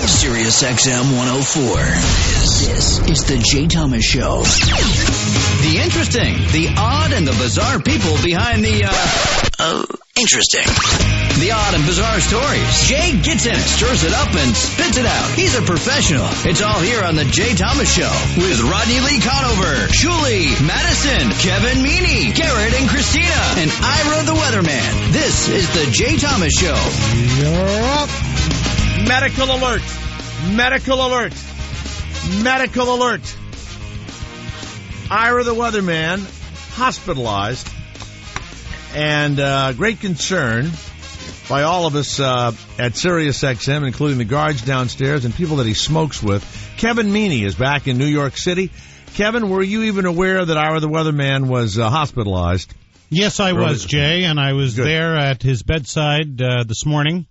Sirius XM 104. This is the Jay Thomas Show. The interesting, the odd, and the bizarre people behind the, interesting. The odd and bizarre stories. Jay gets in it, stirs it up, and spits it out. He's a professional. It's all here on the Jay Thomas Show with Rodney Lee Conover, Julie, Madison, Kevin Meaney-Garrett, and Christina, and Ira the Weatherman. This is the Jay Thomas Show. You're up. Medical alert. Medical alert. Medical alert. Ira the Weatherman hospitalized, and great concern by all of us at Sirius XM, including the guards downstairs and people that he smokes with. Kevin Meaney is back in New York City. Kevin, were you even aware that Ira the Weatherman was hospitalized? Yes, I was, Jay, and I was there at his bedside this morning.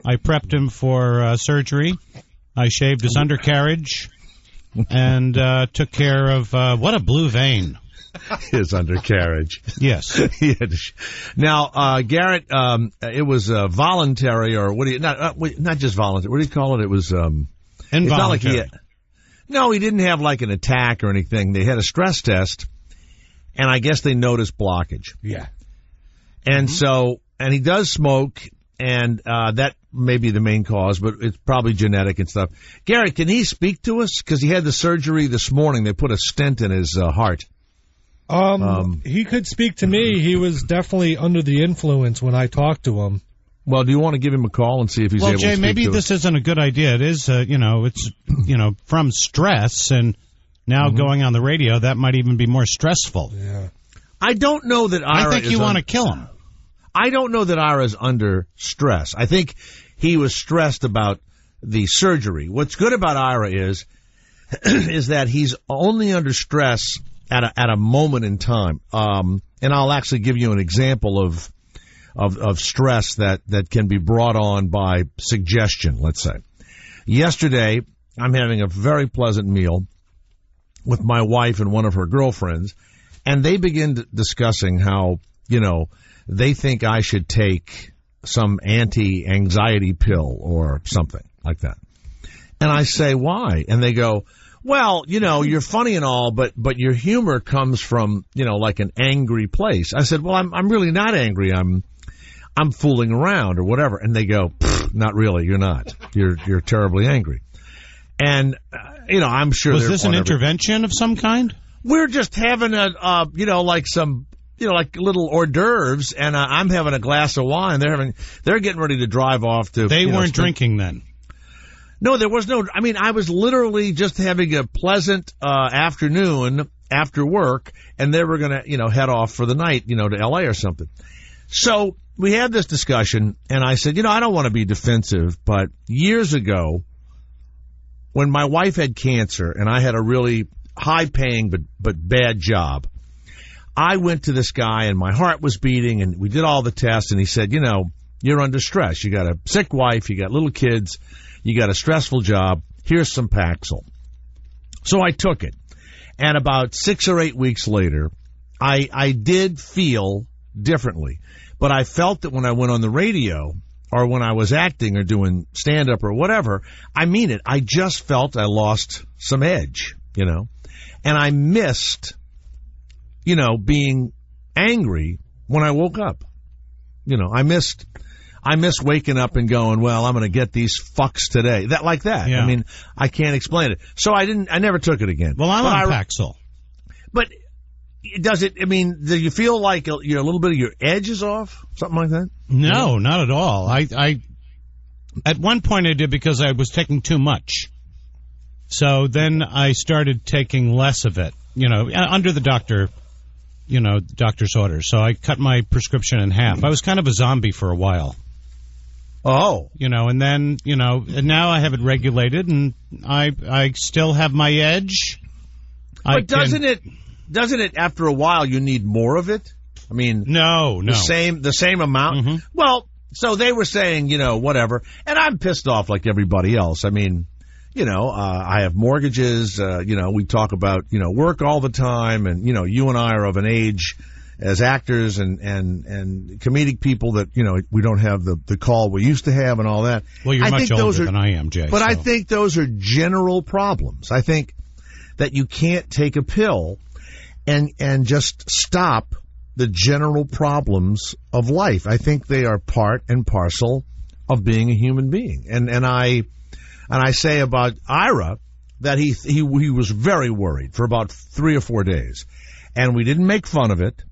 I prepped him for surgery. I shaved his undercarriage and took care of what a blue vein. His undercarriage. Yes. Now, Garrett, it was voluntary, or what do you not just voluntary. What do you call it? It was involuntary. It's not like he didn't have like an attack or anything. They had a stress test, and I guess they noticed blockage. Yeah. And so, and he does smoke, and that may be the main cause, but it's probably genetic and stuff. Garrett, can he speak to us? Because he had the surgery this morning. They put a stent in his heart. He could speak to me. He was definitely under the influence when I talked to him. Well, do you want to give him a call and see if he's able to speak to us? Well, Jay, maybe this isn't a good idea. It is, it's, from stress, and now going on the radio, that might even be more stressful. Yeah. I don't know that Ira I think you want to kill him. I don't know that Ira's under stress. I think he was stressed about the surgery. What's good about Ira is that he's only under stress at a moment in time. And I'll actually give you an example of stress that can be brought on by suggestion, let's say. Yesterday, I'm having a very pleasant meal with my wife and one of her girlfriends, and they begin discussing how, they think I should take some anti-anxiety pill or something like that. And I say, why? And they go, well, you're funny and all, but your humor comes from, like an angry place. I said, well, I'm really not angry. I'm fooling around or whatever. And they go, not really. You're not. You're terribly angry. And, I'm sure. Was this an intervention of some kind? We're just having like some, like little hors d'oeuvres, and I'm having a glass of wine. They're getting ready to drive off to. They weren't drinking then. No, there was no. I mean, I was literally just having a pleasant afternoon after work, and they were going to, head off for the night, to L.A. or something. So we had this discussion, and I said, I don't want to be defensive, but years ago, when my wife had cancer and I had a really high-paying but bad job, I went to this guy, and my heart was beating, and we did all the tests, and he said, you're under stress. You got a sick wife, you got little kids, you got a stressful job. Here's some Paxil. So I took it, and about 6 or 8 weeks later, I did feel differently, but I felt that when I went on the radio or when I was acting or doing stand-up or whatever, I mean it. I just felt I lost some edge, and I missed being angry when I woke up. I missed waking up and going, well, I'm going to get these fucks today. Like that. Yeah. I mean, I can't explain it. So I never took it again. Well, I'm on Paxil. But do you feel like a little bit of your edge is off? Something like that? No, not at all. I at one point I did because I was taking too much. So then I started taking less of it, under the doctor's orders. So I cut my prescription in half. I was kind of a zombie for a while. Oh. And then, and now I have it regulated, and I still have my edge. But doesn't it, after a while, you need more of it? I mean, no. The same amount? Mm-hmm. Well, so they were saying, whatever. And I'm pissed off like everybody else. I mean, I have mortgages, we talk about, work all the time, and, you and I are of an age as actors and comedic people that, we don't have the call we used to have and all that. Well, you're much older than I am, Jay. But I think those are general problems. I think that you can't take a pill and just stop the general problems of life. I think they are part and parcel of being a human being. And I say about Ira that he was very worried for about 3 or 4 days. And we didn't make fun of it.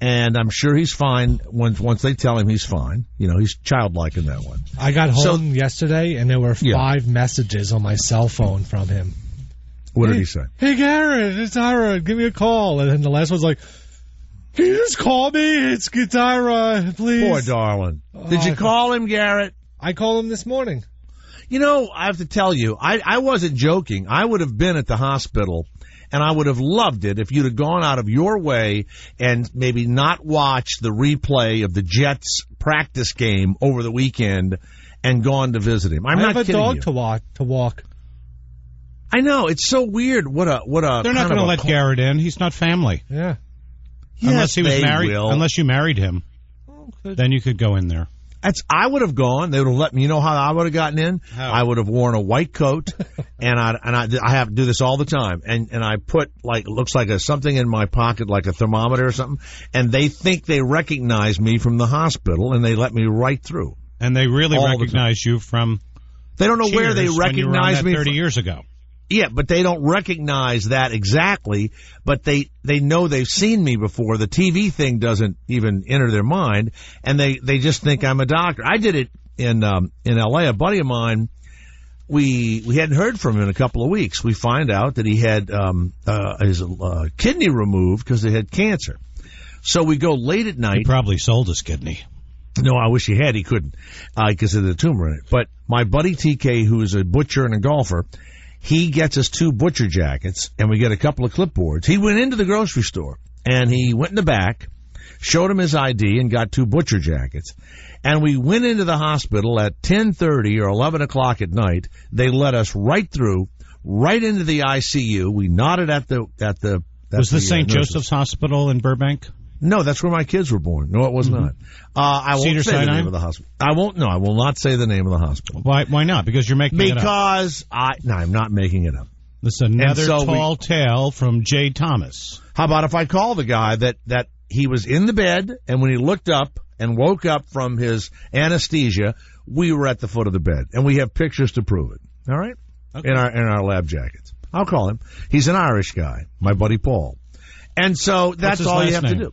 And I'm sure he's fine once they tell him he's fine. He's childlike in that one. I got home yesterday, and there were 5 messages on my cell phone from him. What did he say? Hey, Garrett, it's Ira. Give me a call. And then the last one's like, can you just call me? It's Ira, please. Poor darling. Did you call him, Garrett? I called him this morning. I have to tell you, I wasn't joking. I would have been at the hospital, and I would have loved it if you'd have gone out of your way and maybe not watched the replay of the Jets practice game over the weekend and gone to visit him. I'm not kidding you. I have a dog to walk. I know. It's so weird. What a. They're not going to let Garrett in. He's not family. Yeah. Unless he was married. Unless you married him, then you could go in there. I would have gone. They would have let me. You know how I would have gotten in? How? I would have worn a white coat, and I have to do this all the time. And I put it looks like something in my pocket, like a thermometer or something. And they think they recognize me from the hospital, and they let me right through. And they really recognize you from. They don't know where they recognize me 30 years ago. Yeah, but they don't recognize that exactly, but they know they've seen me before. The TV thing doesn't even enter their mind, and they just think I'm a doctor. I did it in L.A. A buddy of mine, we hadn't heard from him in a couple of weeks. We find out that he had his kidney removed because they had cancer. So we go late at night. He probably sold his kidney. No, I wish he had. He couldn't because of the tumor in it. But my buddy TK, who is a butcher and a golfer, he gets us 2 butcher jackets, and we get a couple of clipboards. He went into the grocery store, and he went in the back, showed him his ID, and got 2 butcher jackets. And we went into the hospital at 10:30 or 11 o'clock at night. They let us right through, right into the ICU. We nodded at the. Was this St. Joseph's Hospital in Burbank? No, that's where my kids were born. No, it was not. I won't Cedar say Sinai? the name of the hospital. I won't. No, I will not say the name of the hospital. Why not? Because you're making it up. Because I'm not making it up. This is another tall tale from Jay Thomas. How about if I call the guy that he was in the bed, and when he looked up and woke up from his anesthesia, we were at the foot of the bed, and we have pictures to prove it. All right, okay. in our lab jackets. I'll call him. He's an Irish guy, my buddy Paul, and so that's all you have to do.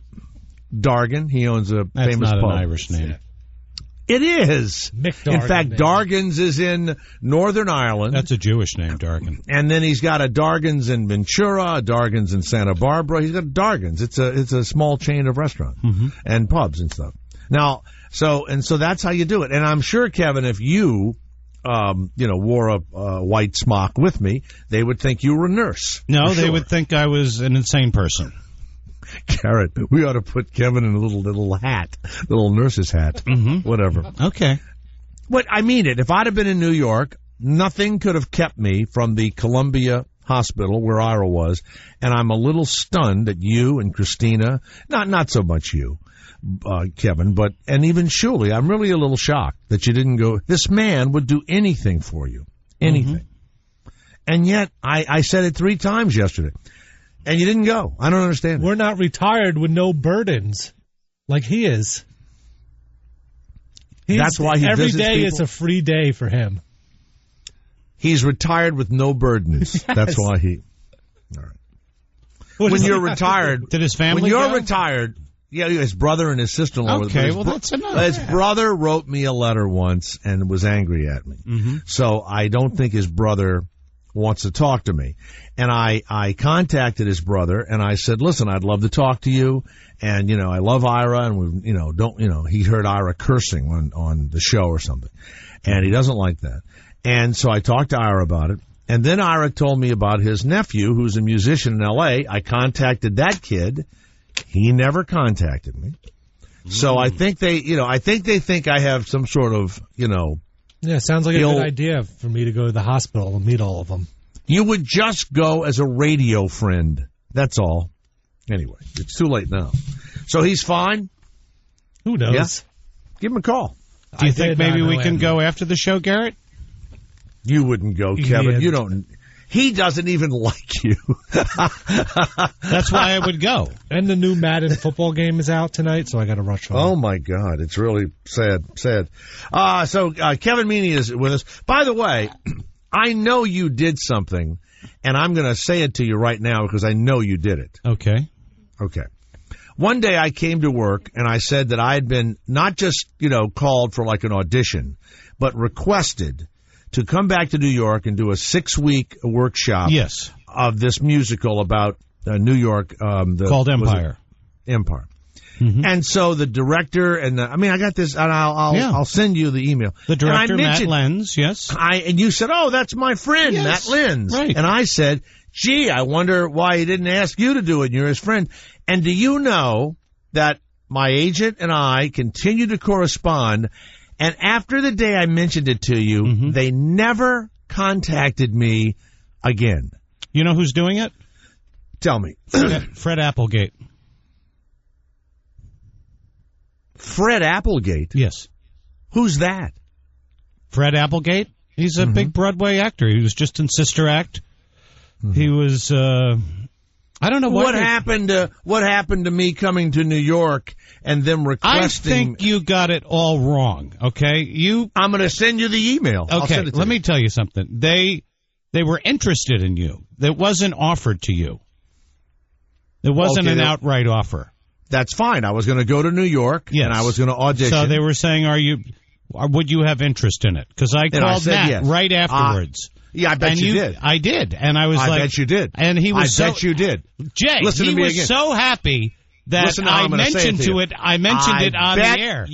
Dargan. He owns a famous pub. That's not an Irish name. It is. In fact, Dargan's is in Northern Ireland. That's a Jewish name, Dargan. And then he's got a Dargan's in Ventura, a Dargan's in Santa Barbara. He's got Dargan's. It's a small chain of restaurants and pubs and stuff. Now, so that's how you do it. And I'm sure, Kevin, if you wore a white smock with me, they would think you were a nurse. No, they would think I was an insane person. Garrett, we ought to put Kevin in a little hat, little nurse's hat, whatever. Okay. But I mean it. If I'd have been in New York, nothing could have kept me from the Columbia Hospital where Ira was, and I'm a little stunned that you and Christina, not so much you, Kevin, and even Shuley, I'm really a little shocked that you didn't go. This man would do anything for you, anything. And yet, I said it 3 times yesterday. And you didn't go. I don't understand. We're not retired with no burdens like he is. That's why he visits people. Every day it's a free day for him. He's retired with no burdens. Yes. That's why he... All right. When you're retired... Did his family When you're go? Retired... Yeah, his brother and his sister-in-law. Okay, well, that's enough. His brother wrote me a letter once and was angry at me. So I don't think his brother wants to talk to me. And I contacted his brother and I said, listen, I'd love to talk to you. And, I love Ira and he heard Ira cursing on the show or something. And he doesn't like that. And so I talked to Ira about it. And then Ira told me about his nephew who's a musician in L.A. I contacted that kid. He never contacted me. So I think they think I have some sort of, Yeah, sounds like a good idea for me to go to the hospital and meet all of them. You would just go as a radio friend. That's all. Anyway, it's too late now. So he's fine? Who knows? Yeah. Give him a call. Do you think maybe we can go after the show, Garrett? You wouldn't go, Kevin. You don't. He doesn't even like you. That's why I would go. And the new Madden football game is out tonight, so I got to rush home. Oh, my God. It's really sad. So Kevin Meaney is with us. By the way, I know you did something, and I'm going to say it to you right now because I know you did it. Okay. One day I came to work, and I said that I had been not just, called for like an audition, but requested to come back to New York and do a 6-week workshop of this musical about New York. Called Empire. Empire. Mm-hmm. And so the director I got this, and I'll send you the email. The director, Matt Lenz, yes. And you said, oh, that's my friend, Matt Lenz. Right. And I said, gee, I wonder why he didn't ask you to do it. You're his friend. And do you know that my agent and I continue to correspond? And after the day I mentioned it to you, they never contacted me again. You know who's doing it? Tell me. Fred Applegate. Fred Applegate? Yes. Who's that? Fred Applegate? He's a big Broadway actor. He was just in Sister Act. He was, I don't know what happened to me coming to New York and them requesting. I think you got it all wrong. Okay, I'm going to send you the email. Okay, let me tell you something. They were interested in you. It wasn't offered to you. It wasn't an outright offer. That's fine. I was going to go to New York and I was going to audition. So they were saying, would you have interest in it? Because I called Matt right afterwards. Yeah, I bet you did. I did, and I was like, I bet you did. And he was I bet you did. Jay, listen to me again. So happy that I mentioned it. I mentioned it on the air.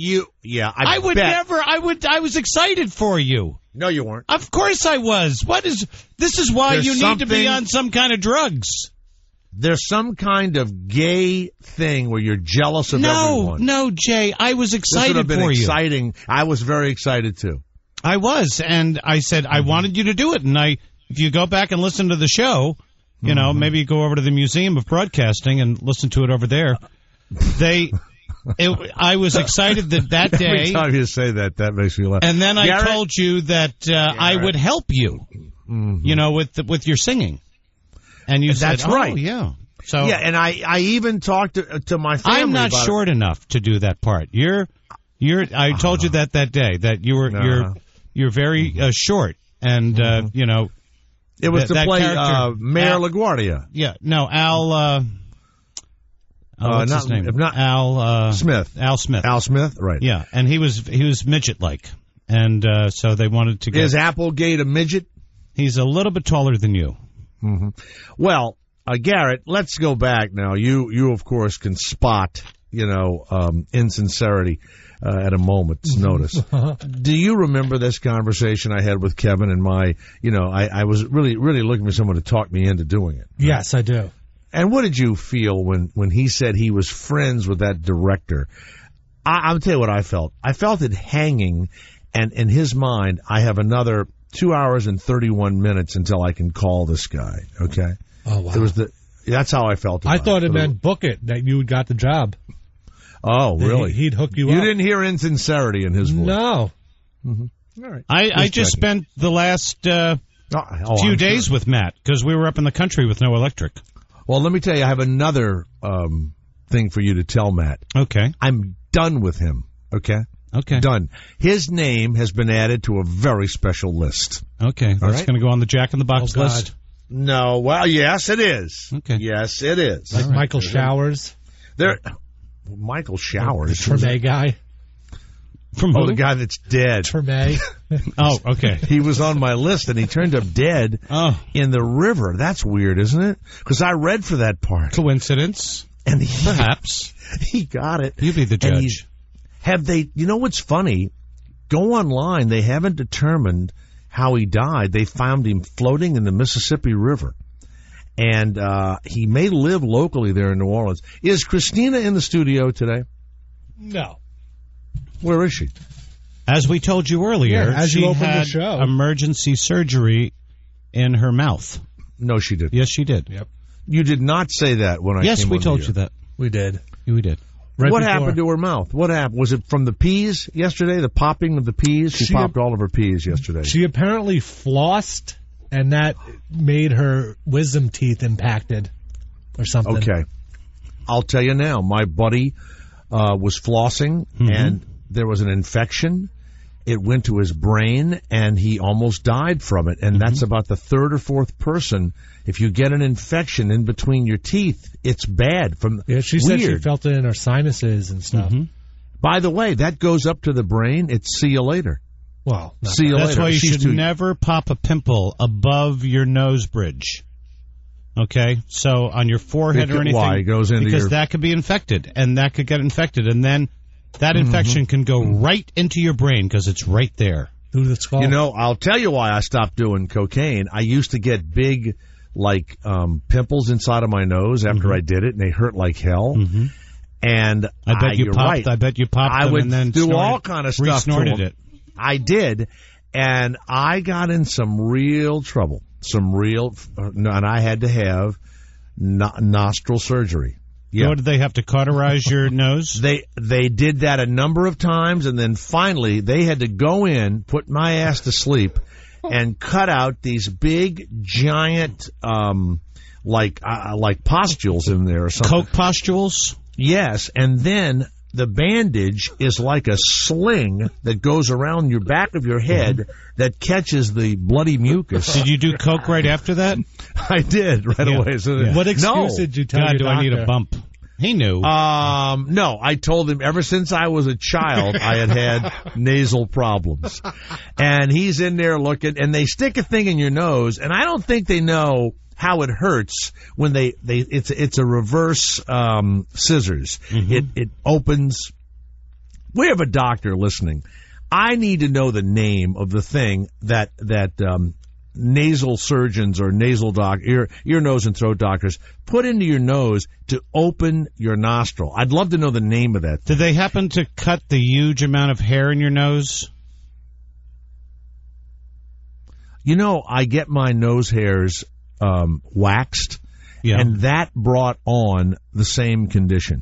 I was excited for you. No, you weren't. Of course I was. This is why you need to be on some kind of drugs. There's some kind of gay thing where you're jealous of everyone. No, Jay, I was excited for you. This would have been exciting. I was very excited too. I was, and I said I wanted you to do it. And if you go back and listen to the show, maybe you go over to the Museum of Broadcasting and listen to it over there. I was excited that day. Every time you say that makes me laugh. And then I told you that I would help you, with your singing. And you said, that's right. Oh, yeah. So and I even talked to my family. I'm not short enough to do that part. I told you that day that you're very short, and it was to play Mayor LaGuardia. Yeah, no, Al. What's his name? Al Smith. Al Smith. Al Smith, right? Yeah, and he was midget like, and so they wanted to. Is Applegate a midget? He's a little bit taller than you. Mm-hmm. Well, Garrett, let's go back now. You of course can spot insincerity at a moment's notice. Do you remember this conversation I had with Kevin and I was really looking for someone to talk me into doing it. Yes, I do. And what did you feel when he said he was friends with that director? I'll tell you what I felt. I felt it hanging, and in his mind, I have another 2 hours and 31 minutes until I can call this guy, okay? Oh, wow. That's how I felt about I thought it meant book it, that you got the job. Oh, really? He'd hook you up. You didn't hear insincerity in his voice. No. Mm-hmm. All right. I just spent the last few days with Matt because we were up in the country with no electric. Well, let me tell you, I have another thing for you to tell Matt. Okay. I'm done with him, okay? Okay. Done. His name has been added to a very special list. Okay. That's going to go on the Jack in the Box list? No. Well, yes, it is. Okay. Yes, it is. Like Michael Showers? Michael Showers? The Treme guy? From who? The guy that's dead. Treme. Oh, okay. He was on my list, and he turned up dead in the river. That's weird, isn't it? Because I read for that part. Coincidence? And perhaps. He got it. You be the judge. Have they? You know what's funny? Go online. They haven't determined how he died. They found him floating in the Mississippi River, and he may live locally there in New Orleans. Is Christina in the studio today? No. Where is she? As we told you earlier, she had the show. Emergency surgery in her mouth. No, she did. Yes, she did. Yep. You did not say that when I came on. Yes, we told you that. We did. We did. What happened to her mouth? What happened? Was it from the peas yesterday? The popping of the peas? She popped all of her peas yesterday. She apparently flossed, and that made her wisdom teeth impacted or something. Okay. I'll tell you now. My buddy was flossing, and there was an infection. It went to his brain, and he almost died from it. And that's about the third or fourth person. If you get an infection in between your teeth, it's bad. She said she felt it in her sinuses and stuff. By the way, that goes up to the brain. It's see you later. Well, see you later. That's why you should never pop a pimple above your nose bridge. Okay? So on your forehead or anything. Why? It goes into because that could be infected, and that could get infected. And then that infection can go right into your brain because it's right there. Through the skull. You know, I'll tell you why I stopped doing cocaine. I used to get big, pimples inside of my nose after I did it, and they hurt like hell. And I bet you popped. Right. I bet you popped. I them would and then do all kind of stuff. Snorted it. I did, and I got in some real trouble. And I had to have nostril surgery. Yeah. What, did they have to cauterize your nose? They did that a number of times, and then finally they had to go in, put my ass to sleep, and cut out these big, giant, like pustules in there or something. Coke pustules? Yes, and then the bandage is like a sling that goes around your back of your head that catches the bloody mucus. Did you do Coke right after that? I did right away. So What excuse did you tell your doctor? doctor? I need a bump. He knew. No, I told him ever since I was a child I had nasal problems. And he's in there looking, and they stick a thing in your nose, and I don't think they know how it hurts when it's a reverse scissors. It opens. We have a doctor listening. I need to know the name of the thing that nasal surgeons or nasal ear, nose, and throat doctors put into your nose to open your nostril. I'd love to know the name of that thing. Did they happen to cut the huge amount of hair in your nose? You know, I get my nose hairs waxed, and that brought on the same condition.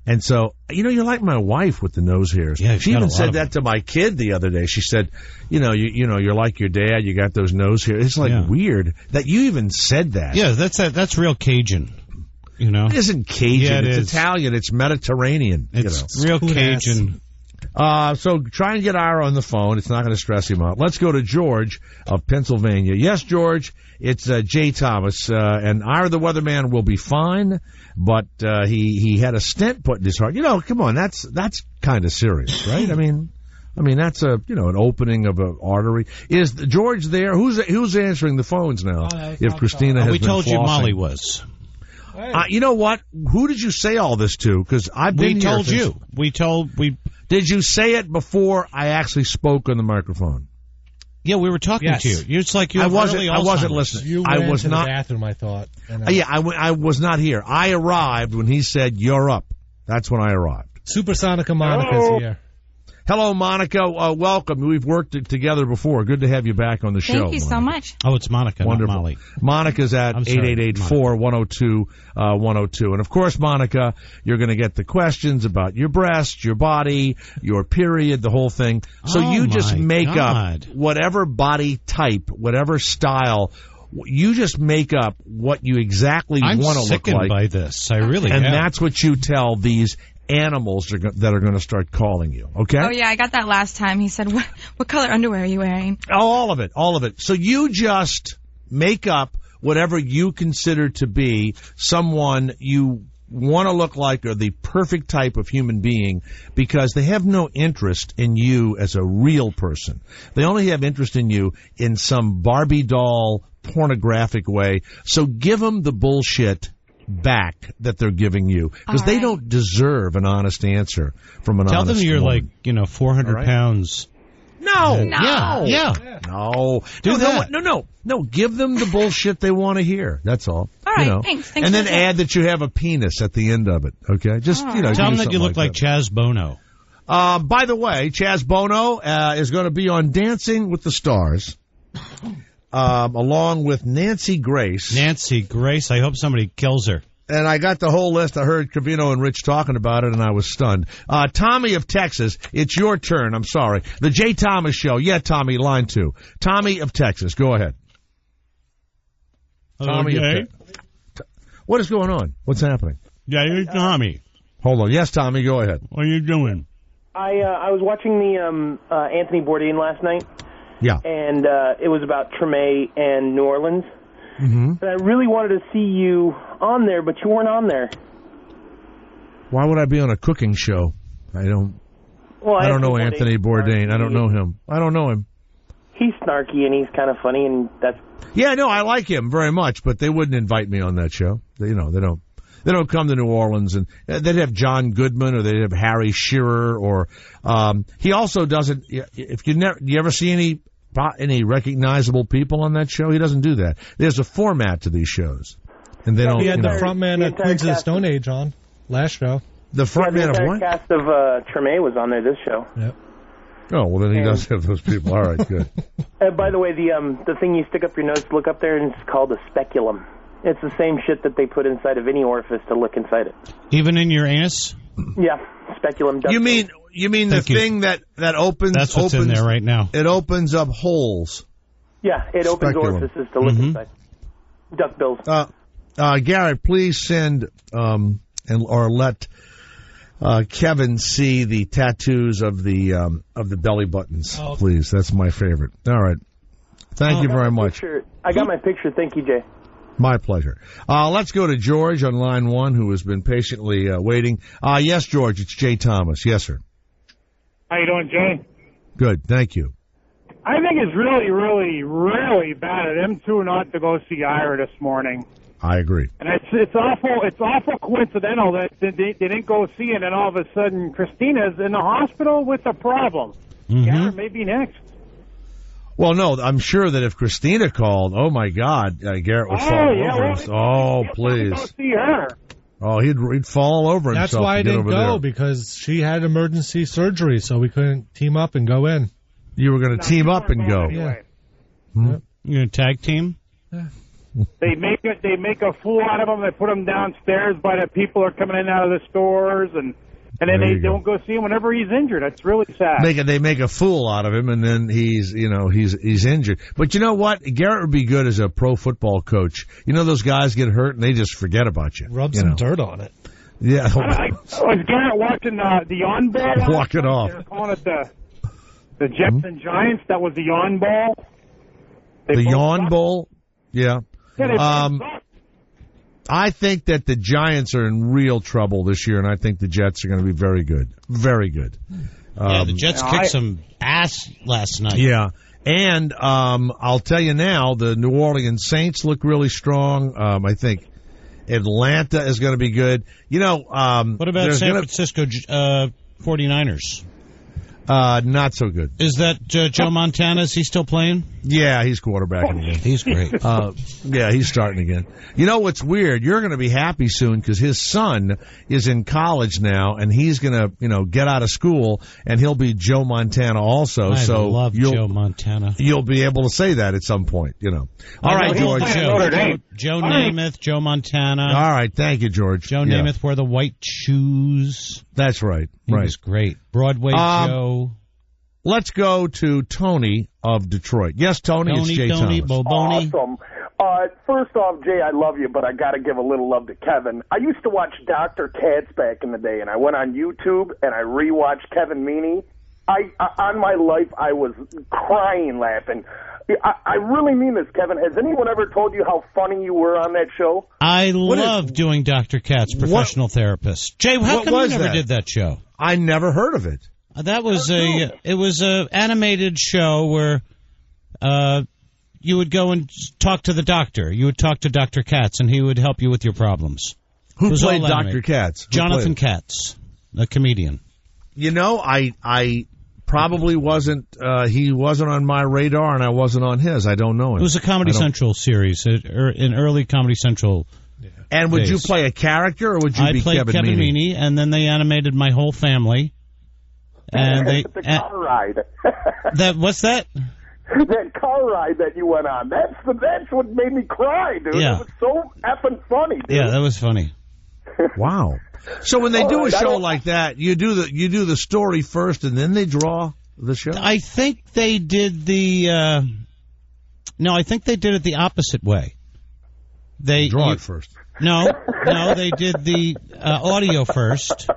And so, you're like my wife with the nose hairs. Yeah, she even said that to my kid the other day. She said, you're like your dad. You got those nose hairs. It's like weird that you even said that. Yeah, that's real Cajun. It isn't Cajun. Yeah, it's Italian. It's Mediterranean. It's real Cajun. So try and get Ira on the phone. It's not going to stress him out. Let's go to George of Pennsylvania. Yes, George, it's Jay Thomas. And Ira the weatherman will be fine, but he had a stent put in his heart. Come on, that's kind of serious, right? I mean that's an opening of an artery. Is George there? Who's answering the phones now? If Christina has we been told flossing. you Molly was. You know what? Who did you say all this to? Because I've been We here told since... you. Did you say it before I actually spoke on the microphone? Yeah, we were talking to you. It's like you. I wasn't listening. You I was to not. The bathroom, I thought. I was not here. I arrived when he said, "You're up." That's when I arrived. Supersonica Monica's here. Hello, Monica. Welcome. We've worked together before. Good to have you back on the show. Thank you so much. Oh, it's Monica, wonderful. Not Molly. Monica's at 888-410-102. And, of course, Monica, you're going to get the questions about your breast, your body, your period, the whole thing. So you just make up whatever body type, whatever style. You just make up what you exactly want to look like. I'm sickened by this. I really am. And that's what you tell these animals that are going to start calling you, okay? Oh, yeah, I got that last time. He said, what color underwear are you wearing? Oh, all of it. So you just make up whatever you consider to be someone you want to look like or the perfect type of human being because they have no interest in you as a real person. They only have interest in you in some Barbie doll pornographic way. So give them the bullshit back that they're giving you because they don't deserve an honest answer from an honest Tell them you're woman. like 400 pounds. No. Yeah. No. Do that. No. Give them the bullshit they want to hear. That's all. All right. Thanks. And then add that you have a penis at the end of it. Okay. Just tell them that you look like Chaz Bono. By the way, Chaz Bono is going to be on Dancing with the Stars. Along with Nancy Grace. Nancy Grace. I hope somebody kills her. And I got the whole list. I heard Covino and Rich talking about it, and I was stunned. Tommy of Texas, it's your turn. I'm sorry. The Jay Thomas Show. Yeah, Tommy, line 2. Tommy of Texas, go ahead. Tommy of Texas. What is going on? What's happening? Yeah, you're Tommy. Hold on. Yes, Tommy, go ahead. What are you doing? I was watching the Anthony Bourdain last night. Yeah. And it was about Treme and New Orleans. Mm-hmm. And I really wanted to see you on there, but you weren't on there. Why would I be on a cooking show? I don't know Anthony Bourdain. I don't know him. I don't know him. He's snarky and he's kind of funny, and that's... Yeah, no, I like him very much, but they wouldn't invite me on that show. They don't come to New Orleans, and they'd have John Goodman or they'd have Harry Shearer, or he also doesn't. If you ever see any recognizable people on that show, he doesn't do that. There's a format to these shows, and they don't. He had the frontman of Queens of the Stone Age on last show. The frontman of what? The cast of Treme was on there this show. Yep. Oh, well, then he does have those people. All right, good. By the way, the thing you stick up your nose to look up there, and it's called a speculum. It's the same shit that they put inside of any orifice to look inside it. Even in your anus? Yeah, speculum. You mean the thing that opens? That's what's in there right now. It opens up holes. Yeah, it opens orifices to look inside. Duckbills. Garrett, please send or let Kevin see the tattoos of the belly buttons, please. That's my favorite. All right. Thank you very much. I got my picture. Thank you, Jay. My pleasure. Let's go to George on line 1, who has been patiently waiting. Yes, George, it's Jay Thomas. Yes, sir. How you doing, Jay? Good, thank you. I think it's really, really, really bad of them two not to go see Ira this morning. I agree. And it's awful coincidental that they didn't go see it, and all of a sudden Christina's in the hospital with a problem. Mm-hmm. Garrett may be next. Well, no, I'm sure that if Christina called, oh my God, Garrett would fall over himself. Oh, please. Go see her. Oh, he'd fall all over himself. That's why I didn't go, there. because she had emergency surgery, so we couldn't team up and go in. You were going to team up and go. Anyway. Hmm? You going to tag team? Yeah. They make a fool out of them. They put him downstairs by the people who are coming in and out of the stores, and then they don't go see him whenever he's injured. That's really sad. They make a fool out of him, and then he's injured. But you know what? Garrett would be good as a pro football coach. You know those guys get hurt and they just forget about you. Rub some dirt on it. Yeah. Was Garrett watching the yawn ball? Walk it off. They're calling it the Jets and Giants. That was the yawn ball. The yawn bowl? Yeah. Yeah, I think that the Giants are in real trouble this year, and I think the Jets are going to be very good. Very good. Yeah, the Jets kicked some ass last night. Yeah. And I'll tell you now, the New Orleans Saints look really strong. I think Atlanta is going to be good. You know, what about San Francisco 49ers? Not so good. Is that Joe Montana? Is he still playing? Yeah, he's quarterbacking again. He's great. Yeah, he's starting again. You know what's weird? You're going to be happy soon because his son is in college now, and he's going to, get out of school, and he'll be Joe Montana also. I love Joe Montana. You'll be able to say that at some point, All right, George. Joe Namath, Joe Montana. All right, thank you, George. Joe Namath wore the white shoes. That's right. He was great. Broadway Joe. Let's go to Tony of Detroit. Yes, Tony, it's Jay Thomas. Boboni. Awesome. First off, Jay, I love you, but I got to give a little love to Kevin. I used to watch Dr. Katz back in the day, and I went on YouTube and I rewatched Kevin Meaney. On my life, I was crying laughing. I really mean this, Kevin. Has anyone ever told you how funny you were on that show? I love doing Dr. Katz, professional therapist. Jay, how come you never did that show? I never heard of it. That was it was a animated show where you would go and talk to the doctor. You would talk to Dr. Katz, and he would help you with your problems. Who played Dr. Katz? Jonathan Katz, a comedian. I probably wasn't. He wasn't on my radar, and I wasn't on his. I don't know him. It was a Comedy Central series, an early Comedy Central. Yeah. And would you play a character, or would you be Kevin Meaney? I played Kevin Meaney, and then they animated my whole family. And the car ride. What's that? That car ride that you went on. That's what made me cry, dude. Yeah. It was so effing funny, dude. Yeah, that was funny. Wow. So when they do a show like that, you do the story first and then they draw the show? I think they did I think they did it the opposite way. They draw it first. No, they did the audio first.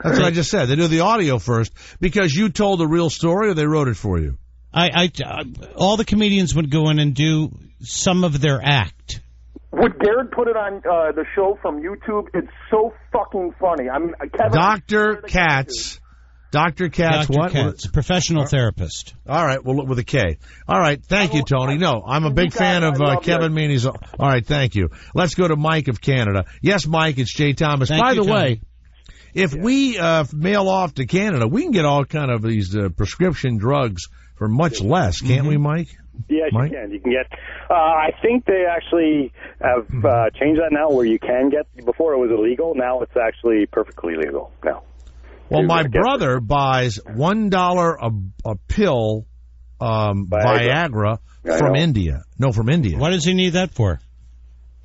That's what I just said. They do the audio first because you told the real story or they wrote it for you? All the comedians would go in and do some of their act. Would Garrett put it on the show from YouTube? It's so fucking funny. I mean, Kevin, Dr. Katz. Dr. Katz, what? Katz, professional therapist. All right, well, with a K. All right, thank you, Tony. No, I'm a big fan of Kevin Meaney's. All right, thank you. Let's go to Mike of Canada. Yes, Mike, it's Jay Thomas. By the way, if we mail off to Canada, we can get all kind of these prescription drugs for much less, can't we, Mike? Yes, Mike? you can. You can get. I think they actually have changed that now, where you can get. Before it was illegal. Now it's actually perfectly legal. Now. Well, my brother buys $1 a pill, Viagra from India. No, from India. What does he need that for?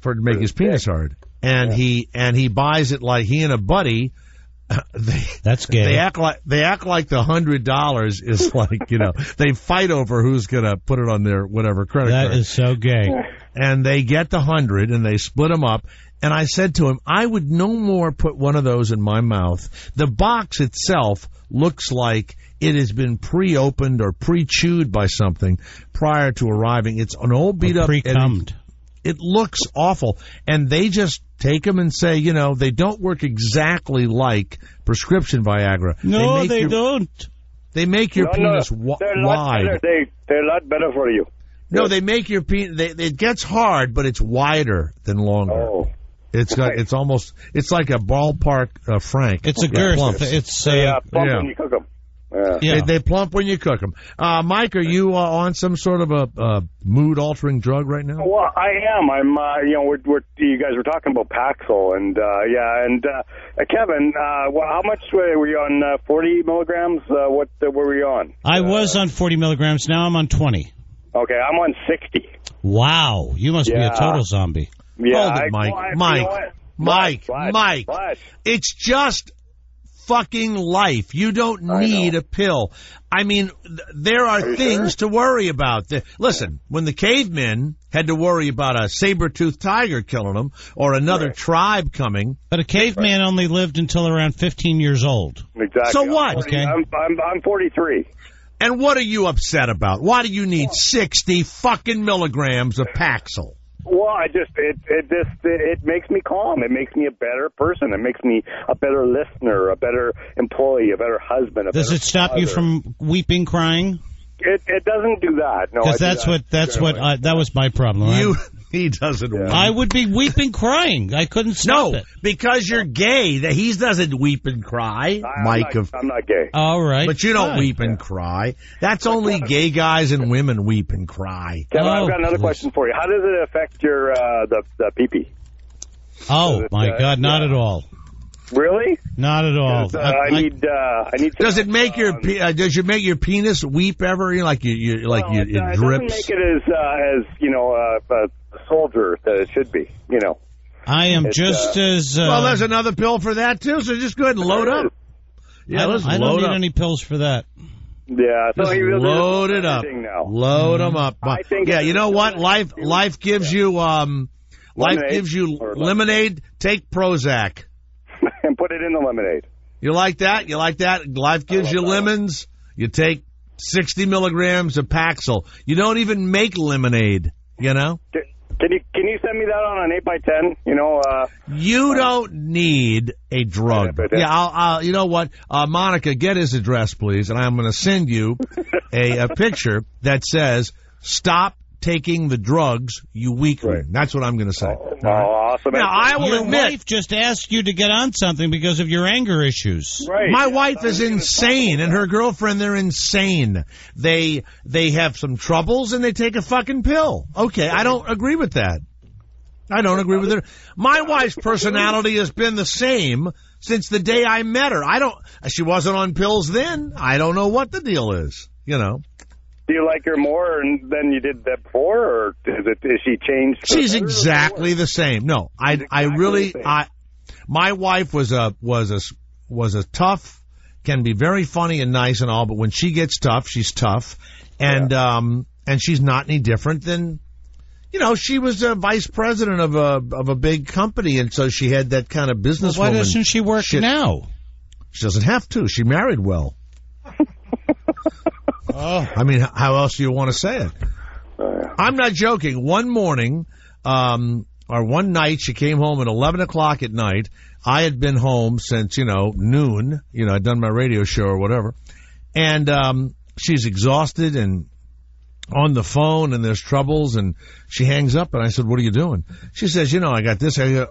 To make his penis hard. And he buys it like he and a buddy. That's gay. They act like the $100 is like, they fight over who's gonna put it on their whatever credit card. That is so gay. And they get the 100 and they split them up. And I said to him, I would no more put one of those in my mouth. The box itself looks like it has been pre-opened or pre-chewed by something prior to arriving. It's an old beat-up. Pre-cummed. It looks awful. And they just take them and say, they don't work exactly like prescription Viagra. No, they don't. They make your penis wide. They're a lot better for you. No, they make your penis. It gets hard, but it's wider than longer. Oh. It's like a ballpark Frank. It's a girth. It's plump when you cook them. Yeah. They plump when you cook them. Mike, are you on some sort of a mood-altering drug right now? Well, I am. I'm. You guys were talking about Paxil, and Kevin, how much were you on? 40 milligrams. What were you on? I was on 40 milligrams. Now I'm on 20. Okay, I'm on 60. Wow, you must be a total zombie. Yeah, hold it, Mike. Mike. It's just fucking life. You don't need a pill. I mean, there are things to worry about. Listen, when the cavemen had to worry about a saber-toothed tiger killing them or another tribe coming. But a caveman only lived until around 15 years old. Exactly. So what? Okay. I'm 43. And what are you upset about? Why do you need 60 fucking milligrams of Paxil? Well, it makes me calm. It makes me a better person. It makes me a better listener, a better employee, a better husband. Does it stop you from weeping, crying? It doesn't do that. No, because that was my problem. He doesn't. Yeah. I would be weeping, crying. I couldn't stop it. Because you're gay. That he doesn't weep and cry. I'm not gay. All right, but you don't weep and cry. That's only gay guys and women weep and cry. Kevin, I've got another question for you. How does it affect your the pee-pee? Oh my God, not at all. Really? Not at all. I need. Does it make does it make your penis weep ever? It drips. It doesn't make it as a soldier that it should be. I am just as. Well, there's another pill for that too. So just go ahead and load up. Yeah, I don't need any pills for that. Yeah, so load it up. Load them up. I think you know what? Life gives you lemonade. Take Prozac. And put it in the lemonade. You like that? Life gives you lemons. You take 60 milligrams of Paxil. You don't even make lemonade, Can you send me that on an 8x10? You don't need a drug. Yeah, I'll you know what? Monica, get his address, please, and I'm going to send you a picture that says, "Stop taking the drugs, you weakling." Right. That's what I'm going to say. Awesome. Now, I will admit, your wife just asked you to get on something because of your anger issues. Right. My wife is insane, and her girlfriend, they're insane. They have some troubles, and they take a fucking pill. Okay, I don't agree with that. I don't agree with it. My wife's personality has been the same since the day I met her. She wasn't on pills then. I don't know what the deal is, Do you like her more than you did that before, or is she changed? She's exactly the same. No, My wife was a tough, can be very funny and nice and all, but when she gets tough, she's tough. And she's not any different than, she was a vice president of a big company, and so she had that kind of businesswoman. Why doesn't she work now? She doesn't have to. She married well. I mean, how else do you want to say it? I'm not joking. One morning, or one night, she came home at 11 o'clock at night. I had been home since, noon. I'd done my radio show or whatever. And she's exhausted and on the phone, and there's troubles, and she hangs up, and I said, what are you doing? She says, I got this. I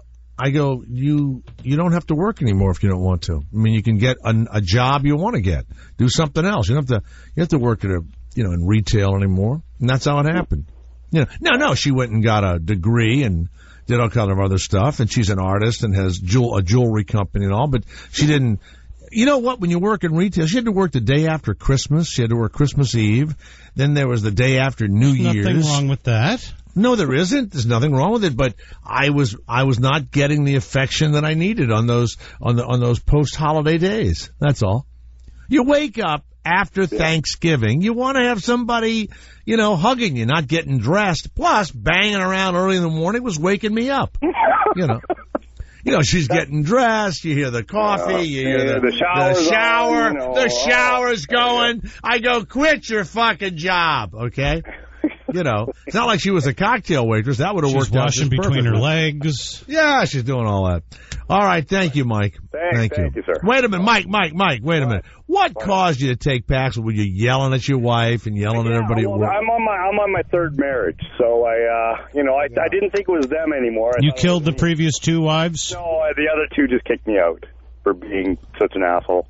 go, you don't have to work anymore if you don't want to. I mean, you can get a job you want to get. Do something else. You don't have to work at in retail anymore. And that's how it happened. No, she went and got a degree and did all kind of other stuff, and she's an artist and has a jewelry company and all, but she didn't. You know what? When you work in retail, she had to work the day after Christmas. She had to work Christmas Eve. Then there was the day after New Year's. Nothing wrong with that. No, there isn't. There's nothing wrong with it. But I was not getting the affection that I needed on those post-holiday days. That's all. You wake up after Thanksgiving. You want to have somebody, hugging you, not getting dressed. Plus, banging around early in the morning was waking me up. She's getting dressed. You hear the coffee. You hear the shower. The shower's going. I go, quit your fucking job, okay? It's not like she was a cocktail waitress. That would have worked out. She's washing between her legs. Yeah, she's doing all that. All right, thank you, Mike. Thank you, sir. Wait a minute, Mike. Wait a minute. What caused you to take Paxil? Were you yelling at your wife and yelling at everybody at work? I'm on my third marriage, so I didn't think it was them anymore. You killed the previous two wives? No, the other two just kicked me out for being such an asshole.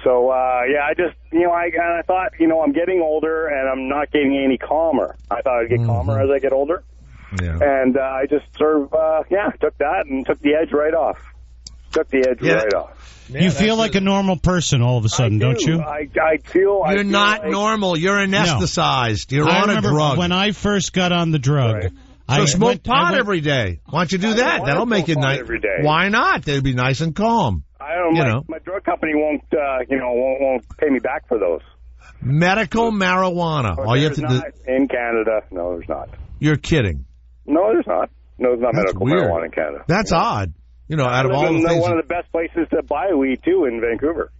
So, I just, I thought, I'm getting older and I'm not getting any calmer. I thought I'd get calmer as I get older. Yeah. And I just sort of, took that and took the edge right off. Right off. Man, you feel like a normal person all of a sudden, don't you? I feel... You're not normal. You're anesthetized. You're on a drug. When I first got on the drug... Right. So smoke pot every day. Why don't you do that? That'll make you nice. Every day. Why not? They'd be nice and calm. I don't know. My drug company won't pay me back for those. Medical marijuana. All you have to do in Canada. No, there's not. You're kidding. No, there's not. No, there's not medical marijuana in Canada. That's odd. Out of all the things. One of the best places to buy weed too in Vancouver.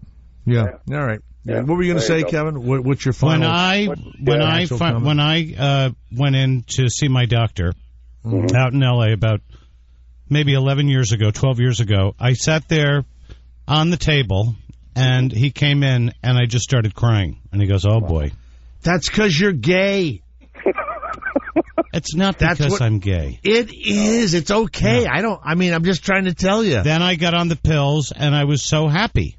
Yeah. All right. Yeah. What were you going to say, Kevin? What's your final? When I went in to see my doctor out in L.A. about maybe 12 years ago, I sat there on the table, and he came in, and I just started crying. And he goes, "Oh boy, that's because you're gay." It's not because I'm gay. It is. It's okay. No. I'm just trying to tell you. Then I got on the pills, and I was so happy.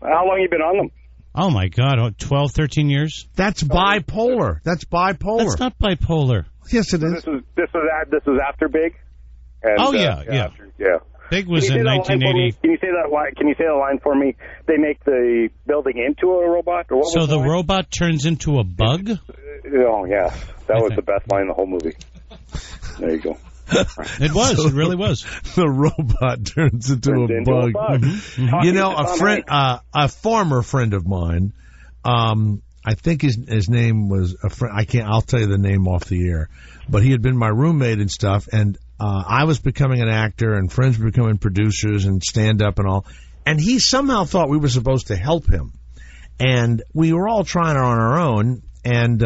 How long have you been on them? Oh, my God, 12, 13 years? That's bipolar. That's That's not bipolar. Yes, it is. This was after Big? And, yeah. Big was in 1980. Can you say that line? Can you say the line for me? They make the building into a robot? Or what so the robot turns into a bug? Oh, yeah. That was the best line in the whole movie. There you go. It was. It really was. The robot turns into a bug. Mm-hmm. A former friend of mine, I think his name was a friend. I'll tell you the name off the air, but he had been my roommate and stuff. And, I was becoming an actor and friends were becoming producers and stand up and all. And he somehow thought we were supposed to help him. And we were all trying it on our own. And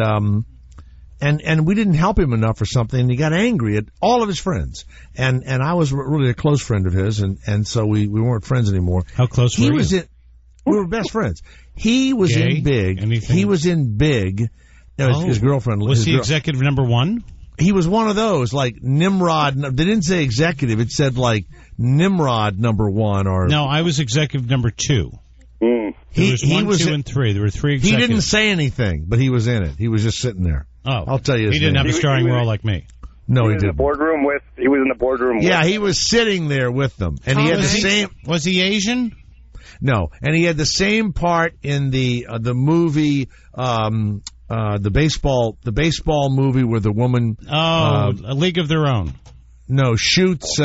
we didn't help him enough or something, and he got angry at all of his friends. And I was really a close friend of his, and so we weren't friends anymore. How close were you? We were best friends. He was Gay? in Big. Anything? He was in Big. His girlfriend. Was he executive number one? He was one of those, like Nimrod. They didn't say executive. It said, like, Nimrod number one. Or no, I was executive number two. There was one, two, and three. There were three executives. He didn't say anything, but he was in it. He was just sitting there. Oh, I'll tell you his He didn't name. have a starring role like me. No, he didn't. He was in the boardroom with. Yeah, he was sitting there with them, and he had the same. Was he Asian? No, and he had the same part in the movie, the baseball movie where the woman. A League of Their Own. No, shoots.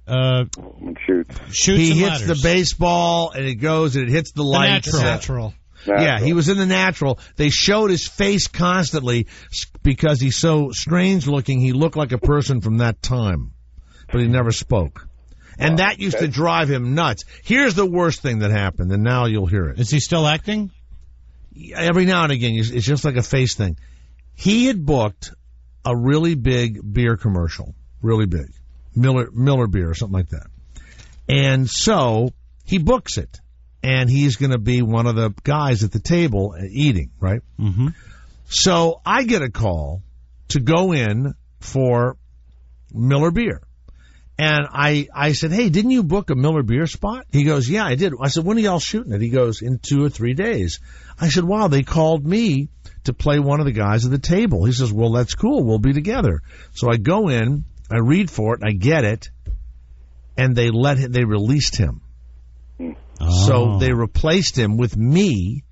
Shoots. He and hits ladders. the baseball, and it goes, and it hits the lights. Natural. Yeah, he was in the natural. They showed his face constantly because he's so strange looking. He looked like a person from that time, but he never spoke. And that used to drive him nuts. Here's the worst thing that happened, and now you'll hear it. Is he still acting? Every now and again, it's just like a face thing. He had booked a really big beer commercial, really big, Miller beer or something like that. And so he books it, and he's going to be one of the guys at the table eating, right? Mm-hmm. So I get a call to go in for Miller beer. And I said, hey, didn't you book a Miller beer spot? He goes, yeah, I did. I said, when are y'all shooting it? He goes, in 2 or 3 days. I said, wow, they called me to play one of the guys at the table. He says, well, that's cool. We'll be together. So I go in, I read for it, I get it, and they released him. Oh. So they replaced him with me,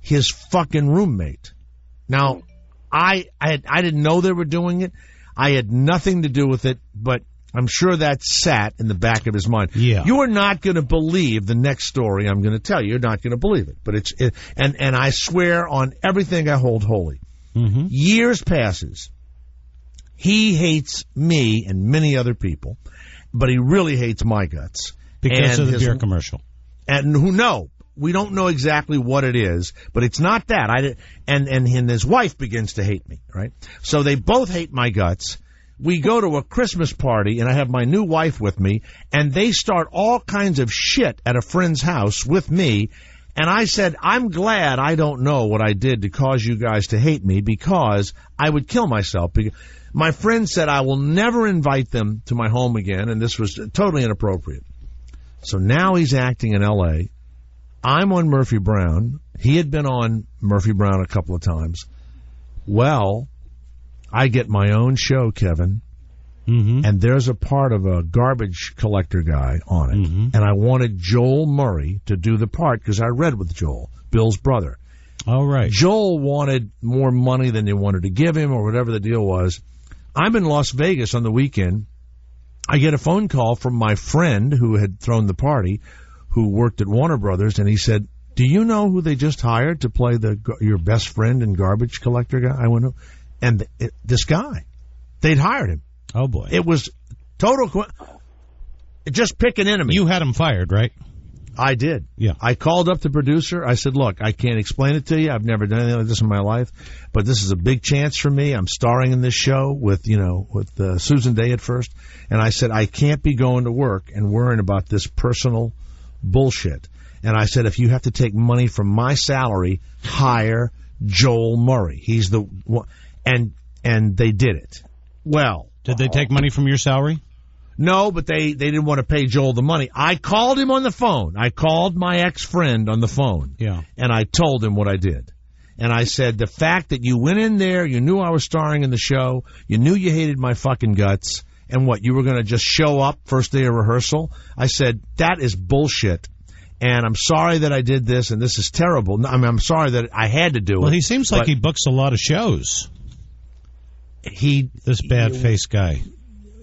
his fucking roommate. Now, I didn't know they were doing it. I had nothing to do with it, but I'm sure that sat in the back of his mind. Yeah. You are not going to believe the next story I'm going to tell you. You're not going to believe it. But and I swear on everything I hold holy. Mm-hmm. Years passes. He hates me and many other people, but he really hates my guts. Because and of the beer commercial. And we don't know exactly what it is, but it's not that. And his wife begins to hate me, right? So they both hate my guts. We go to a Christmas party, and I have my new wife with me, and they start all kinds of shit at a friend's house with me. And I said, I'm glad I don't know what I did to cause you guys to hate me, because I would kill myself. My friend said I will never invite them to my home again, and this was totally inappropriate. So now he's acting in L.A. I'm on Murphy Brown. He had been on Murphy Brown a couple of times. Well, I get my own show, Kevin, and there's a part of a garbage collector guy on it, and I wanted Joel Murray to do the part because I read with Joel, Bill's brother. All right. Joel wanted more money than they wanted to give him or whatever the deal was. I'm in Las Vegas on the weekend. I get a phone call from my friend who had thrown the party, who worked at Warner Brothers, and he said, do you know who they just hired to play your best friend and garbage collector guy? I went, and this guy, they'd hired him. Oh, boy. It was total, just pick an enemy. You had him fired, right? I did. Yeah. I called up the producer. I said, look, I can't explain it to you. I've never done anything like this in my life, but this is a big chance for me. I'm starring in this show with Susan Day at first. And I said, I can't be going to work and worrying about this personal bullshit. And I said, if you have to take money from my salary, hire Joel Murray. He's the one. And they did it. Well. Did they take money from your salary? No, but they didn't want to pay Joel the money. I called him on the phone. I called my ex-friend on the phone. Yeah. And I told him what I did. And I said, the fact that you went in there, you knew I was starring in the show, you knew you hated my fucking guts, and what, you were going to just show up first day of rehearsal? I said, that is bullshit. And I'm sorry that I did this, and this is terrible. I mean, I'm sorry that I had to do it. Well, he seems like he books a lot of shows. This bad-faced guy.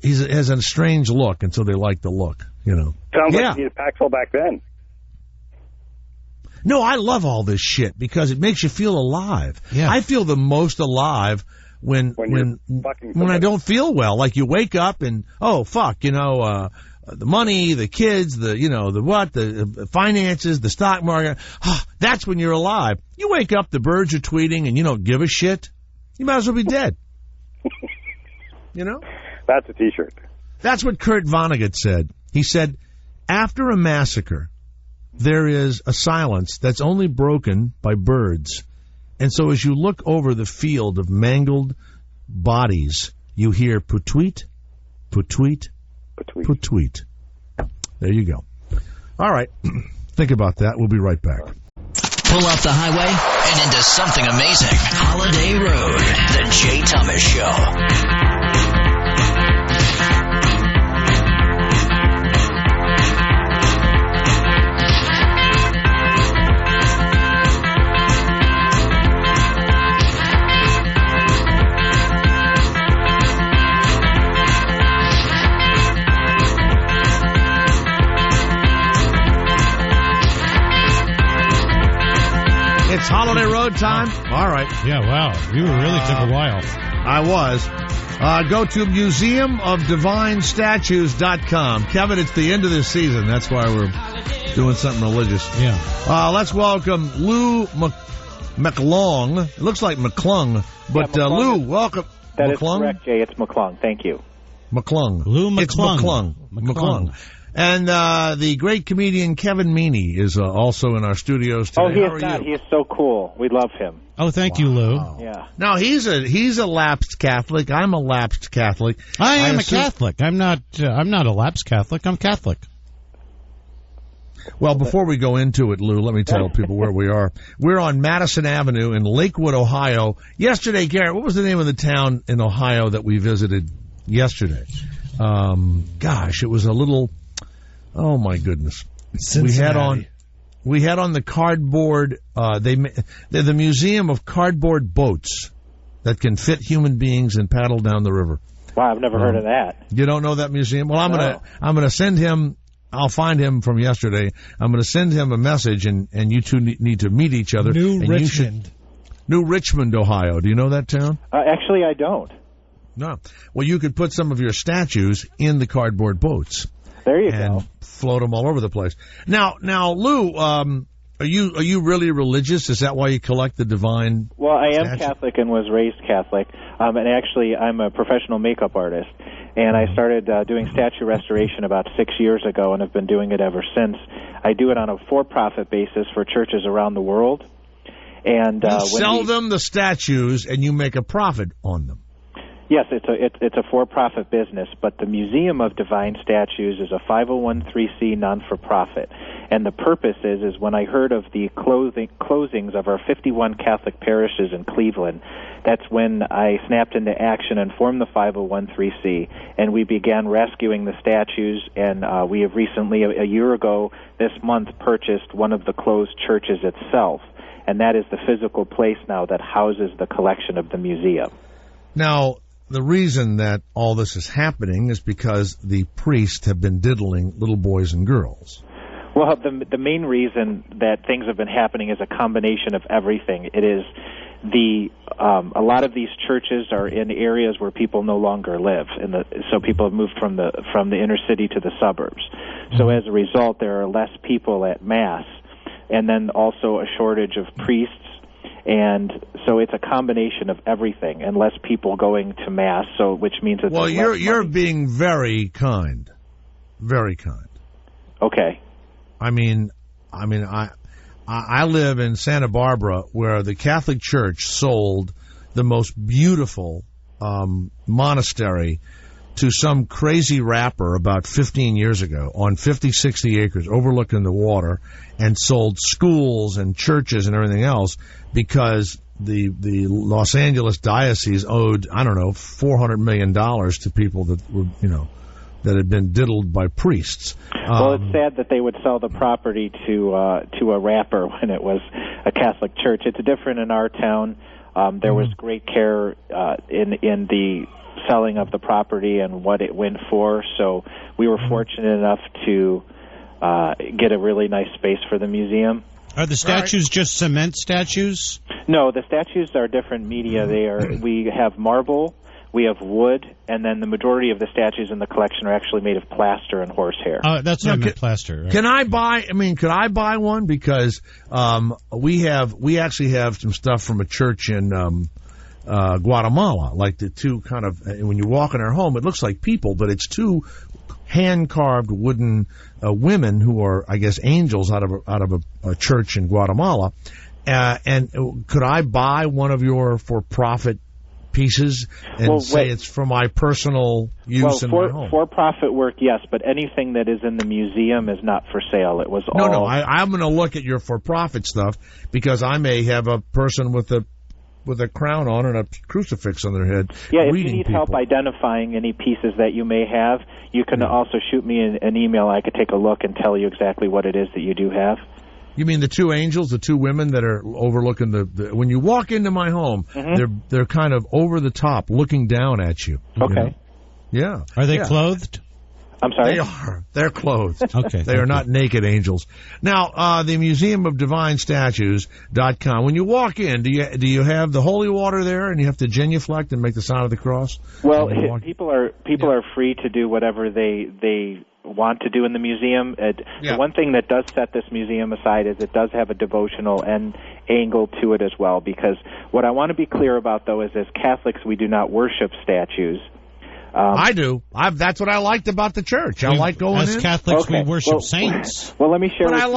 He has a strange look until they like the look, Sounds like he was Paxil back then. No, I love all this shit because it makes you feel alive. Yeah. I feel the most alive when I don't feel well. Like you wake up and, oh, fuck, the money, the kids, the finances, the stock market. That's when you're alive. You wake up, the birds are tweeting, and you don't give a shit. You might as well be dead. That's a T-shirt. That's what Kurt Vonnegut said. He said, after a massacre, there is a silence that's only broken by birds. And so as you look over the field of mangled bodies, you hear putweet, putweet, putweet. There you go. All right. Think about that. We'll be right back. Pull off the highway and into something amazing. Holiday Road, The Jay Thomas Show. holiday road time? All right. Yeah, wow. You really took a while. I was. Go to museumofdivinestatues.com. Kevin, it's the end of this season. That's why we're doing something religious. Yeah. Let's welcome Lou McClung. It looks like McClung, but Lou, welcome. That McClung? is correct, Jay. It's McClung. Thank you. McClung. Lou McClung. It's McClung. McClung. And the great comedian Kevin Meaney is also in our studios today. Oh, he is not. He is so cool. We love him. Oh, thank you, Lou. Yeah. Now he's a lapsed Catholic. I'm a lapsed Catholic. I am a Catholic. I'm not a lapsed Catholic. I'm Catholic. Well, before we go into it, Lou, let me tell people where we are. We're on Madison Avenue in Lakewood, Ohio. Yesterday, Garrett, what was the name of the town in Ohio that we visited yesterday? Gosh, it was a little. Oh my goodness! Cincinnati. We had on the cardboard. They're the Museum of Cardboard Boats that can fit human beings and paddle down the river. Wow, I've never heard of that. You don't know that museum? Well, I'm gonna send him. I'll find him from yesterday. I'm going to send him a message, and you two need to meet each other. New Richmond, Ohio. Do you know that town? Actually, I don't. No. Well, you could put some of your statues in the cardboard boats. There you and go. Float them all over the place. Now, Lou, are you really religious? Is that why you collect the divine? Well, I am statue? Catholic and was raised Catholic, and actually, I'm a professional makeup artist. And I started doing statue restoration about 6 years ago, and have been doing it ever since. I do it on a for-profit basis for churches around the world. And you sell them the statues, and you make a profit on them. Yes, it's a for-profit business, but the Museum of Divine Statues is a 501(c)(3) non-for-profit, and the purpose is when I heard of the closings of our 51 Catholic parishes in Cleveland, that's when I snapped into action and formed the 501(c), and we began rescuing the statues, and we have recently, a year ago this month, purchased one of the closed churches itself, and that is the physical place now that houses the collection of the museum. Now, the reason that all this is happening is because the priests have been diddling little boys and girls. Well, the main reason that things have been happening is a combination of everything. It is a lot of these churches are in areas where people no longer live, so people have moved from the inner city to the suburbs. So as a result, there are less people at Mass, and then also a shortage of priests. And so it's a combination of everything, and less people going to Mass, so which means that well, you're being very kind, very kind. Okay. I mean, I live in Santa Barbara, where the Catholic Church sold the most beautiful monastery to some crazy rapper about 15 years ago on 50, 60 acres overlooking the water, and sold schools and churches and everything else because the Los Angeles diocese owed, I don't know, $400 million to people that were, that had been diddled by priests. Well, it's sad that they would sell the property to a rapper when it was a Catholic church. It's different in our town. There was great care in the selling of the property and what it went for, so we were fortunate enough to get a really nice space for the museum. Are the statues just cement statues? No, the statues are different media. We have marble, we have wood, and then the majority of the statues in the collection are actually made of plaster and horsehair. That's what I meant, plaster. Right? Could I buy one? Because we actually have some stuff from a church in Guatemala, like the two kind of, when you walk in our home, it looks like people, but it's two hand-carved wooden women who are, I guess, angels out of a church in Guatemala. And could I buy one of your for-profit pieces and say it's for my personal use in my home? For-profit work, yes, but anything that is in the museum is not for sale. It was all... No, I'm going to look at your for-profit stuff because I may have a person with a crown on and a crucifix on their head. Yeah, if you need help identifying any pieces that you may have, you can also shoot me an email. I could take a look and tell you exactly what it is that you do have. You mean the two angels, the two women that are overlooking the when you walk into my home, they're kind of over the top looking down at you. Okay. Yeah. Are they clothed? I'm sorry? They are. They're clothed. Okay. They are not naked angels. Now, the Museum of Divine Statues.com. When you walk in, do you have the holy water there, and you have to genuflect and make the sign of the cross? Well, people are free to do whatever they want to do in the museum. The one thing that does set this museum aside is it does have a devotional angle to it as well, because what I want to be clear about, though, is as Catholics, we do not worship statues. I do. That's what I liked about the church. I like going as in. As Catholics, we worship saints. Well, let me share. But I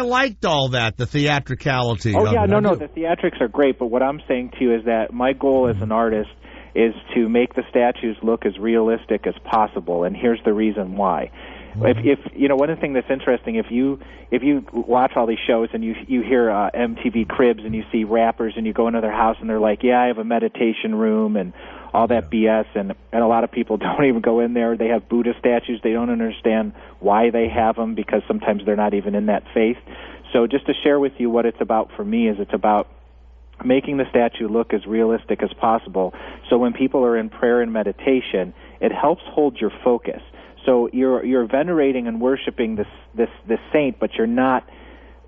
liked all that, the theatricality. Oh yeah, no, the theatrics are great. But what I'm saying to you is that my goal as an artist is to make the statues look as realistic as possible, and here's the reason why. If you know, one of the things that's interesting, if you watch all these shows and you hear MTV Cribs and you see rappers and you go into their house and they're like, yeah, I have a meditation room and all that BS, and a lot of people don't even go in there. They have Buddha statues. They don't understand why they have them, because sometimes they're not even in that faith. So just to share with you what it's about for me is it's about making the statue look as realistic as possible. So when people are in prayer and meditation, it helps hold your focus. So you're venerating and worshiping this saint, but you're not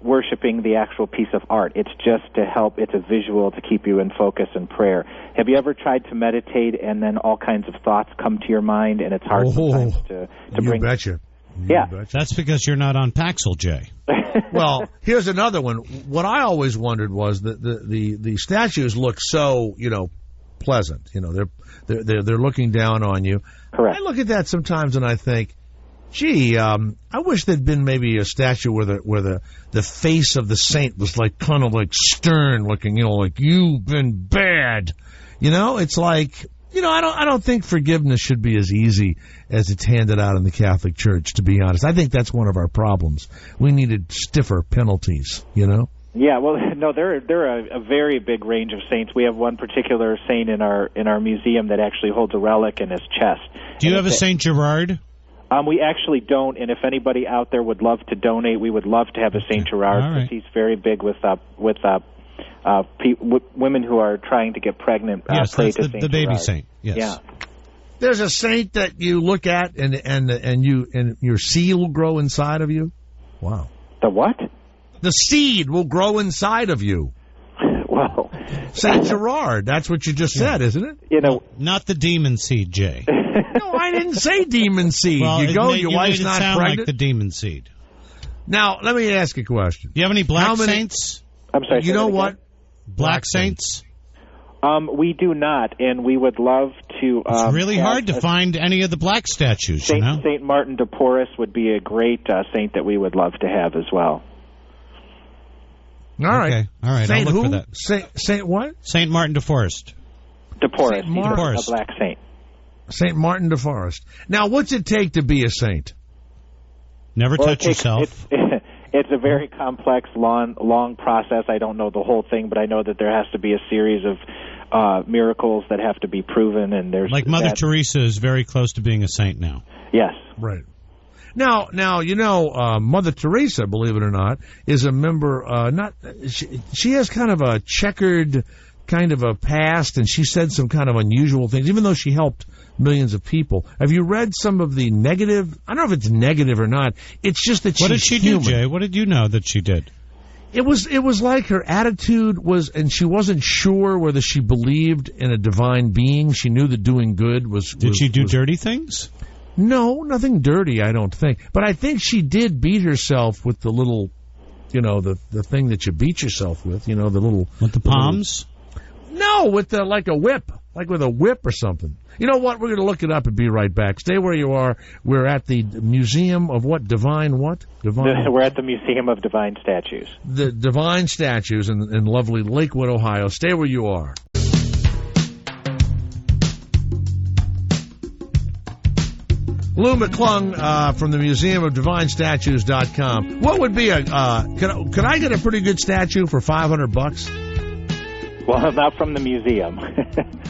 worshiping the actual piece of art. It's just to help. It's a visual to keep you in focus in prayer. Have you ever tried to meditate and then all kinds of thoughts come to your mind, and it's hard sometimes to bring? You betcha. Yeah. That's because you're not on Paxil, Jay. Well, here's another one. What I always wondered was that the statues look so, pleasant. They're looking down on you. Correct. I look at that sometimes and I think, gee, I wish there'd been maybe a statue where the face of the saint was like kind of like stern looking, like you've been bad. It's like, I don't think forgiveness should be as easy as it's handed out in the Catholic Church, to be honest. I think that's one of our problems. We needed stiffer penalties, Yeah, well, no, there are a very big range of saints. We have one particular saint in our museum that actually holds a relic in his chest. Do you have a Saint Gerard? We actually don't, and if anybody out there would love to donate, we would love to have a Saint Gerard, because he's very big with women who are trying to get pregnant. Yes, pray that's to Saint the baby Gerard. saint. Yes. Yeah. There's a saint that you look at and your seed will grow inside of you. Wow. The what? The seed will grow inside of you. Well, Saint Gerard, that's what you just said, isn't it? Not the demon seed, Jay. No, I didn't say demon seed. Well, your wife's not sound pregnant. like the demon seed. Now, let me ask a question. Do you have any black saints? I'm sorry. You know what? Black saints? We do not, and we would love to. It's really hard to find any of the black statues. Saint Martin de Porres would be a great saint that we would love to have as well. All right. Okay. All right. Saint I'll look who? for that. Saint what? Saint Martin de Forest. De Porres. Saint Martin. A black saint. Saint Martin de Forest. Now, what's it take to be a saint? Never touch yourself. It's a very complex, long process. I don't know the whole thing, but I know that there has to be a series of miracles that have to be proven. And there's like Mother Teresa is very close to being a saint now. Yes. Right. Now, Mother Teresa, believe it or not, is a member. She has kind of a checkered kind of a past, and she said some kind of unusual things, even though she helped millions of people. Have you read some of the negative? I don't know if it's negative or not. It's just that What did she human. do, Jay? What did you know that she did? It was like her attitude was, and she wasn't sure whether she believed in a divine being. She knew that doing good was. Did she do dirty things? No, nothing dirty, I don't think. But I think she did beat herself with the little, the thing that you beat yourself with, the little. With the palms? No, with like a whip, like with a whip or something. You know what? We're going to look it up and be right back. Stay where you are. We're at the Museum of what? Divine what? We're at the Museum of Divine Statues. The Divine Statues in lovely Lakewood, Ohio. Stay where you are. Lou McClung from the Museum of Divine Statues.com. What would be could I get a pretty good statue for $500? Well, not from the museum.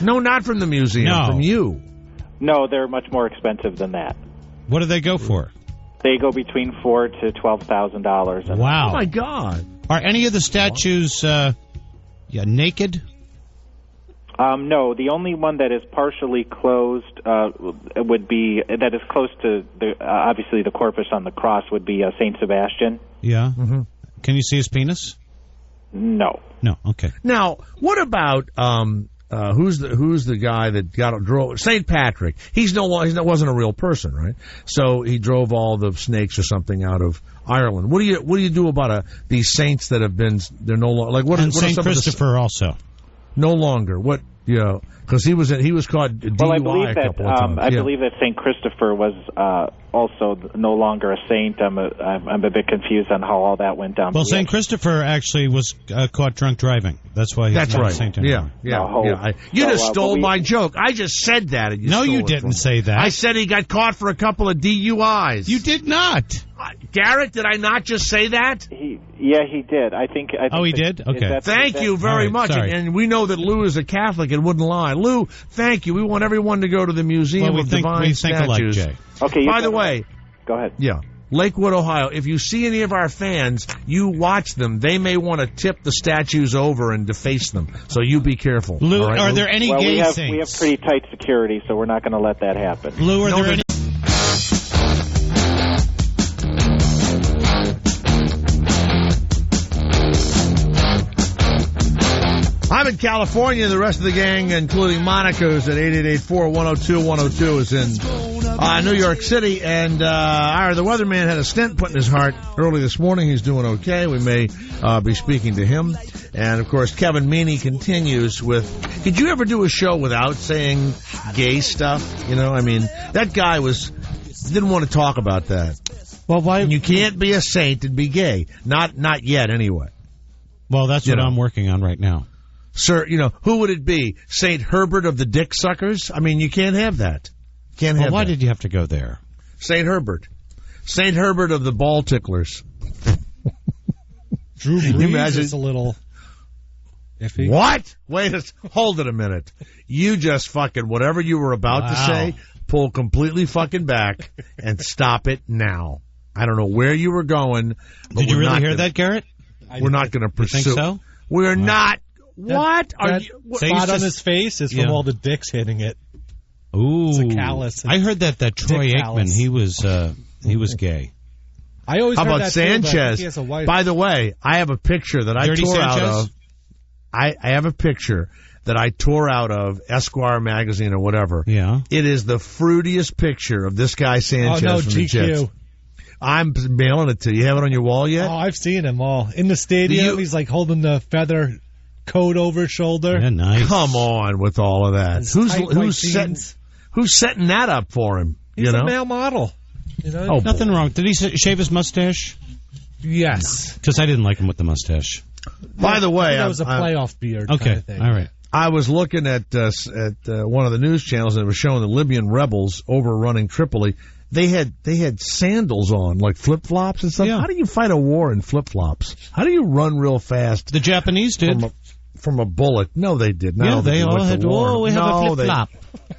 No, not from the museum. No. From you. No, they're much more expensive than that. What do they go for? They go between $4,000 to $12,000. Wow! Oh my God! Are any of the statues naked? No, the only one that is partially closed would be, that is close to, obviously, the corpus on the cross would be St. Sebastian. Yeah? Mm-hmm. Can you see his penis? No. No, okay. Now, what about who's the guy that drove St. Patrick? He wasn't a real person, right? So he drove all the snakes or something out of Ireland. What do you do about these saints that have been, they're no longer, like what? And what St. Christopher also. No longer. What? Yeah, because he was caught DUI well, I believe a couple of times. I believe that St. Christopher was also no longer a saint. I'm a bit confused on how all that went down. Well, St. Christopher actually was caught drunk driving. That's why he's not a saint anymore. Yeah. You just stole my joke. I just said that. And you didn't say that. I said he got caught for a couple of DUIs. You did not. Garrett, did I not just say that? He did. I think he did? Okay. Thank you very much. And we know that Lou is a Catholic and wouldn't lie. Lou, thank you. We want everyone to go to the Museum of Divine Statues. Jay. Okay. By the way, go ahead. Yeah. Lakewood, Ohio. If you see any of our fans, you watch them. They may want to tip the statues over and deface them. So you be careful. Lou, right, are there any gay saints? We have pretty tight security, so we're not going to let that happen. Lou, are there any... I'm in California. The rest of the gang, including Monica's at 888-4-102-102, is in New York City. And the weatherman had a stent put in his heart early this morning. He's doing okay. We may be speaking to him. And, of course, Kevin Meaney continues with, could you ever do a show without saying gay stuff? You know, I mean, that guy didn't want to talk about that. Well, why? And you can't be a saint and be gay. Not yet, anyway. Well, that's what I'm working on right now. Sir, who would it be? St. Herbert of the Dick Suckers? I mean, you can't have that. Why did you have to go there? St. Herbert. St. Herbert of the Ball Ticklers. Drew Brees is a little iffy. What? Hold it a minute. You just fucking, whatever you were about to say, pull completely fucking back and stop it now. I don't know where you were going. Did you really hear that, Garrett? We're not going to pursue. You think so? We're not. What? That spot on his face is from all the dicks hitting it. Ooh. It's a callus. I heard that Troy Aikman, he was gay. I always How heard about that Sanchez? Too, but I think he has a wife. By the way, I have a picture that I tore out of. I have a picture that I tore out of Esquire magazine or whatever. Yeah. It is the fruitiest picture of this guy Sanchez from the Jets. I'm mailing it to you. You have it on your wall yet? Oh, I've seen him all. In the stadium, he's like holding the feather coat over his shoulder. Yeah, nice. Come on with all of that. Who's setting that up for him? He's a male model. Nothing wrong. Did he shave his mustache? Yes. Because I didn't like him with the mustache. By the way, that was a playoff beard. Okay, kind of thing. All right. I was looking at one of the news channels that was showing the Libyan rebels overrunning Tripoli. They had sandals on, like flip-flops and stuff. Yeah. How do you fight a war in flip-flops? How do you run real fast? The Japanese did. From a bullet. No, they did not. Yeah, they all had. We have a flip-flop.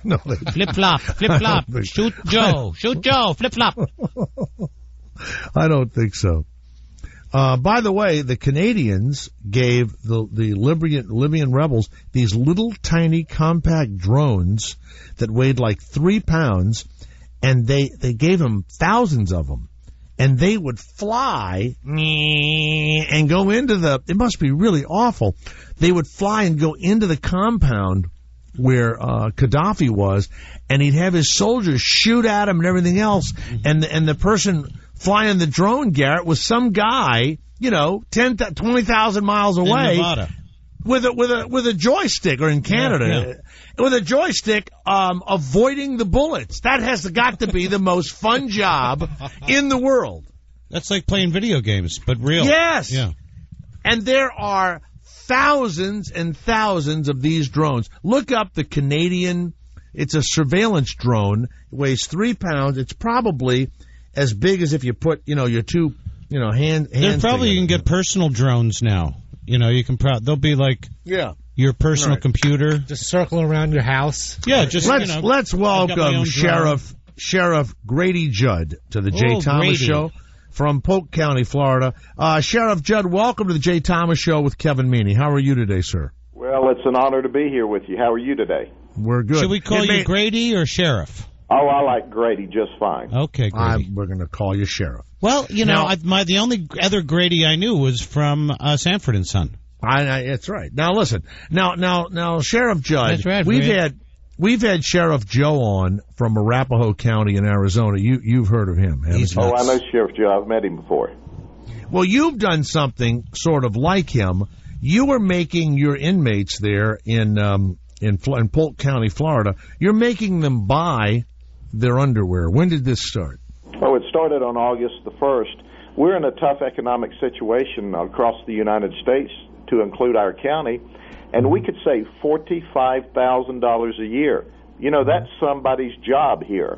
No, flip-flop. Flip-flop. Shoot Joe. Shoot Joe. Flip-flop. I don't think so. By the way, the Canadians gave the Libyan rebels these little tiny compact drones that weighed like 3 pounds, and they gave them thousands of them. And they would fly and go into it must be really awful. They would fly and go into the compound where Gaddafi was, and he'd have his soldiers shoot at him and everything else. And the person flying the drone, Garrett, was some guy, 20,000 miles away. In Nevada. With a joystick, or in Canada, with a joystick, avoiding the bullets. That has got to be the most fun job in the world. That's like playing video games, but real. Yes. Yeah. And there are thousands and thousands of these drones. Look up the Canadian. It's a surveillance drone. It weighs 3 pounds. It's probably as big as if you put, your two, hands. There probably you can get personal drones now. You can they'll be like your personal computer, just circling around your house. Yeah, just let's welcome Sheriff Grady Judd to the Jay Thomas Show from Polk County, Florida. Sheriff Judd, welcome to the Jay Thomas Show with Kevin Meaney. How are you today, sir? Well, it's an honor to be here with you. How are you today? We're good. Should we call you Grady or Sheriff? Oh, I like Grady just fine. Okay, Grady. We're going to call you Sheriff. Well, you know, the only other Grady I knew was from Sanford and Son. That's right. Now listen. Now, Sheriff Judd. That's right, We've had Sheriff Joe on from Arapahoe County in Arizona. You've heard of him, haven't you? Oh, I know Sheriff Joe. I've met him before. Well, you've done something sort of like him. You were making your inmates there in Polk County, Florida. You're making them buy their underwear. When did this start? Oh, it started on August the 1st. We're in a tough economic situation across the United States, to include our county, and we could save $45,000 a year. You know, that's somebody's job here.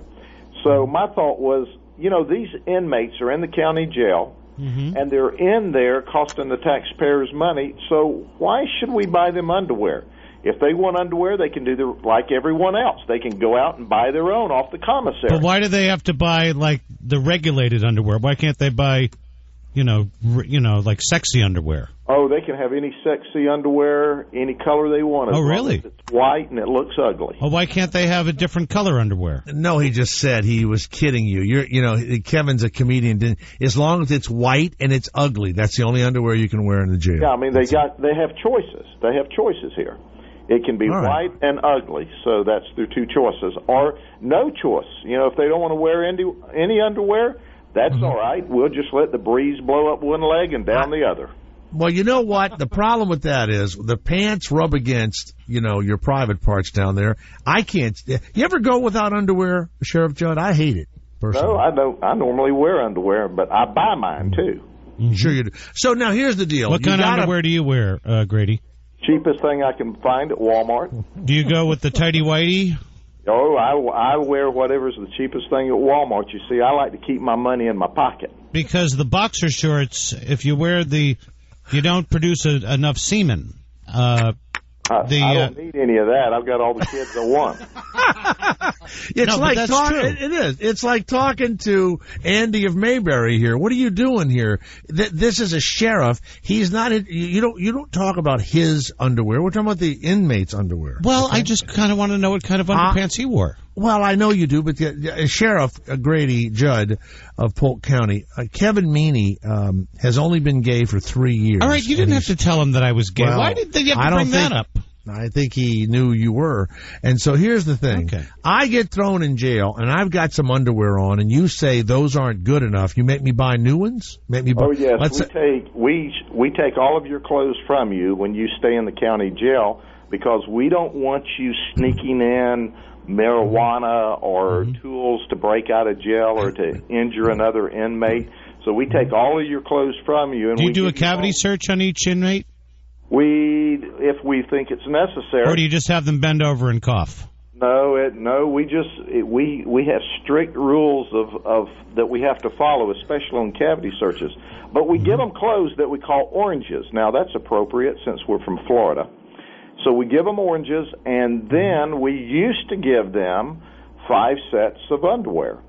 So my thought was, you know, these inmates are in the county jail, and they're in there costing the taxpayers money, so why should we buy them underwear? If they want underwear, they can do like everyone else. They can go out and buy their own off the commissary. But why do they have to buy, like, the regulated underwear? Why can't they buy, like sexy underwear? Oh, they can have any sexy underwear, any color they want. Oh, really? It's white and it looks ugly. Well, why can't they have a different color underwear? No, he just said he was kidding you. Kevin's a comedian. As long as it's white and it's ugly, that's the only underwear you can wear in the jail. Yeah, I mean, they have choices. They have choices here. It can be white and ugly, so that's their two choices. Or no choice. You know, if they don't want to wear any underwear, that's all right. We'll just let the breeze blow up one leg and down the other. Well, you know what? The problem with that is the pants rub against, your private parts down there. I can't. You ever go without underwear, Sheriff Judd? I hate it, personally. No, I don't. I normally wear underwear, but I buy mine, too. Sure you do. So now here's the deal. What kind of underwear do you wear, Grady? Cheapest thing I can find at Walmart. Do you go with the tighty-whitey? Oh, I wear whatever's the cheapest thing at Walmart. You see, I like to keep my money in my pocket. Because the boxer shorts, if you wear you don't produce enough semen. I don't need any of that. I've got all the kids I want. It is. It's like talking to Andy of Mayberry here. What are you doing here? This is a sheriff. He's not. You don't talk about his underwear. We're talking about the inmates' underwear. Well, okay? I just kind of want to know what kind of underpants he wore. Well, I know you do, but Sheriff Grady Judd of Polk County, Kevin Meaney, has only been gay for 3 years. All right, you didn't have to tell him that I was gay. Well, why did they have to bring that up? I think he knew you were. And so here's the thing. Okay. I get thrown in jail, and I've got some underwear on, and you say those aren't good enough. You make me buy new ones? Oh, yes. We take all of your clothes from you when you stay in the county jail because we don't want you sneaking in marijuana or tools to break out of jail or to injure another inmate. So we take all of your clothes from you. And do you do a cavity search on each inmate? If we think it's necessary. Or do you just have them bend over and cough? No. We have strict rules of that we have to follow, especially on cavity searches. But we give them clothes that we call oranges. Now that's appropriate since we're from Florida. So we give them oranges, and then we used to give them 5 sets of underwear.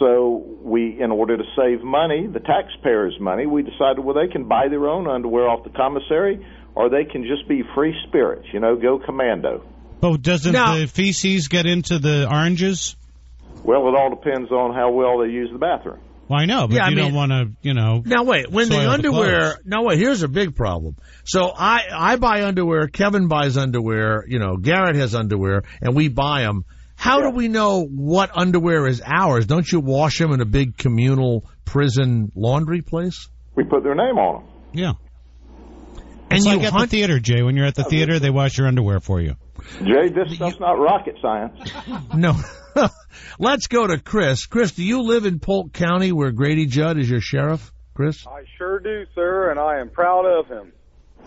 So in order to save money, the taxpayers' money, we decided, well, they can buy their own underwear off the commissary, or they can just be free spirits, go commando. But doesn't the feces get into the oranges? Well, it all depends on how well they use the bathroom. Well, I know, but don't want to, Now, wait, when the underwear... Now, wait, here's a big problem. So I buy underwear, Kevin buys underwear, Garrett has underwear, and we buy them. How do we know what underwear is ours? Don't you wash them in a big communal prison laundry place? We put their name on them. Yeah. And you at the theater, Jay. When you're at the theater, they wash your underwear for you. Jay, this stuff's not rocket science. No. Let's go to Chris. Chris, do you live in Polk County where Grady Judd is your sheriff? Chris? I sure do, sir, and I am proud of him.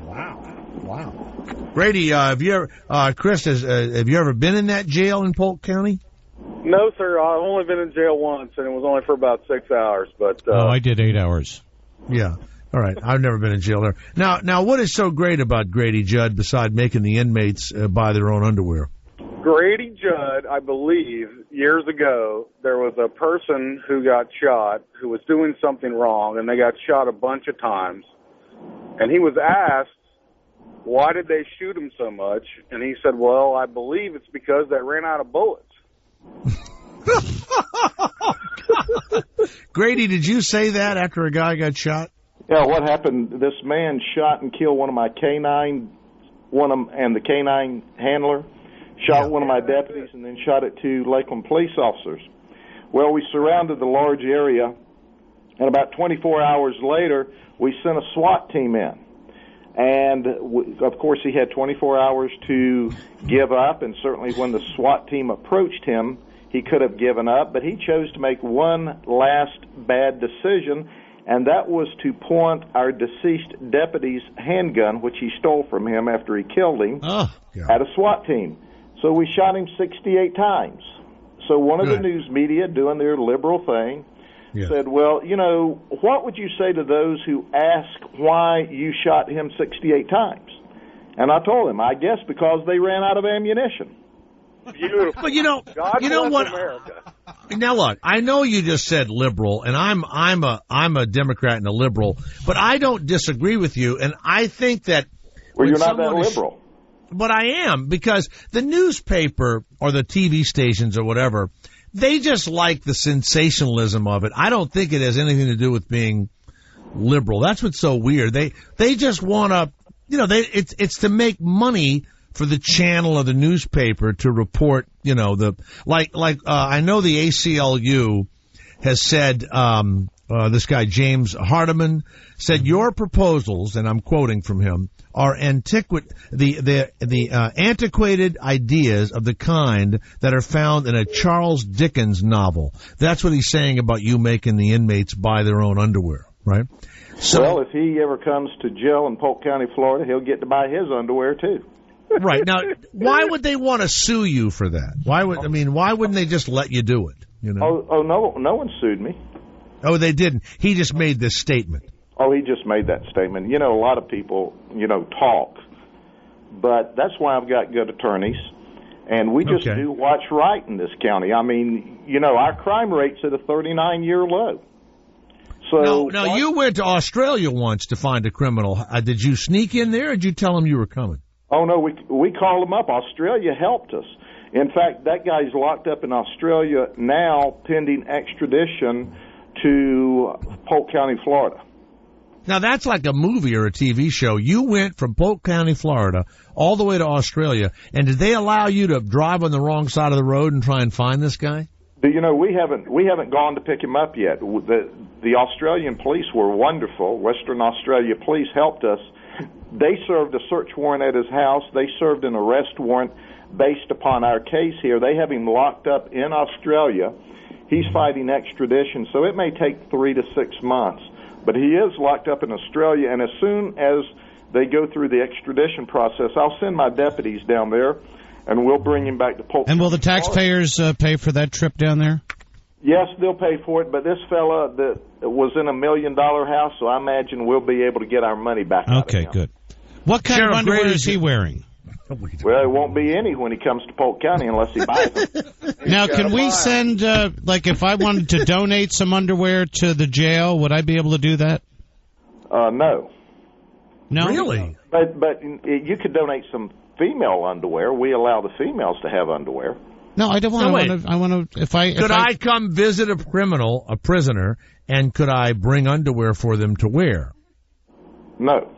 Wow. Grady, have you ever been in that jail in Polk County? No, sir. I've only been in jail once, and it was only for about 6 hours. But I did 8 hours. Yeah. All right. I've never been in jail there. Now, what is so great about Grady Judd besides making the inmates buy their own underwear? Grady Judd, I believe, years ago, there was a person who got shot who was doing something wrong, and they got shot a bunch of times. And he was asked why did they shoot him so much? And he said, well, I believe it's because they ran out of bullets. Grady, did you say that after a guy got shot? Yeah, what happened, this man shot and killed one of my and the canine handler, shot one of my deputies, and then shot at 2 Lakeland police officers. Well, we surrounded the large area, and about 24 hours later, we sent a SWAT team in. And, of course, he had 24 hours to give up, and certainly when the SWAT team approached him, he could have given up, but he chose to make one last bad decision, and that was to point our deceased deputy's handgun, which he stole from him after he killed him, at a SWAT team. So we shot him 68 times. So one of the news media, doing their liberal thing, said, well, you know, what would you say to those who ask why you shot him 68 times? And I told him, I guess because they ran out of ammunition. Beautiful. But you know what? America. Now look, I know you just said liberal, and I'm a Democrat and a liberal, but I don't disagree with you, and I think that you're not that liberal. But I am, because the newspaper or the TV stations or whatever, they just like the sensationalism of it. I don't think it has anything to do with being liberal. That's what's so weird. They just want to, it's to make money for the channel of the newspaper to report, I know the ACLU has said, this guy James Hardiman said, your proposals, and I'm quoting from him, are antiquated ideas of the kind that are found in a Charles Dickens novel. That's what he's saying about you making the inmates buy their own underwear, right? So, well, if he ever comes to jail in Polk County, Florida, he'll get to buy his underwear too. Right. Now, why would they want to sue you for that? Why wouldn't they just let you do it? Oh, no one sued me. Oh, they didn't. He just made this statement. Oh, he just made that statement. A lot of people, talk. But that's why I've got good attorneys. And we just do what's right in this county. I mean, our crime rate's at a 39-year low. So now you went to Australia once to find a criminal. Did you sneak in there, or did you tell him you were coming? Oh, no, we called him up. Australia helped us. In fact, that guy's locked up in Australia now pending extradition to Polk County, Florida. Now, that's like a movie or a TV show. You went from Polk County, Florida, all the way to Australia, and did they allow you to drive on the wrong side of the road and try and find this guy? We haven't gone to pick him up yet. The Australian police were wonderful. Western Australia police helped us. They served a search warrant at his house. They served an arrest warrant based upon our case here. They have him locked up in Australia. He's fighting extradition, so it may take 3 to 6 months. But he is locked up in Australia, and as soon as they go through the extradition process, I'll send my deputies down there, and we'll bring him back to Polk. And will the taxpayers pay for that trip down there? Yes, they'll pay for it, but this fella that was in $1 million house, so I imagine we'll be able to get our money back out of him. Okay, good. What kind of underwear is he wearing? Well, it won't be any when he comes to Polk County unless he buys them. Now, can we send, if I wanted to donate some underwear to the jail, would I be able to do that? No. No? Really? But you could donate some female underwear. We allow the females to have underwear. No, I don't want to. I want to. Could I come visit a prisoner, and could I bring underwear for them to wear? No.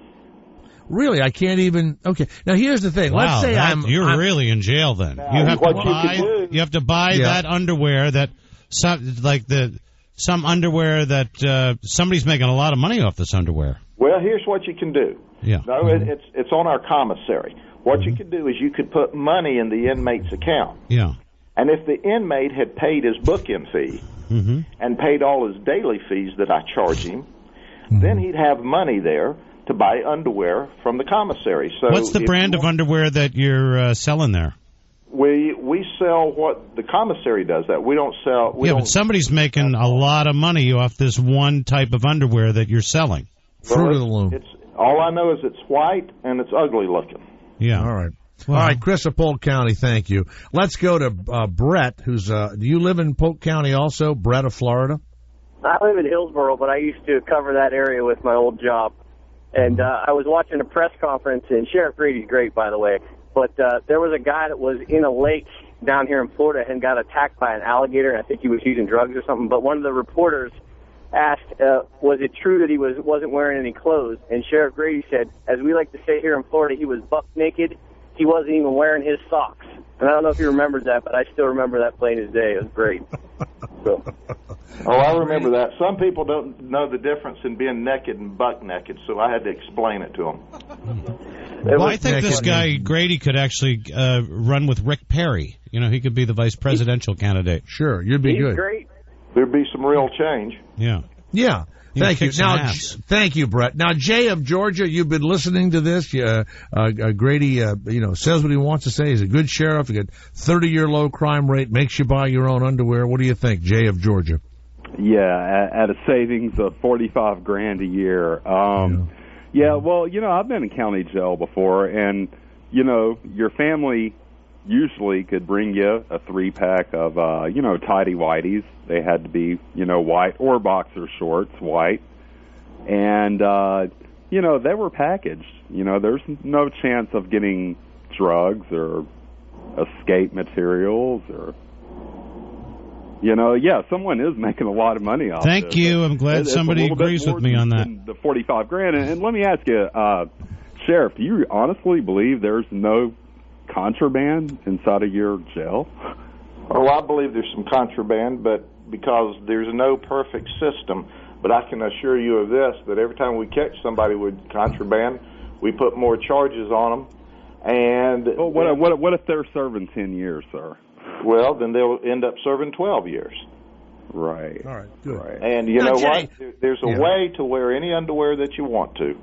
Really, I can't even. Okay, now here's the thing. Wow, let's say I'm really in jail then. You have to buy that underwear that some underwear that somebody's making a lot of money off this underwear. Well, here's what you can do. Yeah. No, it's on our commissary. What you could do is you could put money in the inmate's account. Yeah. And if the inmate had paid his book-in fee and paid all his daily fees that I charge him, then he'd have money there to buy underwear from the commissary. So what's the brand of underwear that you're selling there? We sell what the commissary does. That we don't sell. But somebody's making a lot of money off this one type of underwear that you're selling. Fruit of the Loom. All I know is it's white and it's ugly looking. Yeah. All right. Well, all right, Chris of Polk County, thank you. Let's go to Brett, who's, do you live in Polk County also? Brett of Florida? I live in Hillsboro, but I used to cover that area with my old job. And I was watching a press conference, and Sheriff Grady's great, by the way, but there was a guy that was in a lake down here in Florida and got attacked by an alligator, and I think he was using drugs or something, but one of the reporters asked, was it true that he wasn't wearing any clothes? And Sheriff Grady said, as we like to say here in Florida, he was buck naked. He wasn't even wearing his socks. And I don't know if you remembered that, but I still remember that plain as day. It was great. So. Oh, I remember that. Some people don't know the difference in being naked and buck naked, so I had to explain it to them. Well, I think this guy, Grady, could actually run with Rick Perry. You know, he could be the vice presidential candidate. Sure, you'd be good. Great. There'd be some real change. Yeah. Yeah. Thank you. Now, thank you, Brett. Now, Jay of Georgia, you've been listening to this. Grady, says what he wants to say. He's a good sheriff. He got 30-year low crime rate. Makes you buy your own underwear. What do you think, Jay of Georgia? Yeah, at a savings of $45,000 a year. Yeah. Well, I've been in county jail before, and your family usually could bring you a 3-pack of tidy whities. They had to be white, or boxer shorts, white, and they were packaged. There's no chance of getting drugs or escape materials or someone is making a lot of money off Thank this. you. I'm glad somebody agrees with me on that. The $45,000, and let me ask you, Sheriff, do you honestly believe there's no contraband inside of your jail? Oh, I believe there's some contraband, but because there's no perfect system. But I can assure you of this, that every time we catch somebody with contraband, we put more charges on them. And well, what if they're serving 10 years, sir? Well, then they'll end up serving 12 years. Right. All right, good. Right. And you know what? There's a way to wear any underwear that you want to.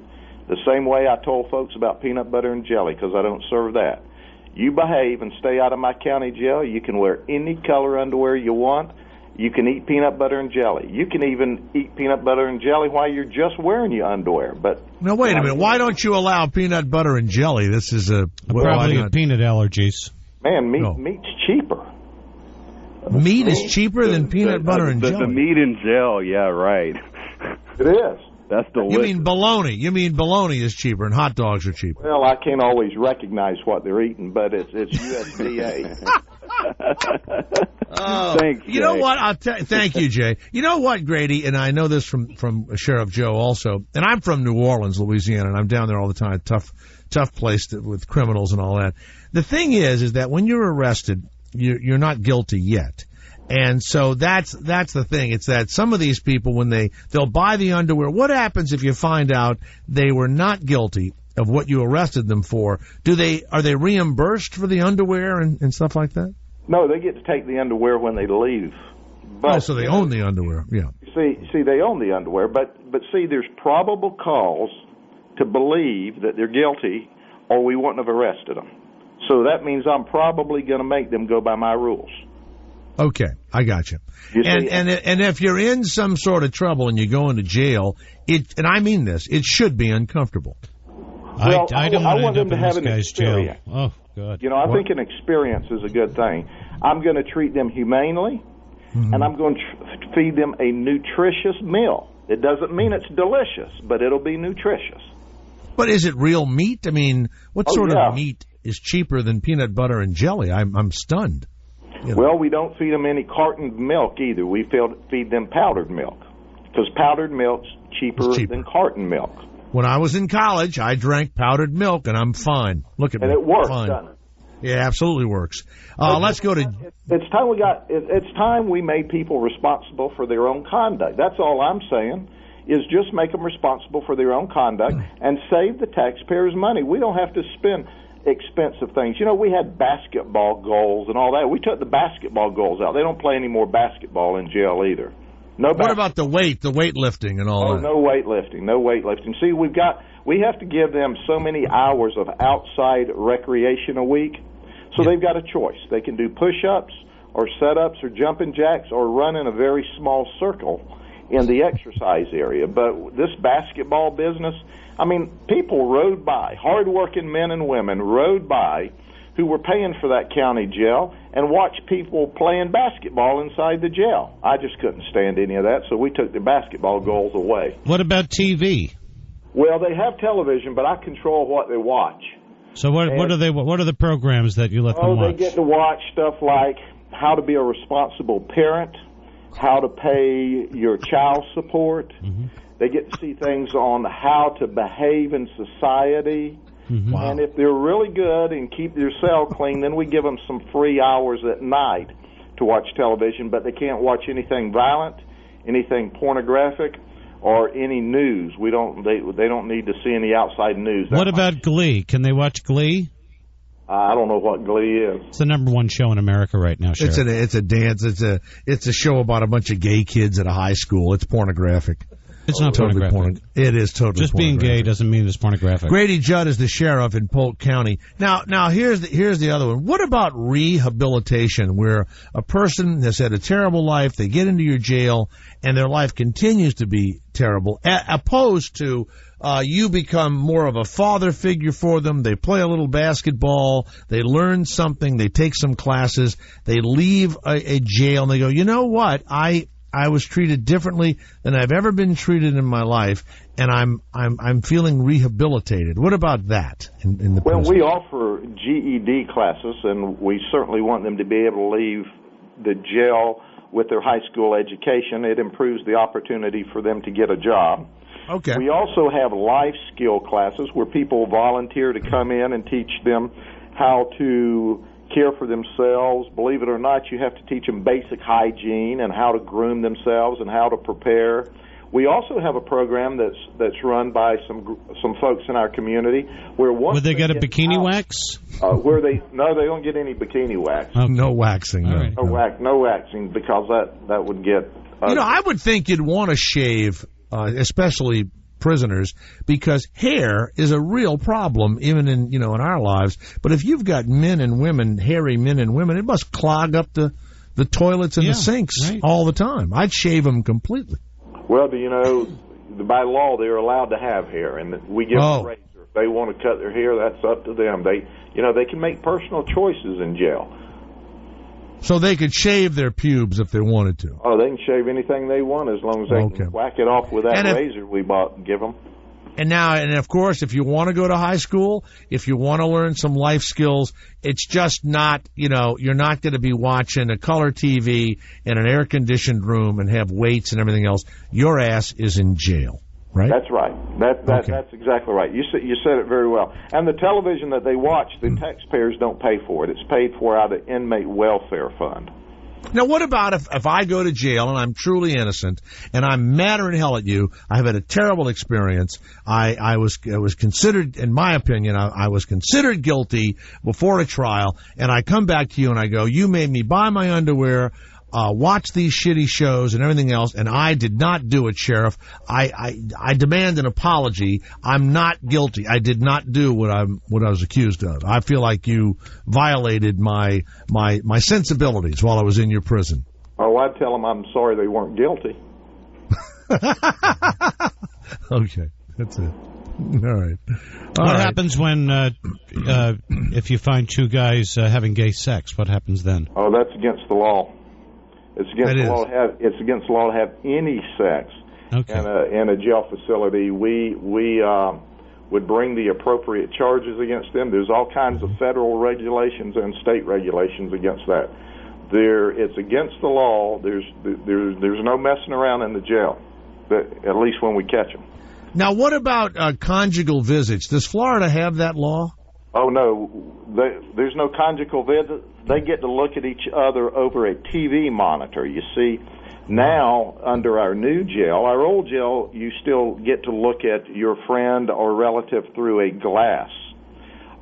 The same way I told folks about peanut butter and jelly, because I don't serve that. You behave and stay out of my county jail. You can wear any color underwear you want. You can eat peanut butter and jelly. You can even eat peanut butter and jelly while you're just wearing your underwear. But now, wait a minute. Why don't you allow peanut butter and jelly? This is probably peanut allergies. Man, meat's cheaper. Meat is cheaper than peanut butter and jelly. The meat in jail, yeah, right. It is. That's delicious. You mean bologna. Bologna is cheaper and hot dogs are cheaper. Well, I can't always recognize what they're eating, but it's USDA. Thanks, you know what? Thank you, Jay. You know what, Grady, and I know this from Sheriff Joe also, and I'm from New Orleans, Louisiana, and I'm down there all the time. Tough place with criminals and all that. The thing is that when you're arrested, you're not guilty yet. And so that's the thing. It's that some of these people, when they'll buy the underwear, what happens if you find out they were not guilty of what you arrested them for? Are they reimbursed for the underwear and stuff like that? No, they get to take the underwear when they leave. But, so they own the underwear, yeah. See, they own the underwear, but see, there's probable cause to believe that they're guilty, or we wouldn't have arrested them. So that means I'm probably going to make them go by my rules. Okay, I got you. And if you're in some sort of trouble and you go into jail, and I mean this, it should be uncomfortable. Well, I don't want them to have an experience. experience. Oh, God. I think an experience is a good thing. I'm going to treat them humanely, and I'm going to feed them a nutritious meal. It doesn't mean it's delicious, but it'll be nutritious. But is it real meat? I mean, what sort of meat is cheaper than peanut butter and jelly? I'm stunned. Well, we don't feed them any cartoned milk either. We feed them powdered milk, because powdered milk's cheaper than carton milk. When I was in college, I drank powdered milk, and I'm fine. Look at me. And it works, fine. doesn't it? Yeah, absolutely works. Let's go to... It's time we made people responsible for their own conduct. That's all I'm saying, is just make them responsible for their own conduct and save the taxpayers money. We don't have to spend expensive things. We had basketball goals and all that. We took the basketball goals out. They don't play any more basketball in jail either. What about the weightlifting and all that? No weightlifting. See, we have to give them so many hours of outside recreation a week. So they've got a choice. They can do push-ups or set-ups or jumping jacks or run in a very small circle in the exercise area. But this basketball business, people rode by, hard-working men and women rode by who were paying for that county jail and watched people playing basketball inside the jail. I just couldn't stand any of that, so we took the basketball goals away. What about TV? Well, they have television, but I control what they watch. So what are the programs that you let them watch? They get to watch stuff like how to be a responsible parent, how to pay your child support. Mm-hmm. They get to see things on how to behave in society. Mm-hmm. Wow. And if they're really good and keep their cell clean, then we give them some free hours at night to watch television, but they can't watch anything violent, anything pornographic, or any news. They don't need to see any outside news. What about Glee? Can they watch Glee? I don't know what Glee is. It's the #1 show in America right now, Sheriff. It's a dance. It's a show about a bunch of gay kids at a high school. It's pornographic. It's not totally pornographic. It is totally just being gay doesn't mean it's pornographic. Grady Judd is the sheriff in Polk County. Now here's the other one. What about rehabilitation, where a person has had a terrible life, they get into your jail, and their life continues to be terrible, opposed to you become more of a father figure for them. They play a little basketball, they learn something, they take some classes, they leave a jail, and they go, you know what, I was treated differently than I've ever been treated in my life, and I'm feeling rehabilitated. What about that in the prison? Well, we offer GED classes, and we certainly want them to be able to leave the jail with their high school education. It improves the opportunity for them to get a job. Okay. We also have life skill classes where people volunteer to come in and teach them how to care for themselves. Believe it or not, you have to teach them basic hygiene and how to groom themselves and how to prepare. We also have a program that's run by some folks in our community where once would they get a bikini wax? They don't get any bikini wax. Okay. No waxing. No waxing, because that would get. I would think you'd want to shave, especially prisoners, because hair is a real problem even in our lives. But if you've got men and women, hairy men and women, it must clog up the toilets and the sinks all the time. I'd shave them completely. Well, by law they're allowed to have hair, and we give them a razor. If they want to cut their hair, that's up to them. They can make personal choices in jail. So they could shave their pubes if they wanted to. Oh, they can shave anything they want as long as they can whack it off with that razor we give them. And of course, if you want to go to high school, if you want to learn some life skills, it's just not, you're not going to be watching a color TV in an air-conditioned room and have weights and everything else. Your ass is in jail. Right? That's right. That's exactly right. You said it very well. And the television that they watch, the taxpayers don't pay for it. It's paid for out of inmate welfare fund. Now, what about if I go to jail and I'm truly innocent and I'm madder than hell at you? I've had a terrible experience. I was considered, in my opinion, I was considered guilty before a trial, and I come back to you and I go, you made me buy my underwear, watch these shitty shows and everything else, and I did not do it, Sheriff. I demand an apology. I'm not guilty. I did not do what I was accused of. I feel like you violated my sensibilities while I was in your prison. Oh, I'd tell them I'm sorry they weren't guilty. Okay, that's it. All right. What happens when if you find two guys having gay sex? What happens then? Oh, that's against the law. It's against the law to have any sex in a jail facility. We would bring the appropriate charges against them. There's all kinds of federal regulations and state regulations against that. It's against the law. There's no messing around in the jail, at least when we catch them. Now, what about conjugal visits? Does Florida have that law? Oh, no. There's no conjugal visit. They get to look at each other over a TV monitor. You see, now, under our new jail, our old jail, you still get to look at your friend or relative through a glass.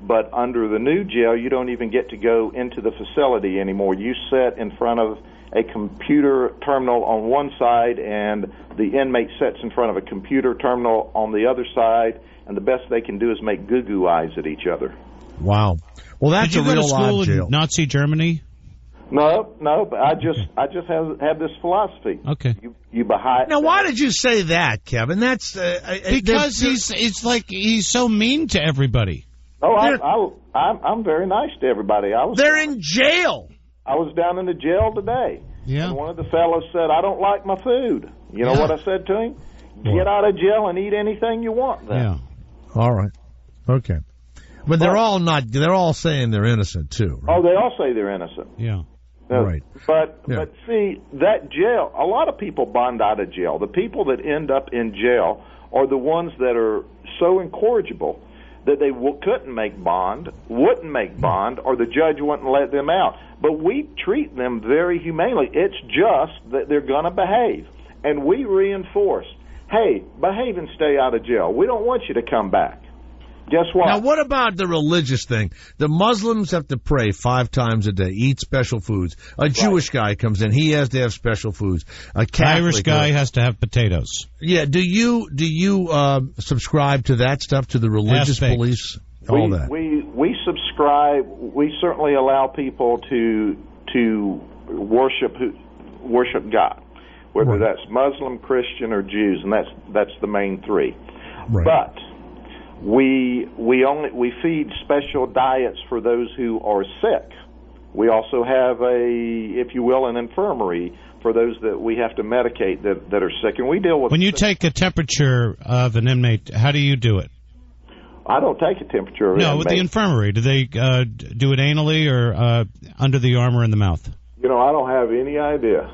But under the new jail, you don't even get to go into the facility anymore. You sit in front of a computer terminal on one side, and the inmate sits in front of a computer terminal on the other side, and the best they can do is make goo-goo eyes at each other. Wow. Well, that's a real odd jail. In Nazi Germany? No, but I just have this philosophy. Okay. You behind. Now, why did you say that, Kevin? That's because he's so mean to everybody. Oh, I'm very nice to everybody. They're in jail. I was down in the jail today. Yeah. And one of the fellows said, "I don't like my food." You know what I said to him? get out of jail and eat anything you want then. Yeah. All right. Okay. But they're all saying they're innocent too. Right? Oh, they all say they're innocent. Yeah. Right. But see, that jail, a lot of people bond out of jail. The people that end up in jail are the ones that are so incorrigible that they couldn't make bond, wouldn't make bond, or the judge wouldn't let them out. But we treat them very humanely. It's just that they're going to behave. And we reinforce, hey, behave and stay out of jail. We don't want you to come back. Guess what? Now, what about the religious thing? The Muslims have to pray 5 times a day, eat special foods. A Jewish guy comes in, he has to have special foods. A Catholic Irish guy has to have potatoes. Yeah. Do you subscribe to that stuff, to the religious beliefs? All that. We subscribe. We certainly allow people to worship God, whether that's Muslim, Christian, or Jews, and that's the main 3. Right. But we feed special diets for those who are sick. We also have if you will, an infirmary for those that we have to medicate that are sick, and we deal with. When you take a temperature of an inmate, how do you do it? I don't take a temperature of an inmate. With the infirmary, do they do it anally or under the arm or in the mouth? I don't have any idea.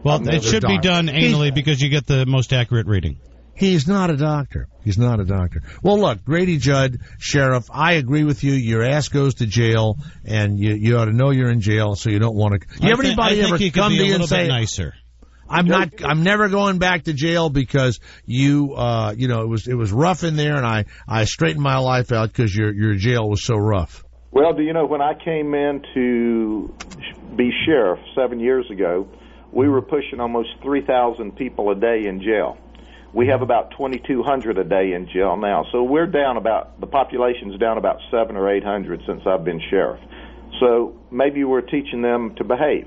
Well, it should be done anally because you get the most accurate reading. He's not a doctor. Well, look, Grady Judd, sheriff, I agree with you. Your ass goes to jail, and you ought to know you're in jail, so you don't want to. Anybody ever come to you and say, nicer. I'm never going back to jail because it was rough in there, and I straightened my life out because your jail was so rough. Well, do you know, when I came in to be sheriff 7 years ago, we were pushing almost 3,000 people a day in jail. We have about 2,200 a day in jail now. So we're down the population's down about 700 or 800 since I've been sheriff. So maybe we're teaching them to behave.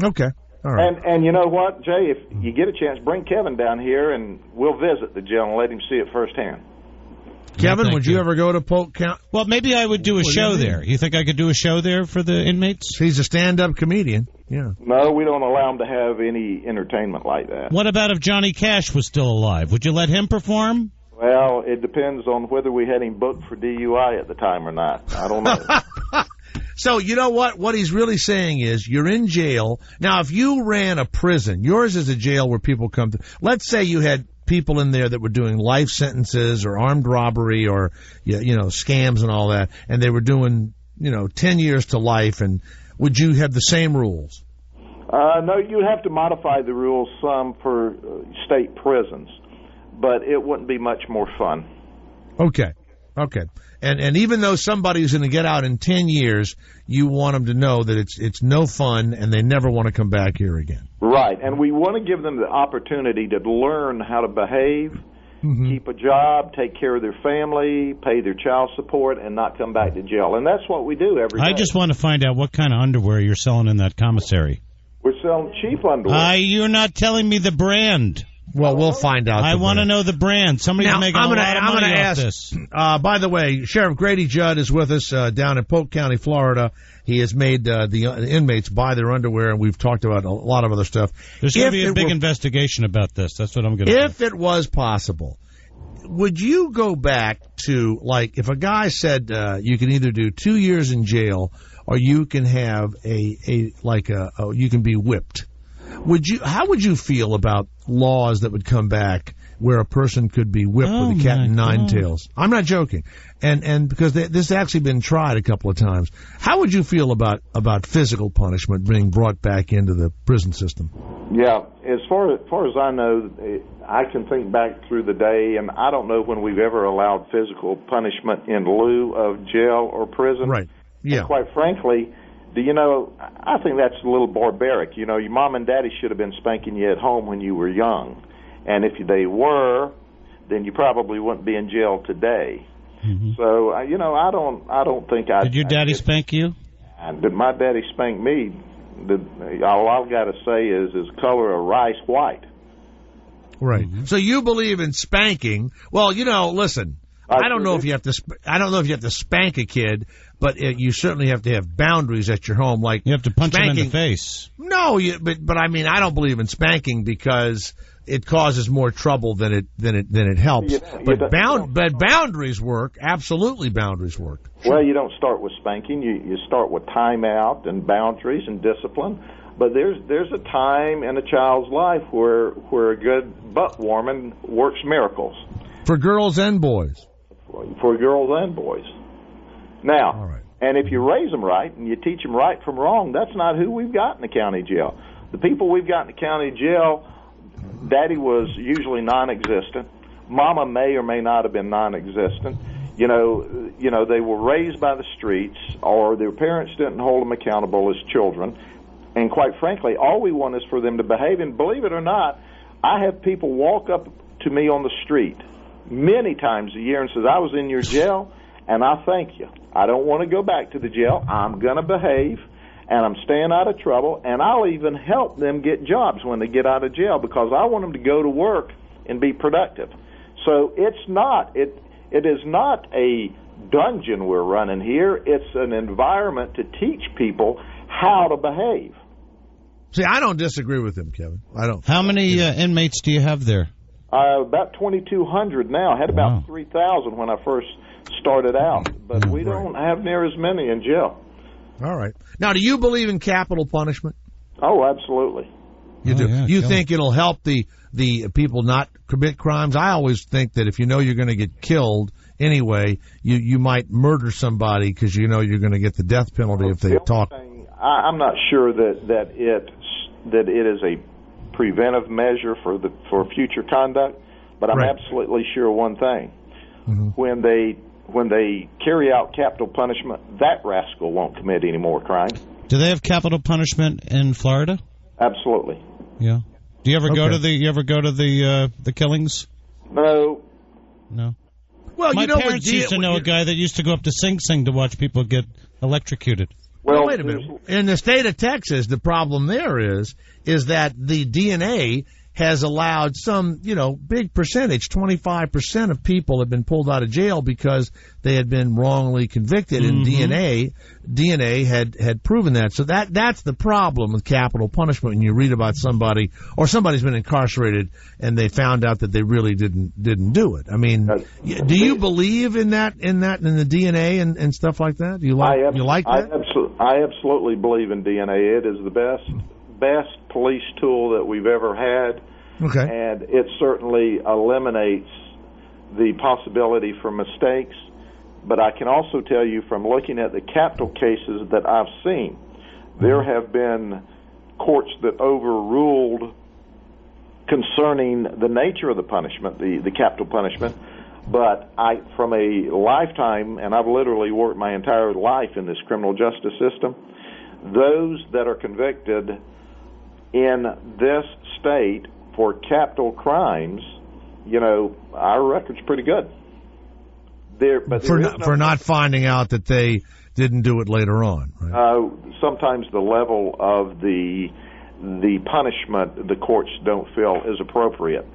Okay. All right. And you know what, Jay, if you get a chance, bring Kevin down here and we'll visit the jail and let him see it firsthand. Kevin, would you ever go to Polk County? Well, maybe I would do a show there. You think I could do a show there for the inmates? He's a stand-up comedian. Yeah. No, we don't allow him to have any entertainment like that. What about if Johnny Cash was still alive? Would you let him perform? Well, it depends on whether we had him booked for DUI at the time or not. I don't know. So, you know what? What he's really saying is you're in jail. Now, if you ran a prison, yours is a jail where people come to. Let's say you had people in there that were doing life sentences or armed robbery or, scams and all that, and they were doing, 10 years to life, and would you have the same rules? No, you'd have to modify the rules some for state prisons, but it wouldn't be much more fun. Okay. And even though somebody's going to get out in 10 years, you want them to know that it's no fun and they never want to come back here again. Right, and we want to give them the opportunity to learn how to behave, keep a job, take care of their family, pay their child support, and not come back to jail. And that's what we do every day. I just want to find out what kind of underwear you're selling in that commissary. We're selling cheap underwear. You're not telling me the brand. Well, we'll find out. I want to know the brand. Somebody's making a lot of money off this. By the way, Sheriff Grady Judd is with us down in Polk County, Florida. He has made the inmates buy their underwear, and we've talked about a lot of other stuff. There's going to be a big investigation about this. That's what I'm going to do. If it was possible, would you go back to, like, if a guy said you can either do 2 years in jail or you can have you can be whipped? How would you feel about laws that would come back where a person could be whipped with a cat and nine tails? I'm not joking. And because this has actually been tried a couple of times. How would you feel about physical punishment being brought back into the prison system? Yeah, as far as I know, I can think back through the day, and I don't know when we've ever allowed physical punishment in lieu of jail or prison. Right, yeah. And quite frankly, I think that's a little barbaric. Your mom and daddy should have been spanking you at home when you were young. And if they were, then you probably wouldn't be in jail today. Mm-hmm. So, I don't think I... Did your daddy spank you? Did my daddy spank me? All I've got to say is color of rice white. Right. Mm-hmm. So you believe in spanking. Well, listen, I don't know if you have to spank a kid, but you certainly have to have boundaries at your home. Like you have to punch him in the face. No, but I mean, I don't believe in spanking because it causes more trouble than it helps. But boundaries work. Absolutely, boundaries work. Well, you don't start with spanking. You start with timeout and boundaries and discipline. But there's a time in a child's life where a good butt warming works miracles. For girls and boys. For girls and boys. Now, and if you raise them right and you teach them right from wrong, that's not who we've got in the county jail. The people we've got in the county jail, Daddy was usually non-existent. Mama may or may not have been non-existent. You know, they were raised by the streets, or their parents didn't hold them accountable as children. And quite frankly, all we want is for them to behave. And believe it or not, I have people walk up to me on the street many times a year and says, I was in your jail, and I thank you. I don't want to go back to the jail. I'm going to behave, and I'm staying out of trouble, and I'll even help them get jobs when they get out of jail because I want them to go to work and be productive. So it is not a dungeon we're running here. It's an environment to teach people how to behave. See, I don't disagree with him, Kevin. I don't. How many inmates do you have there? About 2,200 now. I had about 3,000 when I first started out, but we don't have near as many in jail. All right. Now, do you believe in capital punishment? Oh, absolutely. You do. Yeah, you think it'll help the people not commit crimes? I always think that if you know you're going to get killed anyway, you might murder somebody because you know you're going to get the death penalty if they talk. I'm not sure that it is a preventive measure for future conduct, but I'm absolutely sure one thing: when they carry out capital punishment, that rascal won't commit any more crimes. Do they have capital punishment in Florida? Absolutely. Yeah. Do you ever go to the killings? No. Well, my parents used to know a guy that used to go up to Sing Sing to watch people get electrocuted. Well, wait a minute. In the state of Texas, the problem there is that the DNA has allowed some, big percentage, 25% of people have been pulled out of jail because they had been wrongly convicted, and DNA had proven that. So that's the problem with capital punishment when you read about somebody, or somebody's been incarcerated and they found out that they really didn't do it. I mean, do you believe in that, in the DNA and stuff like that? Do you like that? I absolutely believe in DNA. It is the best police tool that we've ever had. Okay. And it certainly eliminates the possibility for mistakes. But I can also tell you from looking at the capital cases that I've seen, there have been courts that overruled concerning the nature of the punishment, the capital punishment. But from a lifetime, and I've literally worked my entire life in this criminal justice system, those that are convicted in this state for capital crimes, our record's pretty good. For not finding out that they didn't do it later on. Right? Sometimes the level of the punishment the courts don't feel is appropriate.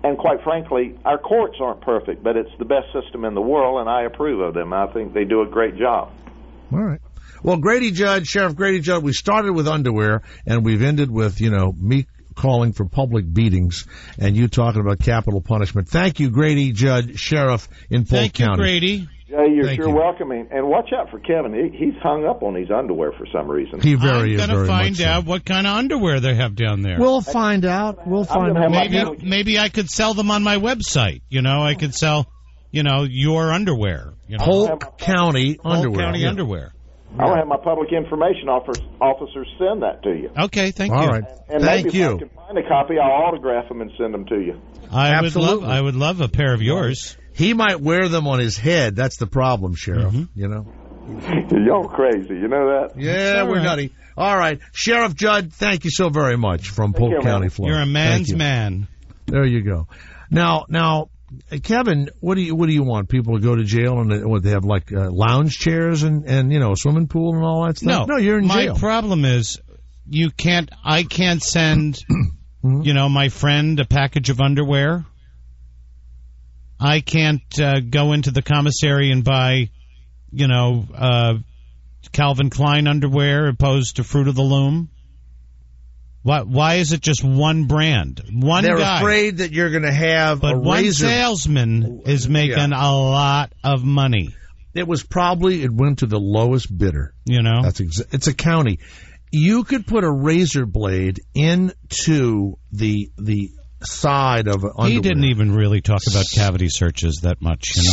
And quite frankly, our courts aren't perfect, but it's the best system in the world, and I approve of them. I think they do a great job. All right. Well, Sheriff Grady Judd, we started with underwear, and we've ended with, me calling for public beatings, and you talking about capital punishment. Thank you, Grady Judd, Sheriff in Polk County. Thank you, Grady. Yeah, you're sure welcome. And watch out for Kevin. He's hung up on his underwear for some reason. I'm going to find out what kind of underwear they have down there. We'll find out. Maybe I could sell them on my website. I could sell, your underwear. Polk County underwear. Polk County underwear. I'll have my public information officers send that to you. Okay, thank you. All right. And thank maybe you. If I can find a copy, I'll autograph them and send them to you. I would love a pair of yours. He might wear them on his head. That's the problem, Sheriff. Y'all crazy. You know that? Yeah, we're nutty. All right. Sheriff Judd, thank you so very much from Polk County, Florida. You're a man's man. There you go. Now, Kevin, what do you want? People to go to jail and they have like lounge chairs and a swimming pool and all that stuff? No, you're in jail. My problem is I can't send my friend a package of underwear. I can't go into the commissary and buy Calvin Klein underwear opposed to Fruit of the Loom. Why is it just one brand? They're guy. afraid that you're going to have but a one razor. salesman is making a lot of money. It went to the lowest bidder. You know? It's a county. You could put a razor blade into the side of underwear. He didn't even really talk about cavity searches that much, you know?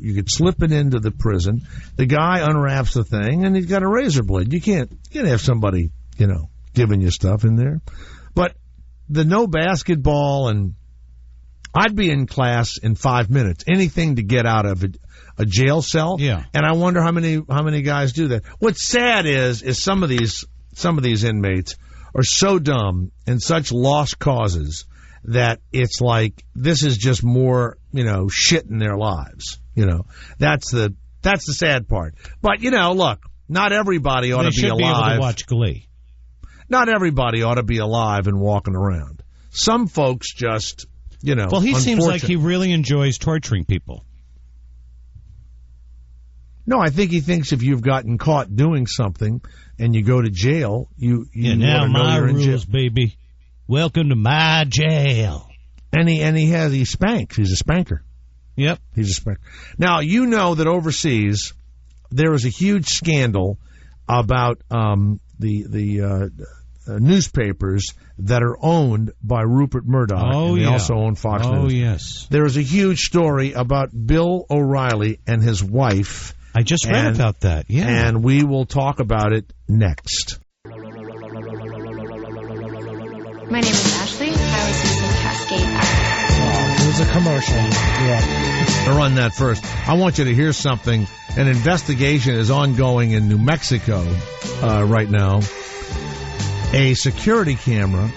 You could slip it into the prison. The guy unwraps the thing, and he's got a razor blade. You can't have somebody, giving you stuff in there. But the no basketball, and I'd be in class in 5 minutes. Anything to get out of a jail cell. Yeah. And I wonder how many guys do that. What's sad is some of these inmates are so dumb and such lost causes that it's like this is just more, shit in their lives. That's the sad part. But look, not everybody ought to be alive. They should be able to watch Glee. Not everybody ought to be alive and walking around. Some folks just, Well, he seems like he really enjoys torturing people. No, I think he thinks if you've gotten caught doing something and you go to jail, you now my you're in rules, jail. baby. Welcome to my jail. And he spanks. He's a spanker. Yep. He's a spanker. Now, you know that overseas there was a huge scandal about the newspapers that are owned by Rupert Murdoch. Oh, and they yeah. also own Fox News. Oh, yes. There was a huge story about Bill O'Reilly and his wife. I just read about that, yeah. And we will talk about it next. My name is Ashley. I was using Cascade Act. It was a commercial. Yeah. I'll run that first. I want you to hear something. An investigation is ongoing in New Mexico right now. A security camera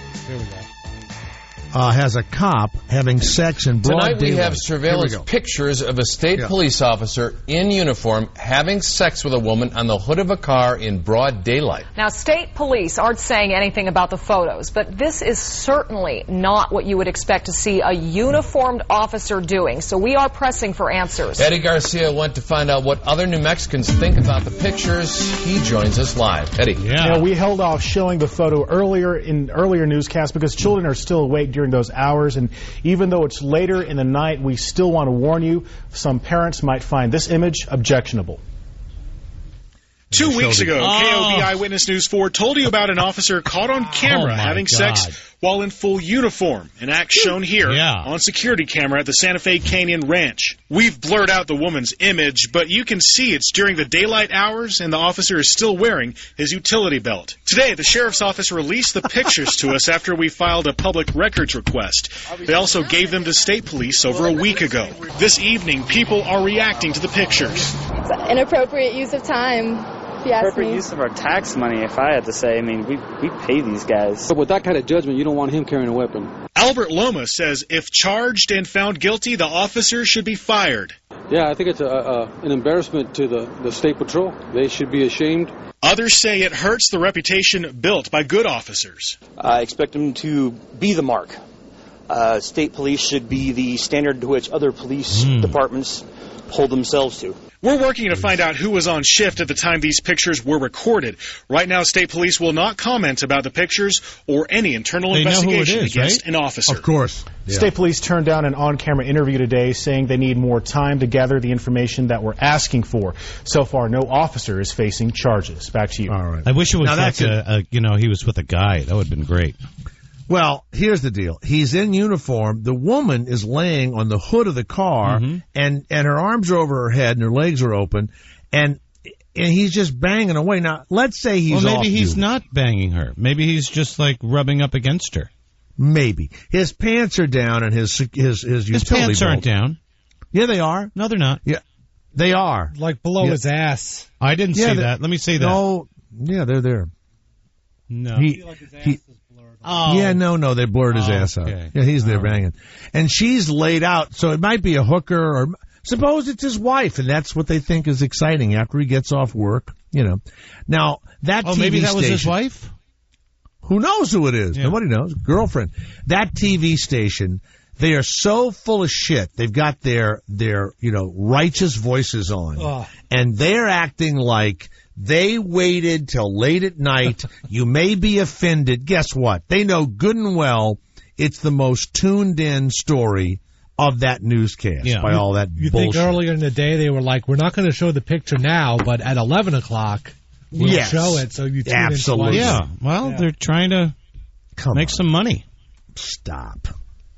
has a cop having sex in broad Tonight we daylight. have surveillance pictures of a state police officer in uniform having sex with a woman on the hood of a car in broad daylight. Now, state police aren't saying anything about the photos, but this is certainly not what you would expect to see a uniformed officer doing, so we are pressing for answers. Eddie Garcia went to find out what other New Mexicans think about the pictures. He joins us live. Eddie. Yeah, we held off showing the photo earlier newscasts because children are still awake during those hours, and even though it's later in the night, we still want to warn you, some parents might find this image objectionable. 2 weeks ago, KOB Eyewitness News 4 told you about an officer caught on camera having sex while in full uniform, an act shown here on security camera at the Santa Fe Canyon Ranch. We've blurred out the woman's image, but you can see it's during the daylight hours and the officer is still wearing his utility belt. Today, the sheriff's office released the pictures to us after we filed a public records request. They also gave them to state police over a week ago. This evening, people are reacting to the pictures. It's an inappropriate use of time. Appropriate use of our tax money, if I had to say. I mean, we pay these guys. But with that kind of judgment, you don't want him carrying a weapon. Albert Loma says if charged and found guilty, the officer should be fired. Yeah, I think it's an embarrassment to the State Patrol. They should be ashamed. Others say it hurts the reputation built by good officers. I expect them to be the mark. State police should be the standard to which other police departments hold themselves to. We're working to find out who was on shift at the time these pictures were recorded. Right now, state police will not comment about the pictures or any internal investigation against an officer. Of course. Yeah. State police turned down an on-camera interview today saying they need more time to gather the information that we're asking for. So far, no officer is facing charges. Back to you. All right. I wish it was he was with a guy. That would have been great. Well, here's the deal. He's in uniform. The woman is laying on the hood of the car, and her arms are over her head, and her legs are open, and he's just banging away. Now, let's say he's maybe off he's duty. not banging her. Maybe he's just like rubbing up against her. Maybe his pants are down, and his utility pants belt. aren't down. Yeah, they are. No, they're not. Yeah, they are. Like below his ass. I didn't see that. Let me see that. No, yeah, they're there. No. No, they blurred his ass out. Yeah, he's there banging. And she's laid out, so it might be a hooker, or suppose it's his wife, and that's what they think is exciting after he gets off work, Now, that TV maybe that station, was his wife? Who knows who it is? Yeah. Nobody knows. Girlfriend. That TV station, they are so full of shit. They've got their righteous voices on. And they're acting like They waited till late at night. You may be offended. Guess what? They know good and well it's the most tuned-in story of that newscast by all that you bullshit. think earlier in the day they were like, we're not going to show the picture now, but at 11 o'clock we'll show it, so you tune absolutely. in twice. Yeah, well, they're trying to make some money. Stop.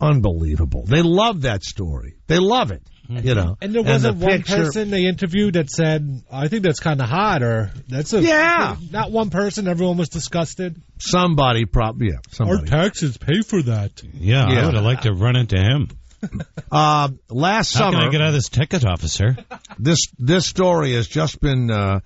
Unbelievable. They love that story. They love it. You know, and there wasn't one person they interviewed that said, I think that's kind of hot, or that's not one person. Everyone was disgusted. Somebody probably, Our taxes pay for that. Yeah, I would have liked to run into him. Last summer, how can I get out of this ticket, officer? This story has just been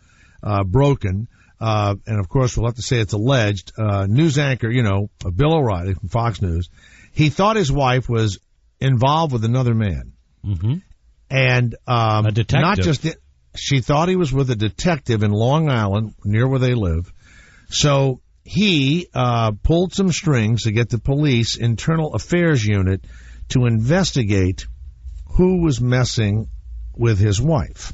broken, and of course we'll have to say it's alleged. News anchor, Bill O'Reilly from Fox News, he thought his wife was involved with another man. Mm-hmm. And a detective. Not just she thought he was with a detective in Long Island, near where they live. So he pulled some strings to get the police internal affairs unit to investigate who was messing with his wife.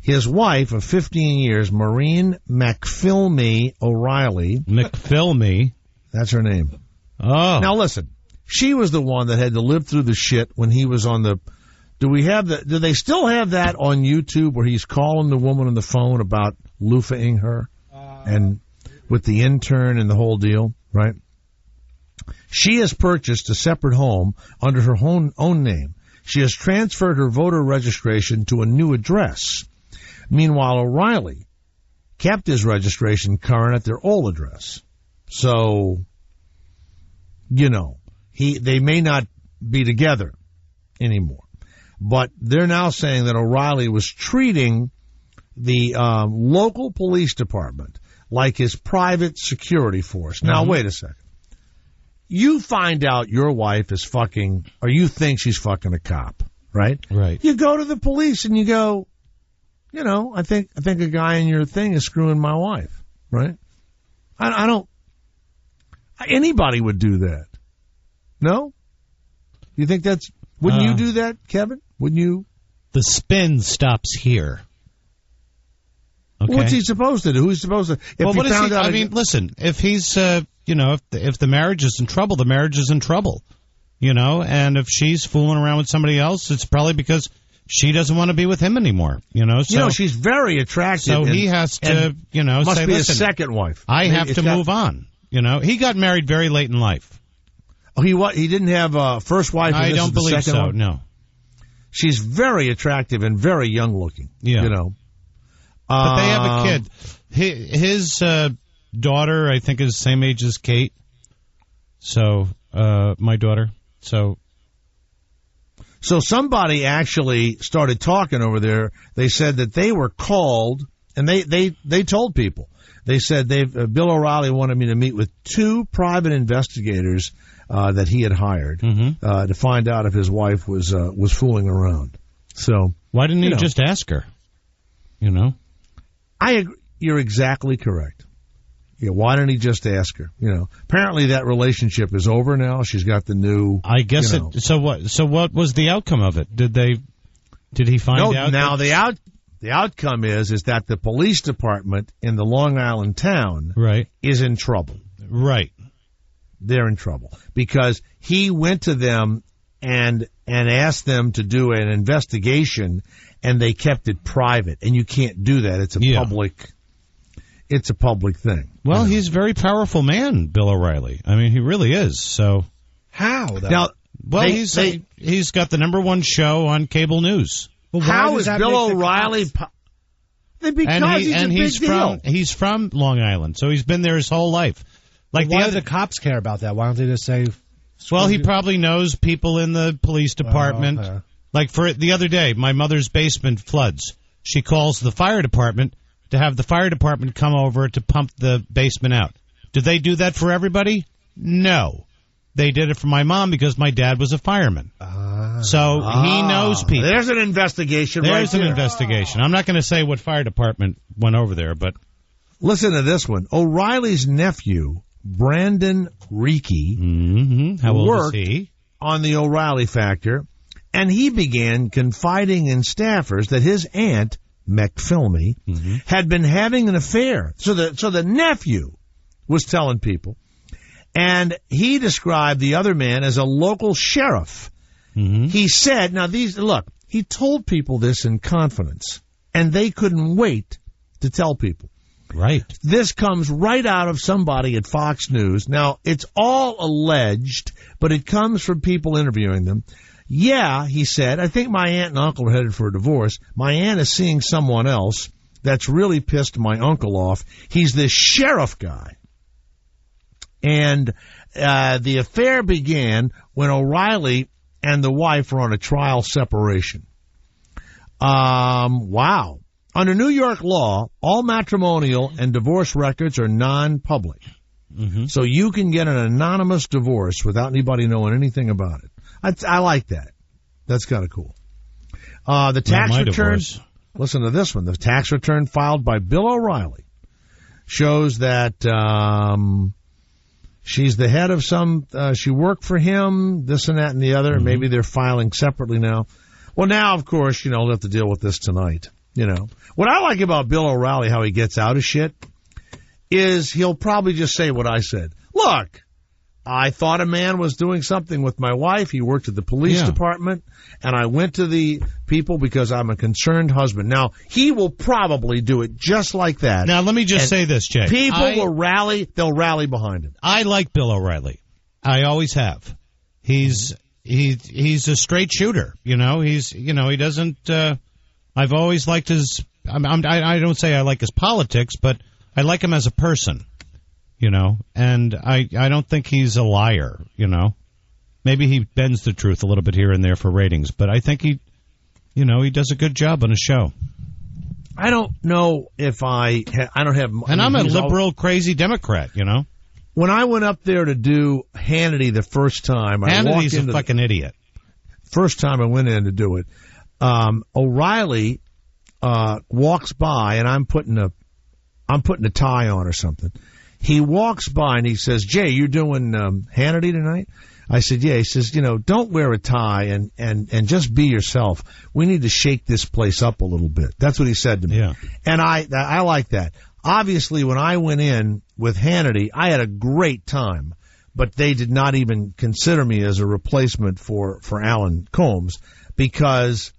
His wife of 15 years, Maureen McPhilmy O'Reilly. McPhilmy? That's her name. Oh. Now listen, she was the one that had to live through the shit when he was on the... Do they still have that on YouTube where he's calling the woman on the phone about loofahing her and with the intern and the whole deal, right? She has purchased a separate home under her own name. She has transferred her voter registration to a new address. Meanwhile, O'Reilly kept his registration current at their old address. So, they may not be together anymore. But they're now saying that O'Reilly was treating the local police department like his private security force. Now, wait a second. You find out your wife is fucking, or you think she's fucking a cop, right? Right. You go to the police and you go, I think a guy in your thing is screwing my wife, right? I don't. Anybody would do that. No? You think that's? Wouldn't you do that, Kevin? Wouldn't you? The spin stops here. Okay. What's he supposed to do? Who's supposed to? Listen. If he's, if the marriage is in trouble, the marriage is in trouble. And if she's fooling around with somebody else, it's probably because she doesn't want to be with him anymore. So she's very attractive. So he has to, must say, be listen, his second wife. I have to move on. He got married very late in life. Oh, he didn't have a first wife. And I don't believe so. One? No. She's very attractive and very young looking. Yeah. But they have a kid. His daughter, I think, is the same age as Kate. So, my daughter. So somebody actually started talking over there. They said that they were called, and they told people. They said Bill O'Reilly wanted me to meet with 2 private investigators that he had hired to find out if his wife was fooling around. So why didn't he just ask her? I agree. You're exactly correct. Yeah, why didn't he just ask her? Apparently that relationship is over now. She's got the new. I guess it. So what? So what was the outcome of it? Did he find out? Now the outcome is that the police department in the Long Island town is in trouble. Right. They're in trouble because he went to them and asked them to do an investigation, and they kept it private. And you can't do that. It's a public thing. Well, he's a very powerful man, Bill O'Reilly. I mean, he really is. So how? Now, he's got the #1 show on cable news. Well, how is Bill O'Reilly? Because he's from Long Island, so he's been there his whole life. Like why do the cops care about that? Why don't they just say? Well, he probably knows people in the police department. Okay. Like for the other day, my mother's basement floods. She calls the fire department to have the fire department come over to pump the basement out. Did they do that for everybody? No. They did it for my mom because my dad was a fireman. So he knows people. There's an investigation. There's an investigation. I'm not going to say what fire department went over there, but listen to this one. O'Reilly's nephew, Brandon Reeky, How old worked is he? on the O'Reilly factor, and he began confiding in staffers that his aunt McFilmy, had been having an affair. So the nephew was telling people, and he described the other man as a local sheriff. He said, now he told people this in confidence, and they couldn't wait to tell people. Right. This comes right out of somebody at Fox News. Now, it's all alleged, but it comes from people interviewing them. Yeah, he said, I think my aunt and uncle are headed for a divorce. My aunt is seeing someone else that's really pissed my uncle off. He's this sheriff guy. And the affair began when O'Reilly and the wife were on a trial separation. Wow. Under New York law, all matrimonial and divorce records are non-public. So you can get an anonymous divorce without anybody knowing anything about it. I like that. That's kind of cool. The tax return, listen to this one. The tax return filed by Bill O'Reilly shows that she's the head of she worked for him, this and that and the other. Maybe they're filing separately now. Well, now, of course, we'll have to deal with this tonight. What I like about Bill O'Reilly, how he gets out of shit, is he'll probably just say what I said. Look, I thought a man was doing something with my wife. He worked at the police department, and I went to the people because I'm a concerned husband. Now, he will probably do it just like that. Now, let me just say this, Jay. People will rally. They'll rally behind him. I like Bill O'Reilly. I always have. He's a straight shooter. He doesn't. I've always liked his. I don't say I like his politics, but I like him as a person. And I don't think he's a liar. Maybe he bends the truth a little bit here and there for ratings, but I think he does a good job on his show. I don't know if I don't have. And I'm a liberal, crazy Democrat. When I went up there to do Hannity the first time, Hannity's a fucking idiot. First time I went in to do it, O'Reilly walks by, and I'm putting a tie on or something. He walks by and he says, Jay, you're doing Hannity tonight? I said, yeah. He says, don't wear a tie and just be yourself. We need to shake this place up a little bit. That's what he said to me. Yeah. And I like that. Obviously, when I went in with Hannity, I had a great time, but they did not even consider me as a replacement for Alan Combs because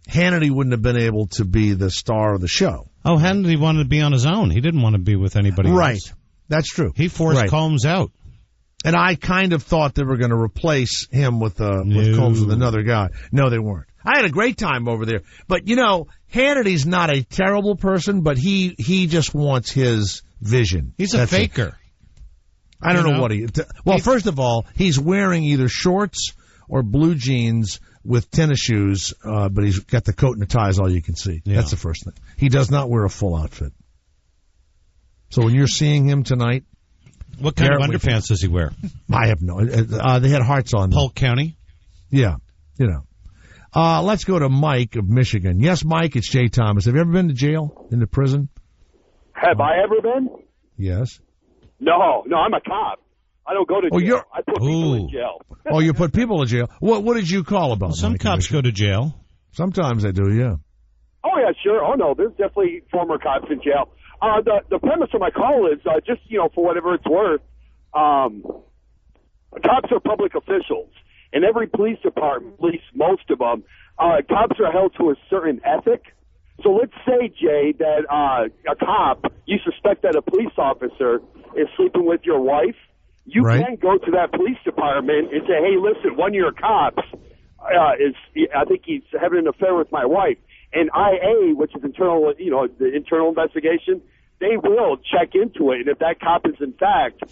Hannity wouldn't have been able to be the star of the show. Oh, Hannity wanted to be on his own. He didn't want to be with anybody else. Right. That's true. He forced Combs out. And I kind of thought they were going to replace him with Combs with another guy. No, they weren't. I had a great time over there. But, Hannity's not a terrible person, but he just wants his vision. He's a faker. I don't know what he... Well, first of all, he's wearing either shorts or blue jeans with tennis shoes, but he's got the coat and the tie is all you can see. Yeah. That's the first thing. He does not wear a full outfit. So when you're seeing him tonight... What kind of underpants does he wear? I have no... they had hearts on them. Polk County? Yeah, let's go to Mike of Michigan. Yes, Mike, it's Jay Thomas. Have you ever been to jail, in the prison? Have I ever been? Yes. No, I'm a cop. I don't go to jail. I put people in jail. Oh, you put people in jail. What did you call about? Some cops go to jail. Sometimes they do, yeah. Oh, yeah, sure. Oh, no, there's definitely former cops in jail. The premise of my call is just, for whatever it's worth, cops are public officials. In every police department, at least most of them, cops are held to a certain ethic. So let's say, Jay, that a cop, you suspect that a police officer is sleeping with your wife. You can go to that police department and say, hey, listen, one of your cops I think he's having an affair with my wife. And IA, which is internal, the internal investigation, they will check into it. And if that cop is in fact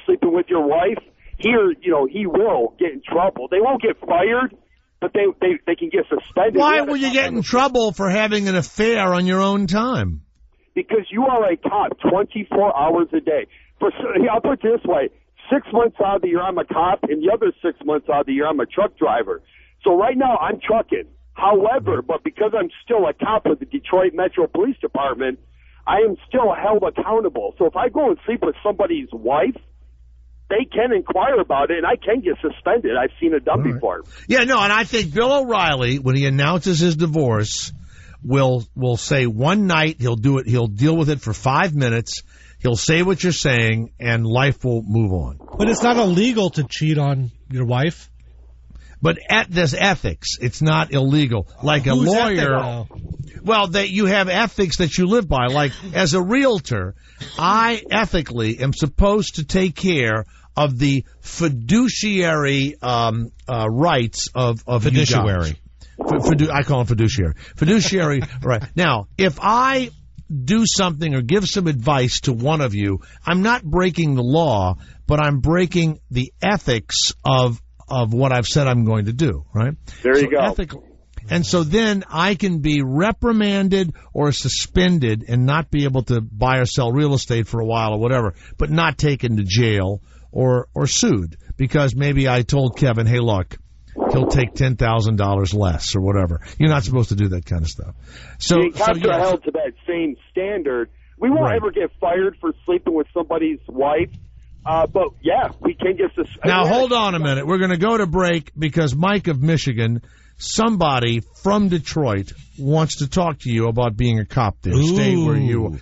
sleeping with your wife, he will get in trouble. They won't get fired, but they can get suspended. Why will you get in trouble for having an affair on your own time? Because you are a cop 24 hours a day. I'll put it this way. 6 months out of the year, I'm a cop, and the other 6 months out of the year, I'm a truck driver. So right now, I'm trucking. However, but because I'm still a cop of the Detroit Metro Police Department, I am still held accountable. So if I go and sleep with somebody's wife, they can inquire about it, and I can get suspended. I've seen it done before. Yeah, no, and I think Bill O'Reilly, when he announces his divorce, will say one night he'll deal with it for 5 minutes. He'll say what you're saying, and life will move on. But it's not illegal to cheat on your wife. But there's ethics. It's not illegal. Like a lawyer, that you have ethics that you live by. Like as a realtor, I ethically am supposed to take care of the fiduciary rights of fiduciary. I call them fiduciary. Fiduciary, right. Now, if I do something or give some advice to one of you, I'm not breaking the law, but I'm breaking the ethics of what I've said I'm going to do, right? There you go. And so then I can be reprimanded or suspended and not be able to buy or sell real estate for a while or whatever, but not taken to jail or sued because maybe I told Kevin, hey, look, he'll take $10,000 less or whatever. You're not supposed to do that kind of stuff. So cops are held to that same standard. We won't ever get fired for sleeping with somebody's wife. But, yeah, we can get suspended. Now, hold on a minute. We're going to go to break because Mike of Michigan, somebody from Detroit, wants to talk to you about being a cop there. Ooh. Stay where you are.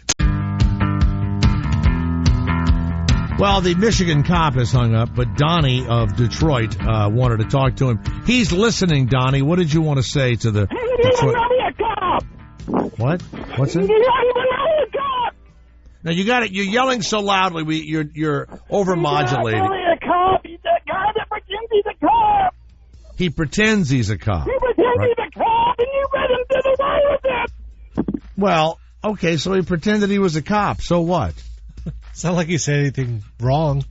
Well, the Michigan cop has hung up, but Donnie of Detroit wanted to talk to him. He's listening, Donnie. What did you want to say to the Detroit? A cop. What? What's that? A cop. Now, you got it. You're yelling so loudly. You're over-modulating. He's not really a cop. He's that guy that pretends he's a cop. He pretends he's a cop. He pretends he's a cop, and you let him get away with it. Well, okay, so he pretended he was a cop. So what? It's not like he said anything wrong.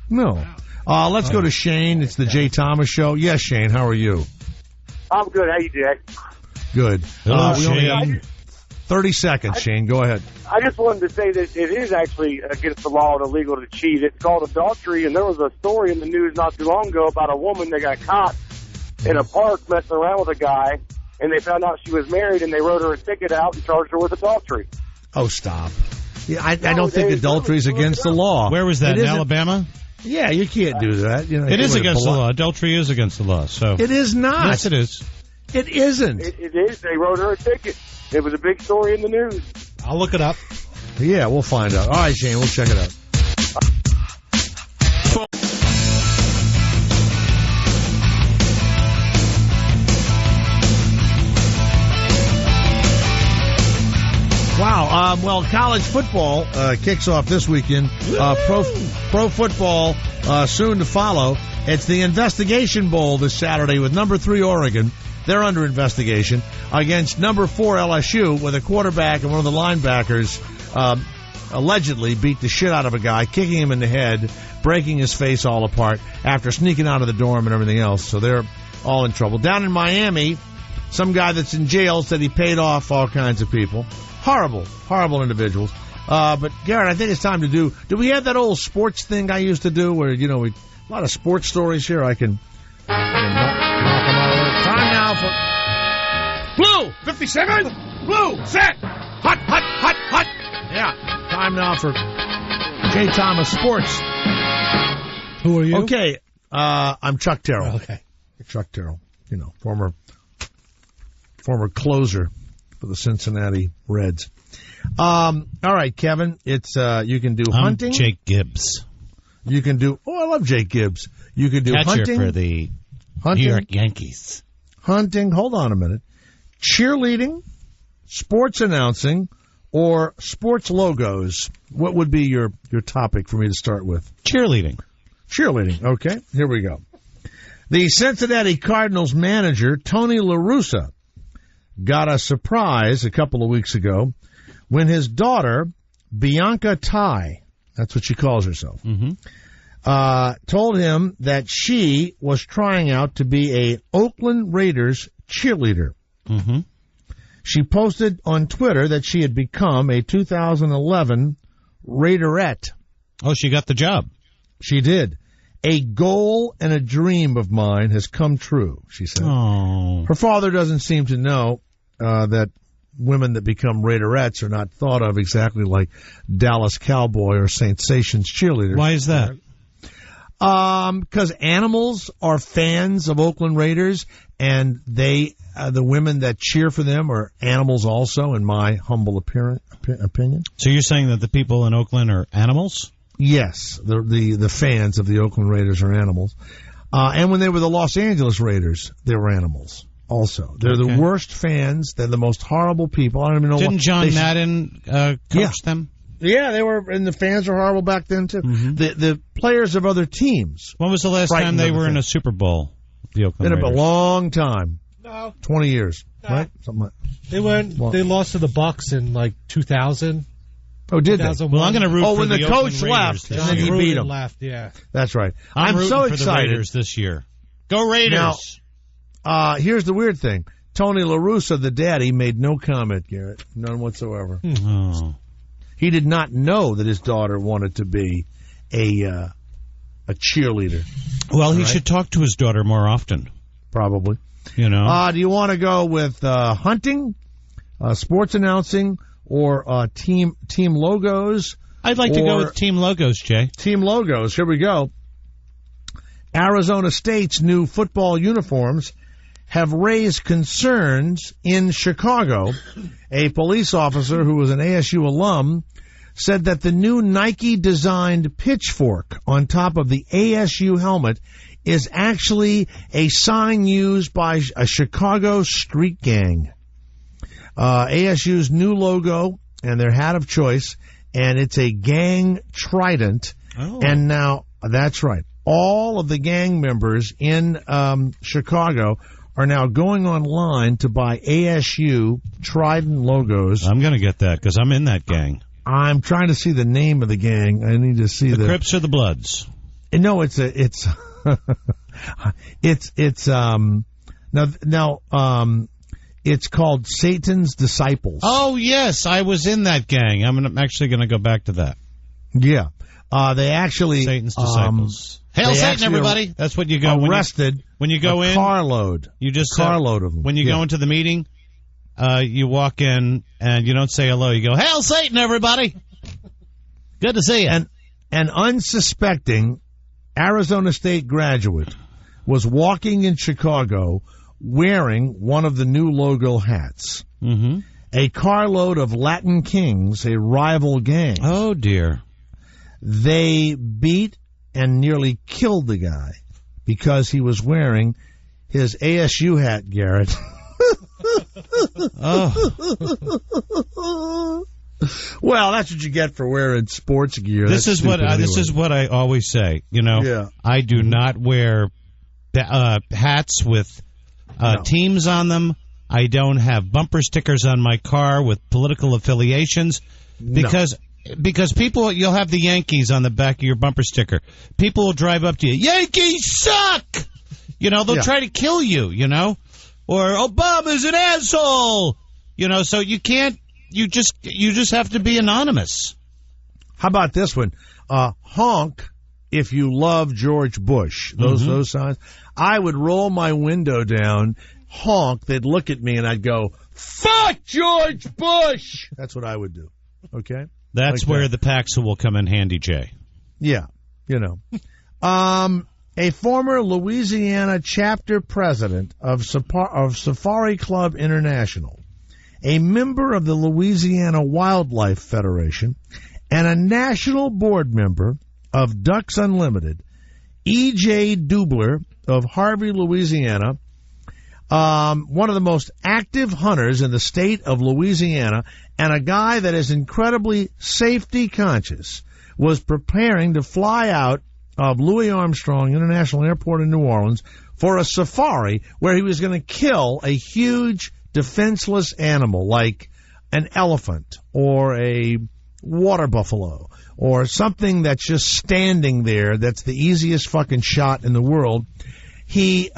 No. Let's go to Shane. It's the Jay Thomas Show. Yes, Shane, how are you? I'm good. How you doing? Good. Hello, we only have 30 seconds, Shane. Go ahead. I just wanted to say that it is actually against the law and illegal to cheat. It's called adultery, and there was a story in the news not too long ago about a woman that got caught in a park messing around with a guy, and they found out she was married, and they wrote her a ticket out and charged her with adultery. Oh, stop. Yeah, I don't think adultery is against the law. Where was that, in Alabama? Yeah, you can't do that. You know, it is against the law. Adultery is against the law. So it is not. Yes, it is. It isn't. It is. They wrote her a ticket. It was a big story in the news. I'll look it up. Yeah, we'll find out. All right, Shane, we'll check it out. Wow. Well, college football kicks off this weekend. Pro football soon to follow. It's the Investigation Bowl this Saturday with number 3 Oregon. They're under investigation against number 4 LSU, where the quarterback and one of the linebackers allegedly beat the shit out of a guy, kicking him in the head, breaking his face all apart after sneaking out of the dorm and everything else. So they're all in trouble. Down in Miami, some guy that's in jail said he paid off all kinds of people. Horrible, horrible individuals. But Garrett, I think it's time to do we have that old sports thing I used to do where, you know, a lot of sports stories here. I can knock them out. Time now for Blue 57. Blue set. Hot, hot, hot, hot. Yeah. Time now for Jay Thomas Sports. Who are you? Okay. I'm Chuck Terrell. Okay. Chuck Terrell. You know, former closer for the Cincinnati Reds. All right, Kevin. It's you can do hunting. I'm Jake Gibbs. You can do. Oh, I love Jake Gibbs. You can do catcher hunting for the New York Yankees. Hunting. Hold on a minute. Cheerleading, sports announcing, or sports logos. What would be your topic for me to start with? Cheerleading. Cheerleading. Okay. Here we go. The Cincinnati Cardinals manager Tony La Russa got a surprise a couple of weeks ago when his daughter, Bianca Tai, that's what she calls herself, told him that she was trying out to be a Oakland Raiders cheerleader. Mm-hmm. She posted on Twitter that she had become a 2011 Raiderette. Oh, she got the job. She did. A goal and a dream of mine has come true, she said. Oh. Her father doesn't seem to know that women that become Raiderettes are not thought of exactly like Dallas Cowboy or St. Sacian's cheerleaders. Why is that? Because animals are fans of Oakland Raiders, and the women that cheer for them are animals also, in my humble opinion. So you're saying that the people in Oakland are animals? Yes, the fans of the Oakland Raiders are animals. And when they were the Los Angeles Raiders, they were animals also. They're the worst fans. They're the most horrible people. I don't even know. Didn't John Madden coach them? Yeah, they were, and the fans were horrible back then too. Mm-hmm. The players of other teams. When was the last time they were in a Super Bowl? The Oakland Raiders. Been a long time. No, 20 years, right? Something like. They lost to the Bucs in like 2000. Oh, did they? Well, I'm going to root for when the coach Oakland left, and then he beat him. Left, yeah. That's right. I'm so rooting excited for the Raiders this year. Go Raiders! Now, here's the weird thing: Tony La Russa, the daddy, made no comment, Garrett, none whatsoever. Oh. He did not know that his daughter wanted to be a cheerleader. Well, he should talk to his daughter more often. Probably. You know. Do you want to go with hunting, sports announcing, or team logos? I'd like to go with team logos, Jay. Team logos. Here we go. Arizona State's new football uniforms have raised concerns in Chicago. A police officer who was an ASU alum said that the new Nike-designed pitchfork on top of the ASU helmet is actually a sign used by a Chicago street gang. ASU's new logo and their hat of choice, and it's a gang trident. Oh. And now, that's right, all of the gang members in Chicago are now going online to buy ASU Trident logos. I'm going to get that because I'm in that gang. I'm trying to see the name of the gang. I need to see the Crips or the Bloods. No, it's it's called Satan's Disciples. Oh yes, I was in that gang. I'm actually going to go back to that. Yeah, they actually Satan's Disciples. Hail Satan, everybody! That's what you go arrested when you go in. Carload. You just carload of them. When you go into the meeting, you walk in and you don't say hello. You go, "Hail Satan, everybody! Good to see you." And an unsuspecting Arizona State graduate was walking in Chicago wearing one of the new logo hats. Mm-hmm. A carload of Latin Kings, a rival gang. Oh dear! They beat and nearly killed the guy because he was wearing his ASU hat, Garrett. Oh. Well, that's what you get for wearing sports gear. This is what I always say. You know, yeah. I do not wear hats with teams on them. I don't have bumper stickers on my car with political affiliations because people, you'll have the Yankees on the back of your bumper sticker. People will drive up to you, Yankees suck! You know, they'll try to kill you, you know? Or Obama's an asshole! You know, so you can't, you just have to be anonymous. How about this one? Honk if you love George Bush. Those signs. I would roll my window down, honk, they'd look at me and I'd go, fuck George Bush! That's what I would do. Okay? That's like where the Paxa will come in handy, Jay. Yeah, you know. A former Louisiana chapter president of Safari Club International, a member of the Louisiana Wildlife Federation, and a national board member of Ducks Unlimited, E.J. Dubler of Harvey, Louisiana, one of the most active hunters in the state of Louisiana, and a guy that is incredibly safety conscious, was preparing to fly out of Louis Armstrong International Airport in New Orleans for a safari where he was going to kill a huge defenseless animal like an elephant or a water buffalo or something that's just standing there that's the easiest fucking shot in the world. He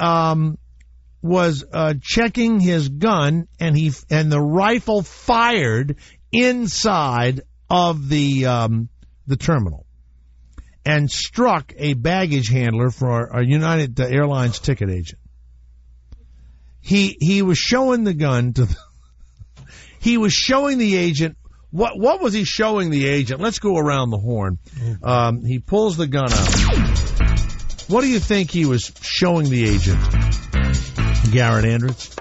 was checking his gun, and the rifle fired inside of the terminal and struck a baggage handler for a United Airlines ticket agent. He was showing the gun to. He was showing the agent. What was he showing the agent? Let's go around the horn. He pulls the gun out. What do you think he was showing the agent, Garrett Andritz?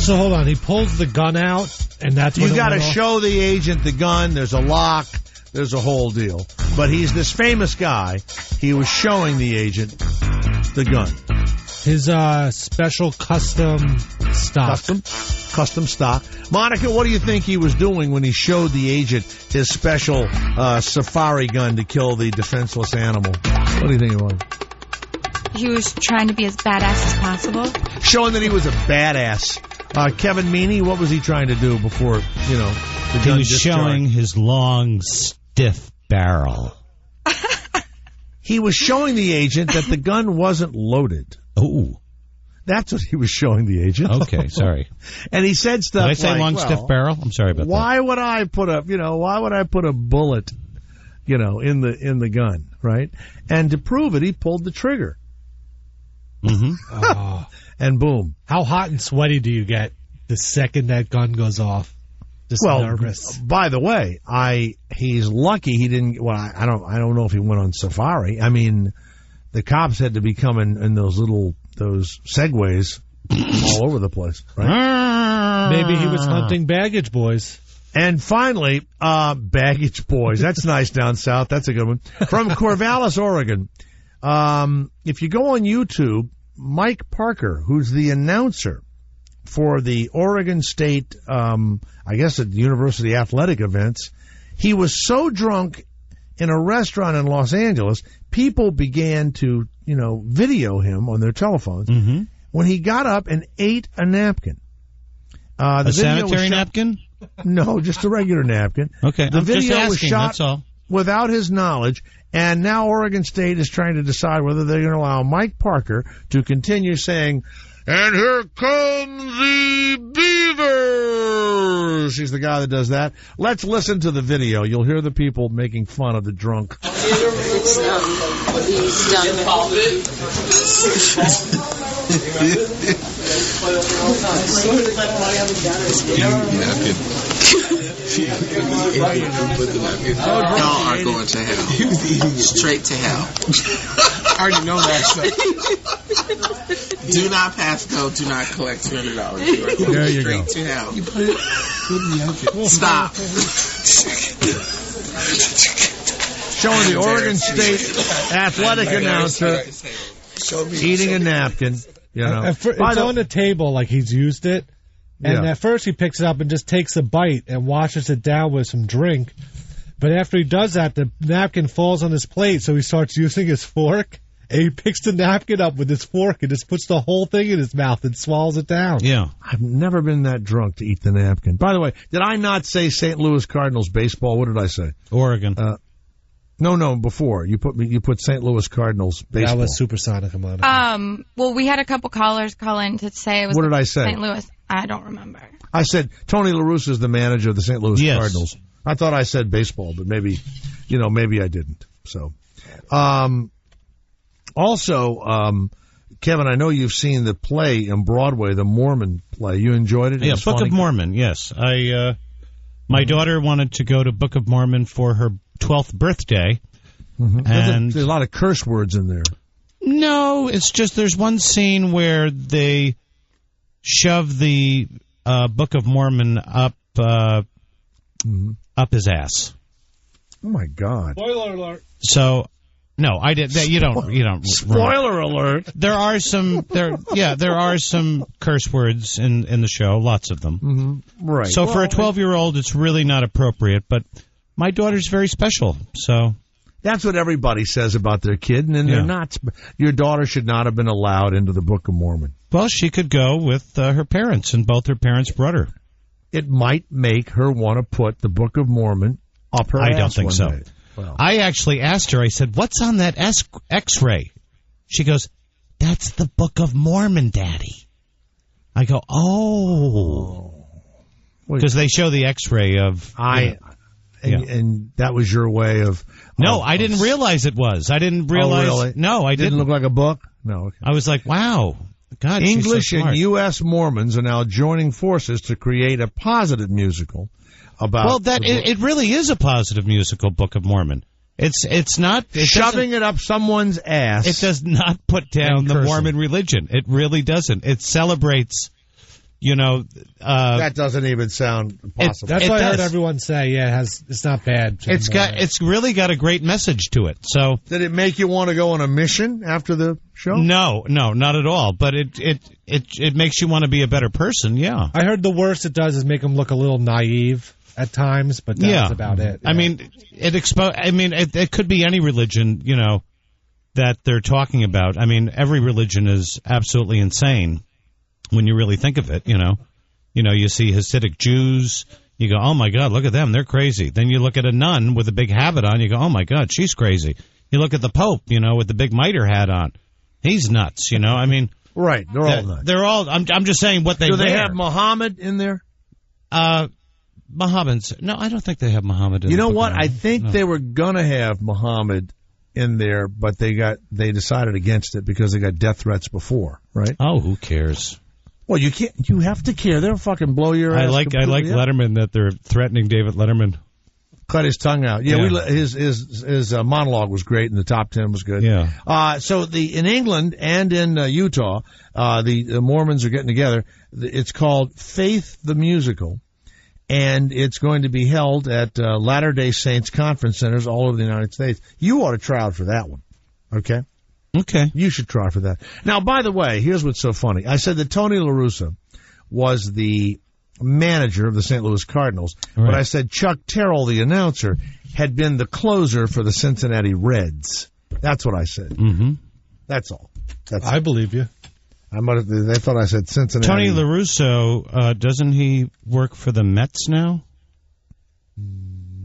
So hold on, he pulls the gun out, and that's when you got to show the agent the gun. There's a lock. There's a whole deal. But he's this famous guy. He was showing the agent the gun. His special custom stock. Custom stock. Monica, what do you think he was doing when he showed the agent his special safari gun to kill the defenseless animal? What do you think it was? He was trying to be as badass as possible. Showing that he was a badass. Kevin Meaney, what was he trying to do before, the gun He was discharged? showing his long, stiff barrel. He was showing the agent that the gun wasn't loaded. Oh. That's what he was showing the agent. Okay, sorry. And he said stuff like, did I say long, stiff barrel? I'm sorry about why would I put a bullet, in the gun, right? And to prove it, he pulled the trigger. Mm-hmm. And boom. How hot and sweaty do you get the second that gun goes off? Just nervous. By the way, he's lucky he didn't. Well, I don't know if he went on safari. I mean, the cops had to be coming in those segways all over the place, right? Maybe he was hunting baggage boys. And finally, baggage boys. That's nice down south. That's a good one. From Corvallis, Oregon. If you go on YouTube, Mike Parker, who's the announcer for the Oregon State, I guess at the University athletic events, he was so drunk in a restaurant in Los Angeles, people began to, video him on their telephones. Mm-hmm. When he got up and ate a napkin. A sanitary napkin? No, just a regular napkin. Okay, the I'm video just asking, was shot that's all. without his knowledge, and now Oregon State is trying to decide whether they're going to allow Mike Parker to continue saying, "And here come the Beavers." He's the guy that does that. Let's listen to the video. You'll hear the people making fun of the drunk. It's he's done. Y'all are going to hell. Straight to hell. I already know that. Do not pass go. Do not collect $200. You are going there you straight go. to hell. You put it. Stop. Showing the Oregon State athletic announcer eating a napkin. It's on the table like he's used it. And at first he picks it up and just takes a bite and washes it down with some drink. But after he does that, the napkin falls on his plate, so he starts using his fork. And he picks the napkin up with his fork and just puts the whole thing in his mouth and swallows it down. Yeah. I've never been that drunk to eat the napkin. By the way, did I not say St. Louis Cardinals baseball? What did I say? Oregon. No, before. You put St. Louis Cardinals baseball. That was supersonic amount. Well, we had a couple callers call in to say it was. What did I say? St. Louis. I don't remember. I said Tony La Russa is the manager of the St. Louis Cardinals. I thought I said baseball, but maybe I didn't. So, also, Kevin, I know you've seen the play in Broadway, the Mormon play. You enjoyed it? Yeah, Book of Mormon. Yes, my daughter wanted to go to Book of Mormon for her 12th birthday, and there's a lot of curse words in there. No, it's just there's one scene where they shove the Book of Mormon up his ass. Oh my God! Spoiler alert. So, no, I did that. You don't. Spoiler alert. There are some curse words in the show, lots of them. Mm-hmm. Right. So for a 12-year-old, it's really not appropriate. But my daughter's very special, so. That's what everybody says about their kid, and they're not. Your daughter should not have been allowed into the Book of Mormon. Well, she could go with her parents, and both her parents brought her. It might make her want to put the Book of Mormon up her ass. I don't think so. Well. I actually asked her, I said, "What's on that X-ray?" She goes, "That's the Book of Mormon, Daddy." I go, "Oh." Because they show the X-ray of... And that was your way of... No, I didn't realize it was. I didn't realize... Oh, really? No, I didn't. Didn't look like a book? No. Okay. I was like, wow. God, English she's so and U.S. Mormons are now joining forces to create a positive musical about... Well, it really is a positive musical, Book of Mormon. It's not shoving it up someone's ass. It does not put down the Mormon religion. It really doesn't. It celebrates, that doesn't even sound possible. That's what I heard everyone say. Yeah, it's not bad. It's really got a great message to it. So did it make you want to go on a mission after the show? No, not at all. But it makes you want to be a better person. Yeah. I heard the worst it does is make them look a little naive at times, but that's about it. Yeah. I mean, it could be any religion, that they're talking about. I mean, every religion is absolutely insane when you really think of it, You see Hasidic Jews, you go, oh, my God, look at them, they're crazy. Then you look at a nun with a big habit on, you go, oh, my God, she's crazy. You look at the Pope, with the big mitre hat on. He's nuts, I mean. Right, they're all nuts. They're all, I'm just saying what they Do they have Muhammad in there? Muhammad's, no, I don't think they have Muhammad in there. You know what? I think they were going to have Muhammad in there, but they decided against it because they got death threats before, right? Oh, who cares? Well, you have to care. They'll fucking blow your ass. I like Letterman that they're threatening David Letterman. Cut his tongue out. Yeah. His monologue was great, and the top 10 was good. Yeah. So in England and in Utah, the Mormons are getting together. It's called Faith the Musical, and it's going to be held at Latter-day Saints conference centers all over the United States. You ought to try out for that one. Okay. Okay. You should try for that. Now, by the way, here's what's so funny. I said that Tony La Russa was the manager of the St. Louis Cardinals, but I said Chuck Terrell, the announcer, had been the closer for the Cincinnati Reds. That's what I said. Mm-hmm. That's all. I believe you. They thought I said Cincinnati. Tony La Russa, doesn't he work for the Mets now?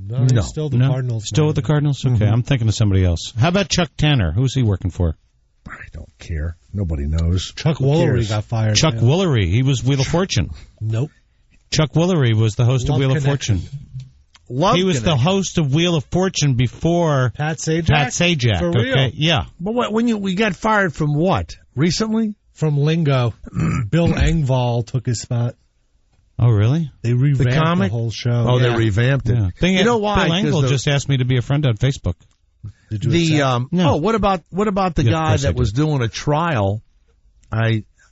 No, he's still the Cardinals. Still with the Cardinals? Okay, I'm thinking of somebody else. How about Chuck Tanner? Who's he working for? I don't care. Nobody knows. Chuck Woolery got fired. Chuck Woolery. He was Wheel of Fortune. Nope. Chuck Woolery was the host of Wheel of Fortune. He was the host of Wheel of Fortune before Pat Sajak. For real? Okay, yeah. But we got fired from what? Recently? From Lingo. Bill Engvall took his spot. Oh, really? They revamped the whole show. Oh, they revamped it. Yeah. You know why? Bill Engvall just asked me to be a friend on Facebook. Did you No. Oh, what about the guy that was doing a trial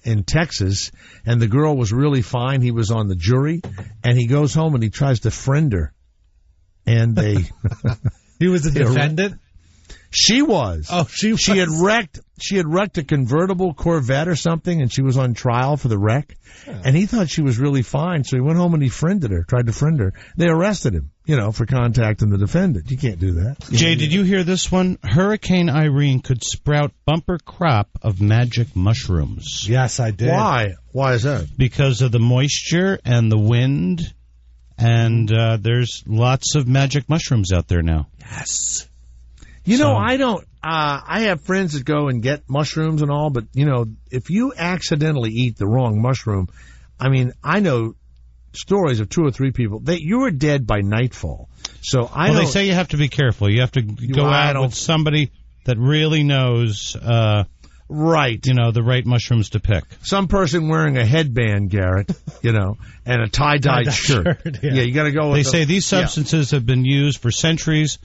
in Texas, and the girl was really fine. He was on the jury, and he goes home and he tries to friend her. And they... He was a defendant? She was. Oh, she was. She had wrecked a convertible Corvette or something, and she was on trial for the wreck. Yeah. And he thought she was really fine, so he went home and he friended her, tried to friend her. They arrested him, for contacting the defendant. You can't do that. Jay, did you hear this one? Hurricane Irene could sprout bumper crop of magic mushrooms. Yes, I did. Why? Why is that? Because of the moisture and the wind, and there's lots of magic mushrooms out there now. Yes. I don't. I have friends that go and get mushrooms and all, but if you accidentally eat the wrong mushroom, I know stories of 2 or 3 people that you are dead by nightfall. So they say you have to be careful. You have to go out with somebody that really knows. Right. The right mushrooms to pick. Some person wearing a headband, Garrett, and a tie-dyed shirt. Yeah, you got to go with They say these substances have been used for centuries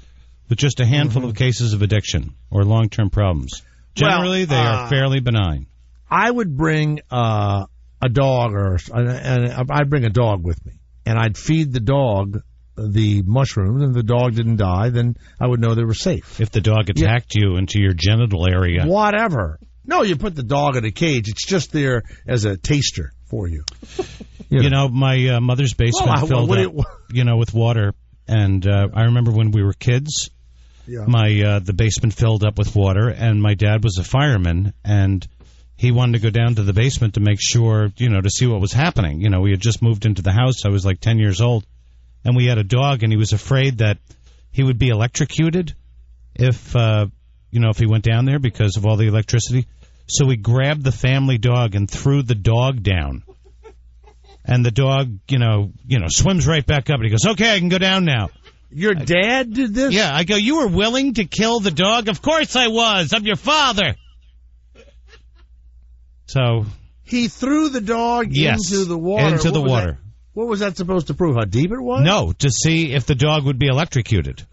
with just a handful of cases of addiction or long-term problems. Generally, they are fairly benign. I would bring a dog, and I'd bring a dog with me, and I'd feed the dog the mushrooms, and if the dog didn't die, then I would know they were safe. If the dog attacked you into your genital area. Whatever. No, you put the dog in a cage. It's just there as a taster for you. My mother's basement filled up, with water, and I remember when we were kids. Yeah. The basement filled up with water, and my dad was a fireman, and he wanted to go down to the basement to make sure, to see what was happening. We had just moved into the house. I was like 10 years old, and we had a dog, and he was afraid that he would be electrocuted if he went down there because of all the electricity. So he grabbed the family dog and threw the dog down. And the dog, swims right back up, and he goes, okay, I can go down now. Your dad did this? Yeah, I go, you were willing to kill the dog? Of course I was. I'm your father. So he threw the dog into the water. Into the water. What was that supposed to prove? How deep it was? No, to see if the dog would be electrocuted.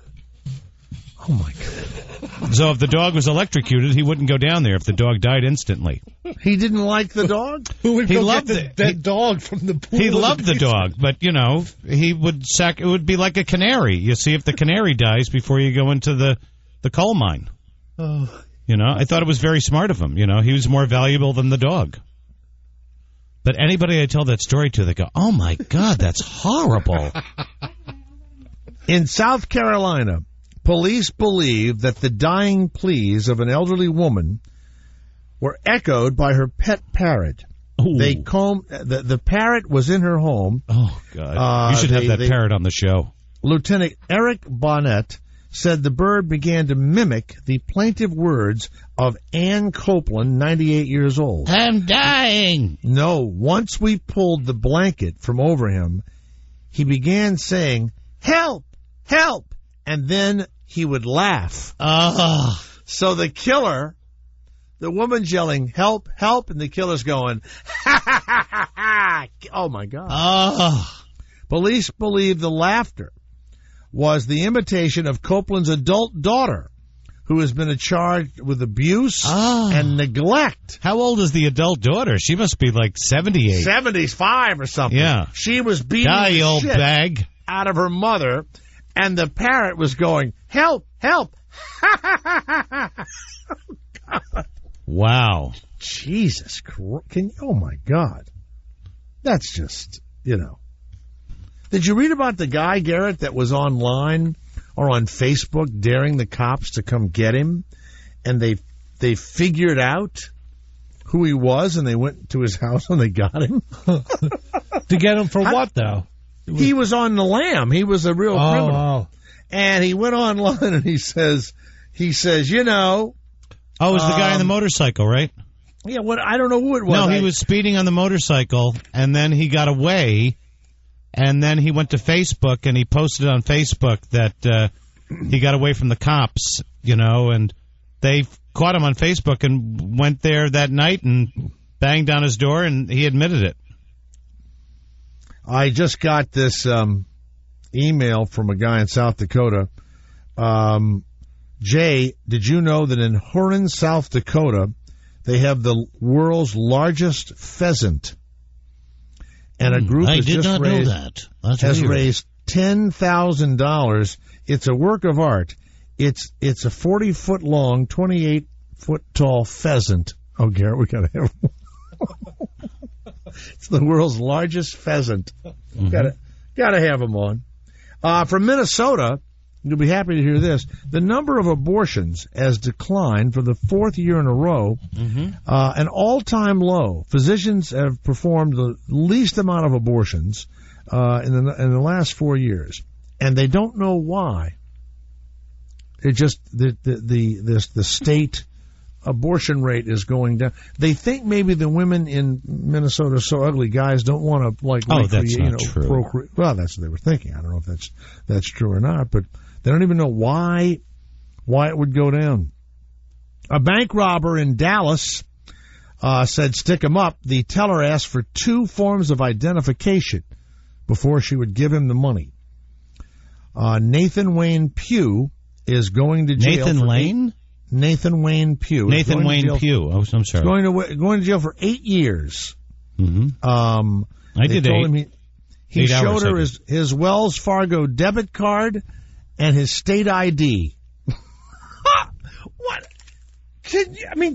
Oh, my God. So if the dog was electrocuted, he wouldn't go down there if the dog died instantly. He didn't like the dog? Who would He go loved get that dog from the pool? He loved the dog, but, you know, he would it would be like a canary. You see if the canary dies before you go into the coal mine. Oh. You know, I thought it was very smart of him. You know, he was more valuable than the dog. But anybody I tell that story to, they go, oh, my God, that's horrible. In South Carolina, police believe that the dying pleas of an elderly woman were echoed by her pet parrot. Ooh. They the parrot was in her home. Oh, God. You should have that parrot on the show. Lieutenant Eric Bonnet said the bird began to mimic the plaintive words of Ann Copeland, 98 years old. I'm dying. No, once we pulled the blanket from over him, he began saying, help, help, and then he would laugh. So the killer, the woman's yelling, help, help, and the killer's going, ha, ha, ha, ha, ha. Oh, my God. Police believe the laughter was the imitation of Copeland's adult daughter, who has been charged with abuse and neglect. How old is the adult daughter? She must be like 78. 75 or something. Yeah. She was beating the old shit bag out of her mother, and the parrot was going, help, help. Wow. Jesus Christ. Oh, my God. That's just, you know. Did you read about the guy, Garrett, that was online or on Facebook daring the cops to come get him? And they figured out who he was, and they went to his house and they got him? To get him for what, though? He was on the lam. He was a real criminal. Oh. And he went online and he says, you know. Oh, it was the guy on the motorcycle, right? Yeah, what? I don't know who it was. No, he was speeding on the motorcycle, and then he got away. And then he went to Facebook, and he posted on Facebook that he got away from the cops, you know, and they caught him on Facebook and went there that night and banged on his door, and he admitted it. I just got this email from a guy in South Dakota. Jay, did you know that in Huron, South Dakota, they have the world's largest pheasant? And a group has raised $10,000. It's a work of art. It's a 40-foot long, 28-foot tall pheasant. Oh, Garrett, we gotta have one. It's the world's largest pheasant. Mm-hmm. Gotta have them on. From Minnesota, you'll be happy to hear this. The number of abortions has declined for the fourth year in a row, an all-time low. Physicians have performed the least amount of abortions in the last 4 years, and they don't know why. It just the state abortion rate is going down. They think maybe the women in Minnesota are so ugly, guys don't want to that's not true. Procreate. Well, that's what they were thinking. I don't know if that's true or not, but they don't even know why it would go down. A bank robber in Dallas said, stick him up. The teller asked for 2 forms of identification before she would give him the money. Nathan Wayne Pugh is going to jail. Nathan Wayne Pugh. Oh, I'm sorry. Going to jail for 8 years. Mm-hmm. I did 8. He showed her his Wells Fargo debit card and his state ID. What?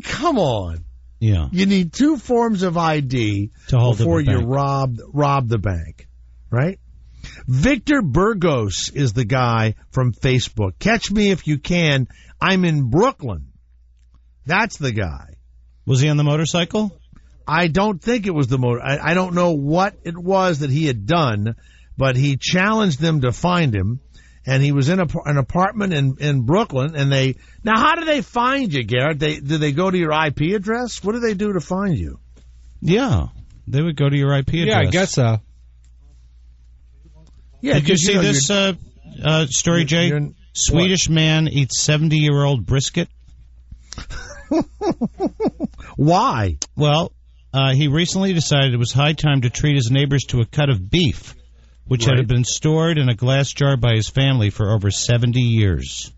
Come on. Yeah. You need 2 forms of ID before you rob the bank, right? Victor Burgos is the guy from Facebook. Catch me if you can. I'm in Brooklyn. That's the guy. Was he on the motorcycle? I don't think it was the motor. I don't know what it was that he had done, but he challenged them to find him. And he was in an apartment in Brooklyn, and now how do they find you, Garrett? Do they go to your IP address? What do they do to find you? Yeah, they would go to your IP address. Yeah, I guess so. Yeah, did you see this story, Jay? Swedish man eats 70-year-old brisket. Why? Well, he recently decided it was high time to treat his neighbors to a cut of beef, which had been stored in a glass jar by his family for over 70 years.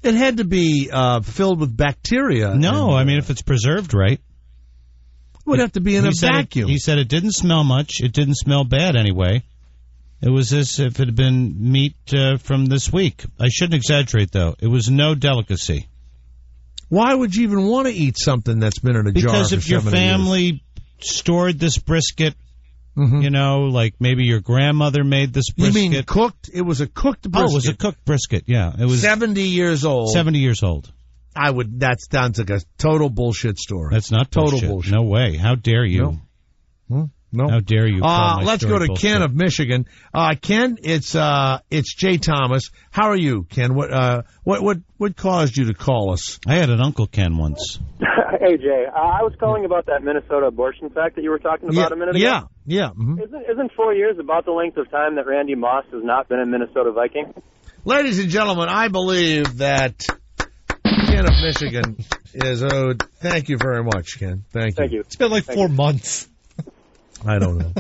It had to be filled with bacteria. No, I mean, if it's preserved right. It would have to be in a vacuum. He said it didn't smell much. It didn't smell bad anyway. It was as if it had been meat from this week. I shouldn't exaggerate, though. It was no delicacy. Why would you even want to eat something that's been in a jar for 7 years? Because if your family stored this brisket, you know, like maybe your grandmother made this brisket. You mean cooked? It was a cooked brisket. Oh, it was a cooked brisket, yeah. It was 70 years old. 70 years old. That sounds like a total bullshit story. That's not total bullshit. No way. How dare you? No. How dare you? Let's go to bullshit. Ken of Michigan. Ken, it's Jay Thomas. How are you, Ken? What caused you to call us? I had an Uncle Ken once. Hey, Jay. I was calling about that Minnesota abortion fact that you were talking about a minute ago. Yeah. Mm-hmm. Isn't 4 years about the length of time that Randy Moss has not been a Minnesota Viking? Ladies and gentlemen, I believe that Ken of Michigan is owed. Thank you very much, Ken. Thank you. It's been like 4 months. I don't know.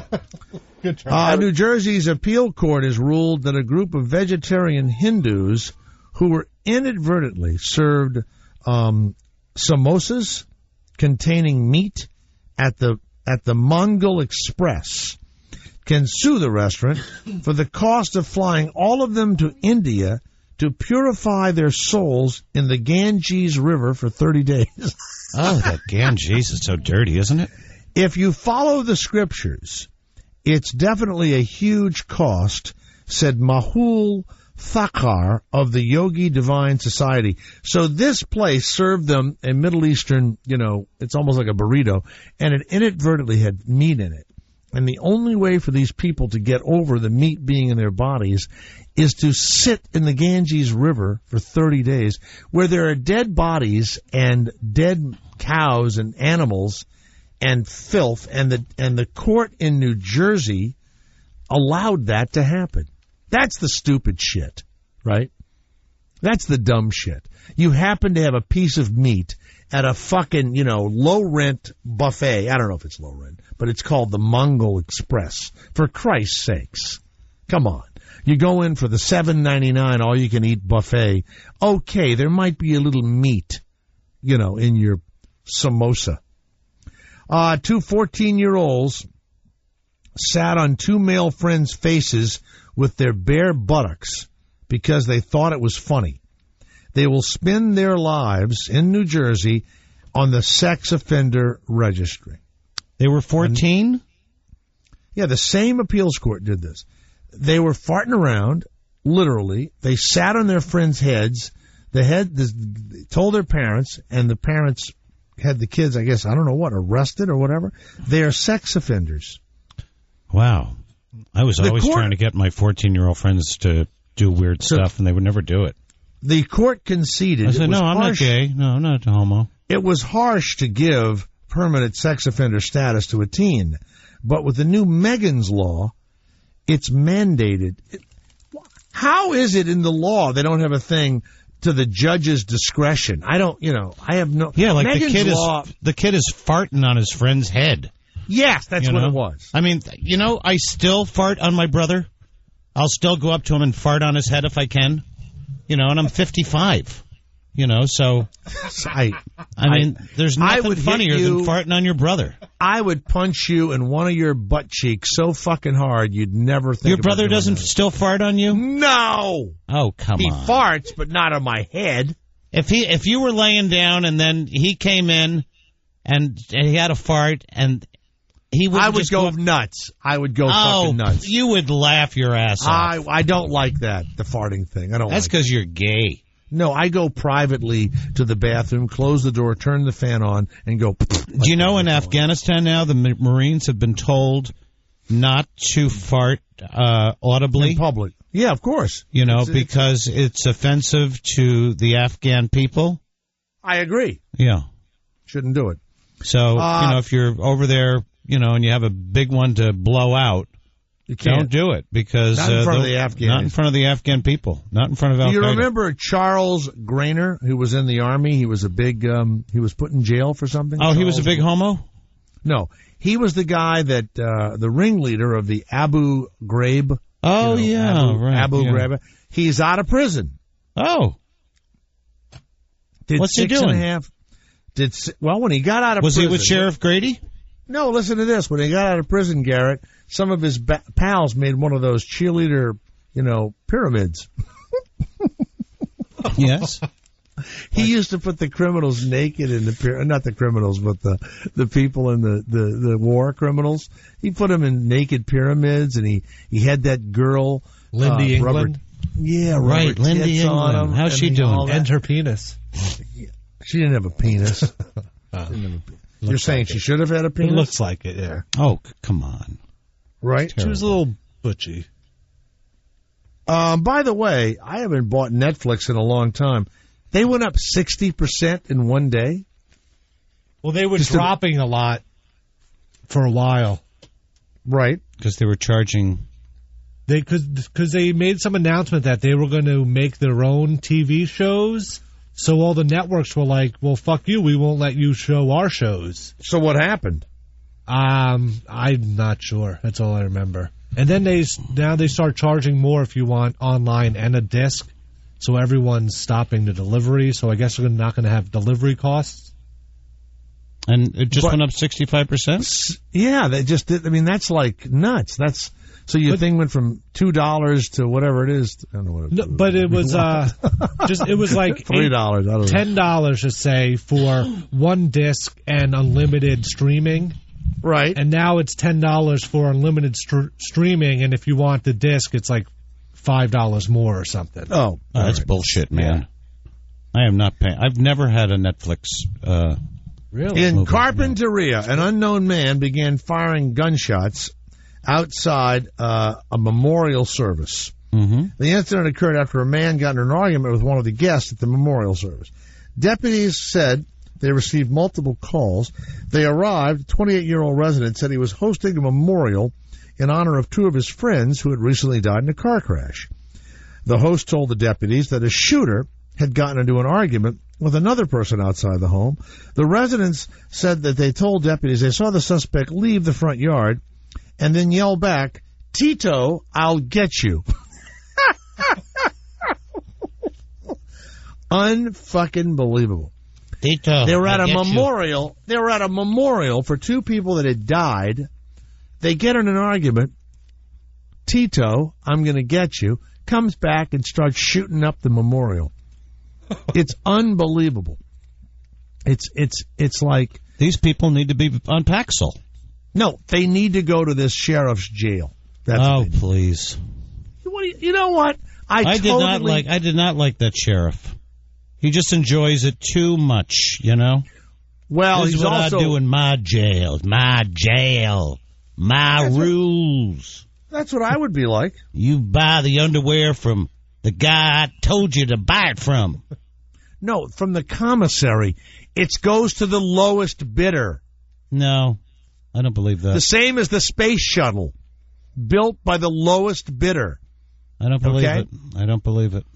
Good try. New Jersey's appeal court has ruled that a group of vegetarian Hindus who were inadvertently served samosas containing meat at the Mongol Express can sue the restaurant for the cost of flying all of them to India to purify their souls in the Ganges River for 30 days. Oh, that Ganges is so dirty, isn't it? If you follow the scriptures, it's definitely a huge cost, said Mahul Thakkar of the Yogi Divine Society. So this place served them a Middle Eastern, it's almost like a burrito, and it inadvertently had meat in it. And the only way for these people to get over the meat being in their bodies is to sit in the Ganges River for 30 days, where there are dead bodies and dead cows and animals and filth, and the court in New Jersey allowed that to happen. That's the stupid shit, right? That's the dumb shit. You happen to have a piece of meat at a fucking, low-rent buffet. I don't know if it's low-rent, but it's called the Mongol Express. For Christ's sakes. Come on. You go in for the $7.99 all-you-can-eat buffet. Okay, there might be a little meat, in your samosa. 2 14-year-olds sat on 2 male friends' faces with their bare buttocks because they thought it was funny. They will spend their lives in New Jersey on the sex offender registry. They were 14? Yeah, the same appeals court did this. They were farting around, literally. They sat on their friends' heads. They told their parents, and the parents had the kids, I guess, I don't know what, arrested or whatever. They are sex offenders. Wow. I was always trying to get my 14-year-old friends to do weird stuff, and they would never do it. The court conceded. I said, no, I'm not gay. No, I'm not a homo. It was harsh to give permanent sex offender status to a teen. But with the new Megan's law, it's mandated. How is it in the law they don't have a thing to the judge's discretion? I have no... Yeah, like Megan's the kid is farting on his friend's head. Yes, that's what it was. I mean, I still fart on my brother. I'll still go up to him and fart on his head if I can. And I'm 55. So I mean, there's nothing funnier than farting on your brother. I would punch you in one of your butt cheeks so fucking hard you'd never think. Your brother doesn't still fart on you? No. Oh, come on. He farts, but not on my head. If you were laying down and then he came in and he had a fart and I would go nuts. I would go fucking nuts. You would laugh your ass off. I don't like that, the farting thing. I don't. That's because you're gay. No, I go privately to the bathroom, close the door, turn the fan on, and go. Do you know in Afghanistan now the Marines have been told not to fart audibly? In public. Yeah, of course. Because it's offensive to the Afghan people? I agree. Yeah. Shouldn't do it. So, if you're over there, and you have a big one to blow out, you can't. Don't do it because not in front of the Afghans. Not in front of the Afghan people. Not in front of Al-Qaeda. Do you remember Charles Grainer, who was in the Army? He was a big, he was put in jail for something. Oh, he was a big homo? No. He was the guy that, the ringleader of the Abu Ghraib. Oh, yeah. Abu Ghraib. He's out of prison. Oh. Did What's he 6.5 doing? Well, when he got out of was prison... he with Sheriff Grady? No, listen to this. When he got out of prison, Garrett, some of his pals made one of those cheerleader, pyramids. Yes. He used to put the criminals naked in the pyramid. Not the criminals, but the people in the war criminals. He put them in naked pyramids, and he had that girl... Lindy England? Right, Lindy England. How's she doing? And her penis. She didn't have a penis. You're saying she should have had a penis? It looks like it, yeah. Oh, come on. Right? She was a little butchy. By the way, I haven't bought Netflix in a long time. They went up 60% in one day. Well, they were dropping a lot for a while. Right. Because they were charging... Because they made some announcement that they were going to make their own TV shows. So all the networks were like, well, fuck you. We won't let you show our shows. So what happened? I'm not sure. That's all I remember. And then now they start charging more if you want online and a disc. So everyone's stopping the delivery. So I guess they're not going to have delivery costs. And it just went up 65%? Yeah, they just did. I mean, that's like nuts. So your thing went from $2 to whatever it is. I don't know what it was. No, but it was it was like $3. I don't know. $10 to say for one disc and unlimited streaming. Right. And now it's $10 for unlimited streaming, and if you want the disc, it's like $5 more or something. Oh, that's bullshit, man. Yeah. I am not paying. I've never had a Netflix. Really? In Carpinteria, an unknown man began firing gunshots outside a memorial service. Mm-hmm. The incident occurred after a man got in an argument with one of the guests at the memorial service. Deputies said they received multiple calls. They arrived. 28-year-old resident said he was hosting a memorial in honor of two of his friends who had recently died in a car crash. The host told the deputies that a shooter had gotten into an argument with another person outside the home. The residents said that they told deputies they saw the suspect leave the front yard and then yell back, "Tito, I'll get you." Unfucking believable. Tito, they were at a memorial. They were at a memorial for two people that had died. They get in an argument. Tito, I'm going to get you, comes back and starts shooting up the memorial. It's unbelievable. It's like these people need to be on Paxil. No, they need to go to this sheriff's jail. That's please. You know what? I did not like that sheriff. He just enjoys it too much, you know. Well, this he's is what also I do in my jail, my rules. That's what I would be like. You buy the underwear from the guy I told you to buy it from. No, from the commissary. It goes to the lowest bidder. No, I don't believe that. The same as the space shuttle, built by the lowest bidder. I don't believe it. I don't believe it.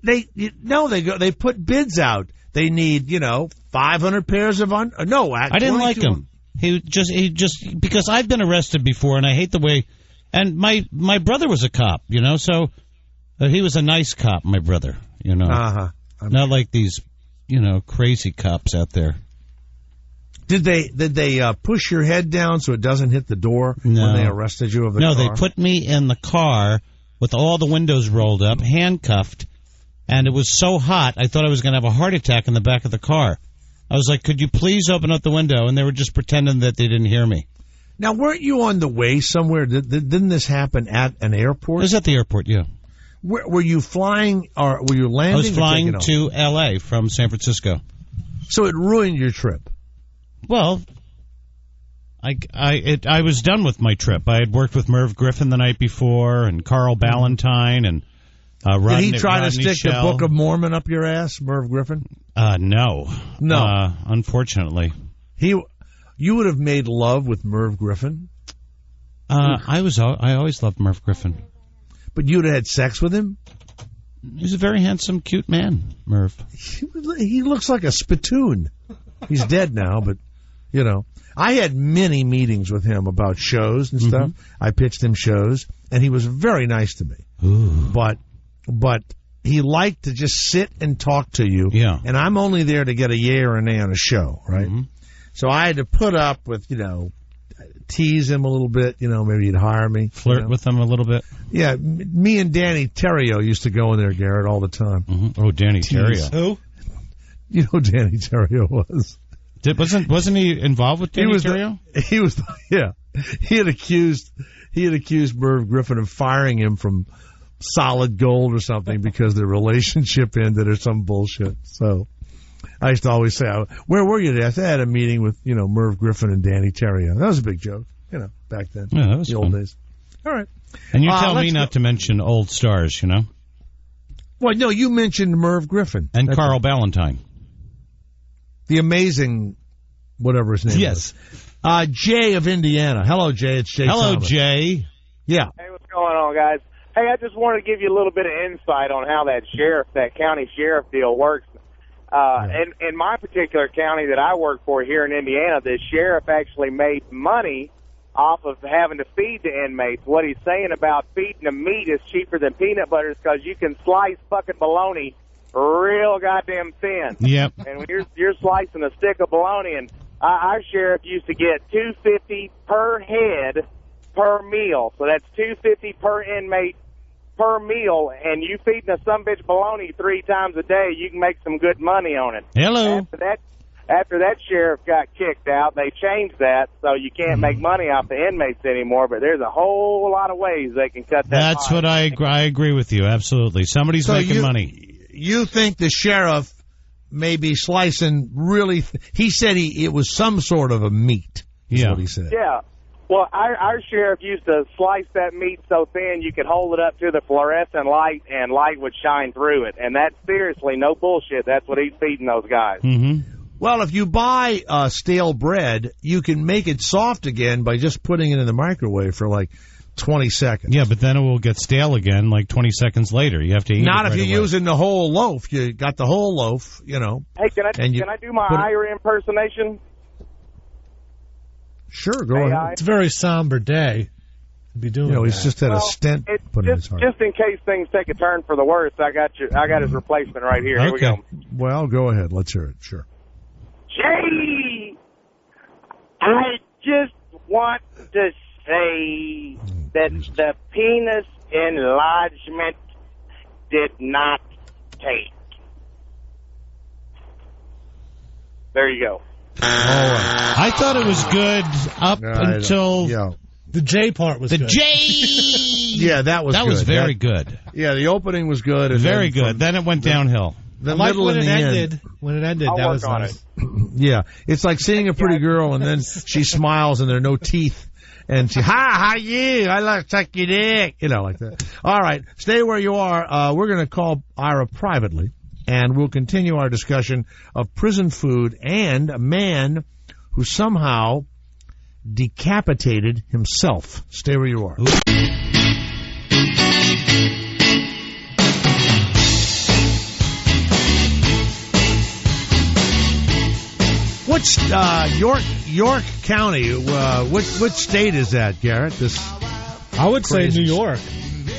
They put bids out. They need 500 pairs of I didn't like him. He just because I've been arrested before and I hate the way. And my brother was a cop, so he was a nice cop. My brother, not like these crazy cops out there. Did they push your head down so it doesn't hit the door when they arrested you of the car? No, they put me in the car with all the windows rolled up, handcuffed, and it was so hot I thought I was going to have a heart attack in the back of the car. I was like, could you please open up the window? And they were just pretending that they didn't hear me. Now, weren't you on the way somewhere? Didn't this happen at an airport? It was at the airport, yeah. Were you flying or were you landing? I was flying to L.A. from San Francisco. So it ruined your trip? Well, I was done with my trip. I had worked with Merv Griffin the night before and Carl Ballantyne and Rodney. Did he try Rodney to stick Schell. the Book of Mormon up your ass, Merv Griffin? No. Unfortunately. You would have made love with Merv Griffin? I always loved Merv Griffin. But you'd have had sex with him? He's a very handsome, cute man, Merv. He looks like a spittoon. He's dead now, but, I had many meetings with him about shows and stuff. I pitched him shows, and he was very nice to me. Ooh. But he liked to just sit and talk to you. Yeah. And I'm only there to get a yay or a nay on a show, right? Mm-hmm. So I had to put up with, tease him a little bit. Maybe he'd hire me. Flirt with him a little bit. Yeah. Me and Danny Terrio used to go in there, Garrett, all the time. Mm-hmm. Oh, Danny Terrio. Who? You know who Danny Terrio was. Wasn't he involved with Danny Terrio? He was, yeah. He had accused Merv Griffin of firing him from Solid Gold or something because their relationship ended or some bullshit. So I used to always say, where were you today? I said I had a meeting with, Merv Griffin and Danny Terrio. That was a big joke, back then. Yeah, that was the fun. old days. All right. And you tell me not to mention old stars, Well, no, you mentioned Merv Griffin. And Carl Ballantyne. The amazing, whatever his name is. Jay of Indiana. Hello, Jay. It's Jay Hello, Thomas. Jay. Yeah. Hey, what's going on, guys? Hey, I just wanted to give you a little bit of insight on how that county sheriff deal works. In my particular county that I work for here in Indiana, the sheriff actually made money off of having to feed the inmates. What he's saying about feeding them meat is cheaper than peanut butter is because you can slice fucking bologna real goddamn thin. Yep. And when you're slicing a stick of bologna, and our sheriff used to get $2.50 per head per meal. So that's $2.50 per inmate per meal, and you feeding a sumbitch bologna 3 times a day, you can make some good money on it. Hello. After that sheriff got kicked out, they changed that so you can't make money off the inmates anymore, but there's a whole lot of ways they can cut that. That's what I agree with you, absolutely. Somebody's making money. You think the sheriff may be slicing really... He said it was some sort of a meat, is what he said. Yeah. Well, our sheriff used to slice that meat so thin you could hold it up to the fluorescent light and light would shine through it. And that's seriously no bullshit. That's what he's feeding those guys. Mm-hmm. Well, if you buy stale bread, you can make it soft again by just putting it in the microwave for like 20 seconds. Yeah, but then it will get stale again like 20 seconds later. You have to eat it Not right if you're away. using the whole loaf. You got the whole loaf, Hey, can I do my Ira impersonation? Sure, go ahead. It's a very somber day to be doing he's just had a stent put in his heart. Just in case things take a turn for the worse, I got his replacement right here. Here we go. Well, go ahead. Let's hear it. Sure. Jay, I just want to say that the penis enlargement did not take. There you go. I thought it was good up until the J part was the good. J. Yeah, that was that good. was very good. Yeah, the opening was good. And Very good. Then it went downhill. The like middle when and it the ended. end. When it ended, I'll that work was on nice. Yeah, it's like seeing a pretty girl and then she smiles and there are no teeth. And she, how you? I like to suck your dick. Like that. All right, stay where you are. We're going to call Ira privately, and we'll continue our discussion of prison food and a man who somehow decapitated himself. Stay where you are. Which York County? Which state is that, Garrett? I would say New York.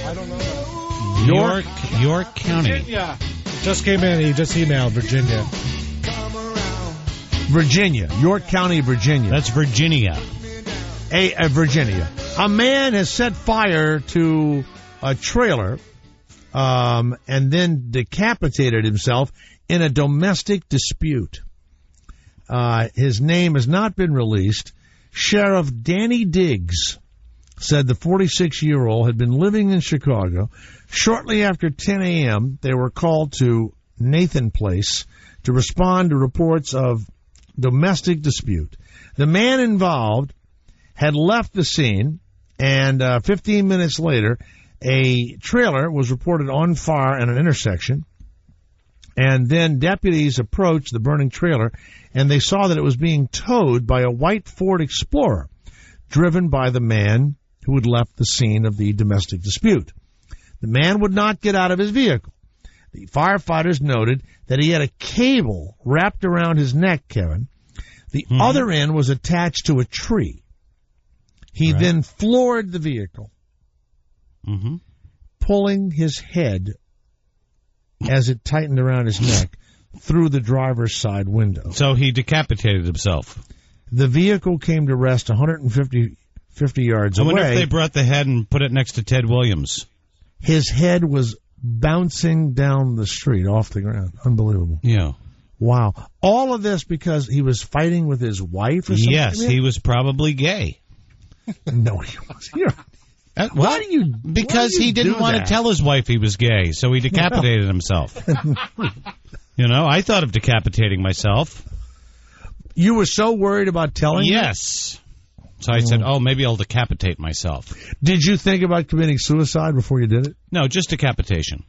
I don't know. York County. Virginia. It just came in. He just emailed Virginia. Virginia. York County, Virginia. That's Virginia. Virginia. A man has set fire to a trailer and then decapitated himself in a domestic dispute. His name has not been released. Sheriff Danny Diggs said the 46-year-old had been living in Chicago. Shortly after 10 a.m., they were called to Nathan Place to respond to reports of domestic dispute. The man involved had left the scene, and 15 minutes later, a trailer was reported on fire at an intersection. And then deputies approached the burning trailer, and they saw that it was being towed by a white Ford Explorer, driven by the man who had left the scene of the domestic dispute. The man would not get out of his vehicle. The firefighters noted that he had a cable wrapped around his neck, Kevin. The other end was attached to a tree. He then floored the vehicle, pulling his head as it tightened around his neck through the driver's side window. So he decapitated himself. The vehicle came to rest 150 yards away. I wonder if they brought the head and put it next to Ted Williams. His head was bouncing down the street off the ground. Unbelievable. Yeah. Wow. All of this because he was fighting with his wife or something? Yes, he was probably gay. No, he wasn't. Why do you? Because he didn't want to tell his wife he was gay, so he decapitated himself. You know, I thought of decapitating myself. You were so worried about telling him? Yes. So I said, maybe I'll decapitate myself. Did you think about committing suicide before you did it? No, just decapitation.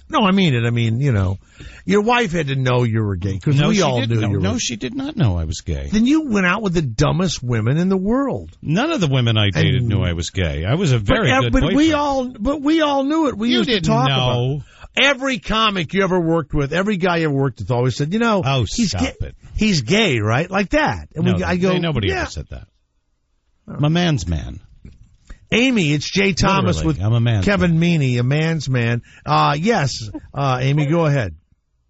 No, I mean it. I mean, you know, your wife had to know you were gay because we all knew you were. No, she did not know I was gay. Then you went out with the dumbest women in the world. None of the women I dated knew I was gay. I was a very good boyfriend. But we all knew it. We used to talk about it. Every comic you ever worked with, every guy you ever worked with always said, you know, he's gay, right? Like that. And nobody ever said that. I'm a man's man. Amy, it's Jay Thomas with Kevin Meaney, a man's man. Yes, Amy, go ahead.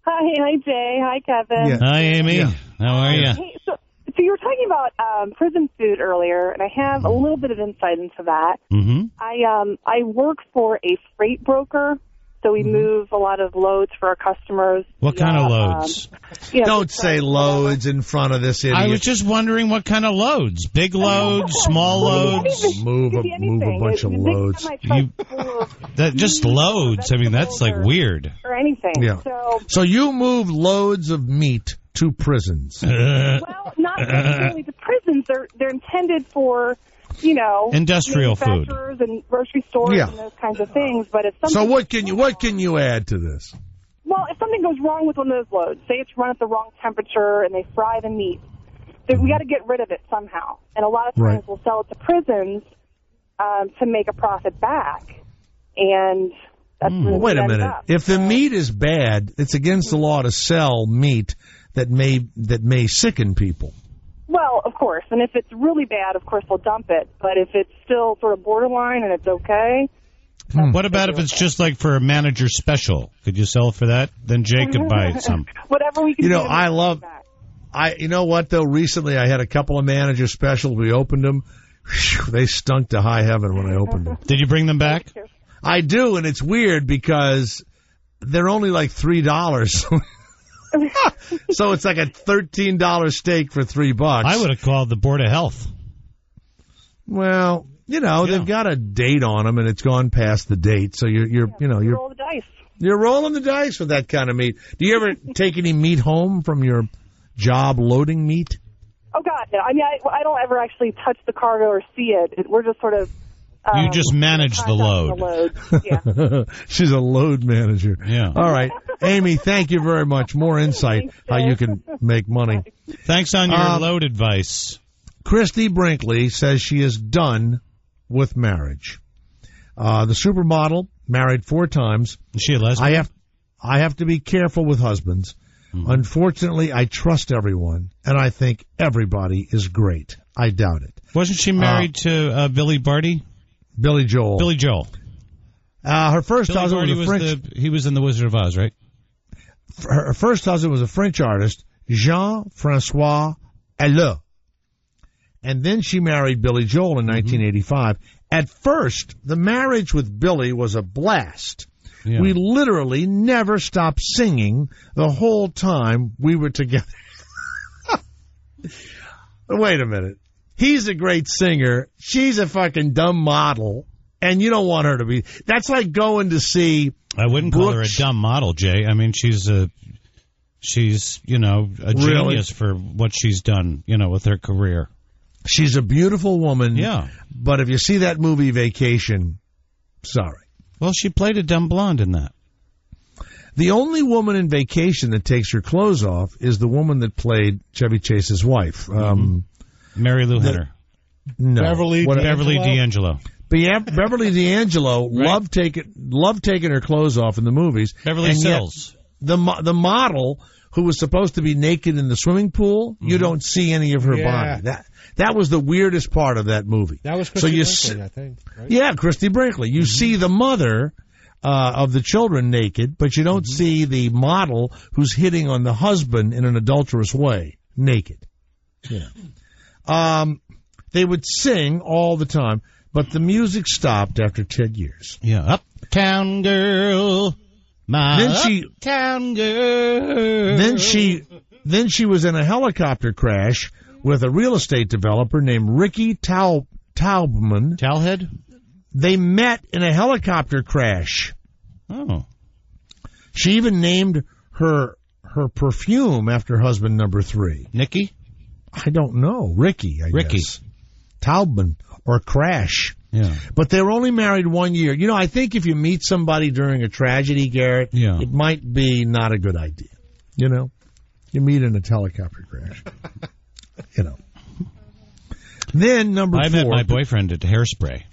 Hi, Jay. Hi, Kevin. Yeah. Hi, Amy. Yeah. How are you? Hey, so you were talking about prison food earlier, and I have a little bit of insight into that. Mm-hmm. I work for a freight broker, so we move a lot of loads for our customers. What kind of loads? Don't say loads in front of this idiot. I was just wondering what kind of loads. Big loads, small loads? Move a bunch of loads. Just loads. I mean, that's like weird. Or anything. Yeah. So you move loads of meat to prisons. Well, not necessarily to prisons. They're intended for, you know, industrial food and grocery stores and those kinds of things. But if something what can you add to this? Well, if something goes wrong with one of those loads, say it's run at the wrong temperature and they fry the meat, then we got to get rid of it somehow. And a lot of times we'll sell it to prisons to make a profit back. And that's wait a minute. If the meat is bad, it's against the law to sell meat that may sicken people. Well, of course. And if it's really bad, of course, they'll dump it. But if it's still sort of borderline and it's okay. What about if it's just like for a manager special? Could you sell for that? Then Jay could buy some. Whatever we can do. You know, you know what, though? Recently I had a couple of manager specials. We opened them. Whew, they stunk to high heaven when I opened them. Did you bring them back? I do, and it's weird because they're only like $3. So it's like a $13 steak for $3. I would have called the Board of Health. Well, you know, they've got a date on them, and it's gone past the date. So you're roll the dice. You're rolling the dice with that kind of meat. Do you ever take any meat home from your job loading meat? Oh God, no. I mean, I don't ever actually touch the cargo or see it. We're just sort of. You just manage the load. Yeah. She's a load manager. Yeah. All right. Amy, thank you very much. More insight how you can make money. Thanks on your load advice. Christy Brinkley says she is done with marriage. The supermodel, married 4 times. Is she a lesbian? I have to be careful with husbands. Mm-hmm. Unfortunately, I trust everyone, and I think everybody is great. I doubt it. Wasn't she married to Billy Barty? Billy Joel. Billy Joel. Her first husband was a French. He was in The Wizard of Oz, right? Her first husband was a French artist, Jean-Francois Alleux. And then she married Billy Joel in 1985. At first, the marriage with Billy was a blast. Yeah. We literally never stopped singing the whole time we were together. Wait a minute. He's a great singer. She's a fucking dumb model. And you don't want her to be. That's like going to see. I wouldn't call her a dumb model, Jay. I mean, she's a genius for what she's done, with her career. She's a beautiful woman. Yeah. But if you see that movie Vacation, sorry. Well, she played a dumb blonde in that. The only woman in Vacation that takes her clothes off is the woman that played Chevy Chase's wife. Mary Lou Henner. No. Beverly D'Angelo. Beverly D'Angelo loved taking her clothes off in the movies. Beverly Sills. The model who was supposed to be naked in the swimming pool, you don't see any of her body. That was the weirdest part of that movie. That was Christy Brinkley, I think. Right? Yeah, Christy Brinkley. You see the mother of the children naked, but you don't see the model who's hitting on the husband in an adulterous way naked. Yeah. They would sing all the time, but the music stopped after 10 years. Yeah. Uptown girl, my uptown girl. Then she was in a helicopter crash with a real estate developer named Ricky Taubman. Talhead? They met in a helicopter crash. Oh. She even named her perfume after husband number 3. Nikki? I don't know. Ricky, I guess. Taubman or Crash. Yeah. But they were only married 1 year. You know, I think if you meet somebody during a tragedy, Garrett, it might be not a good idea. You know? You meet in a helicopter crash. You know. Then number 4. I met my boyfriend at Hairspray.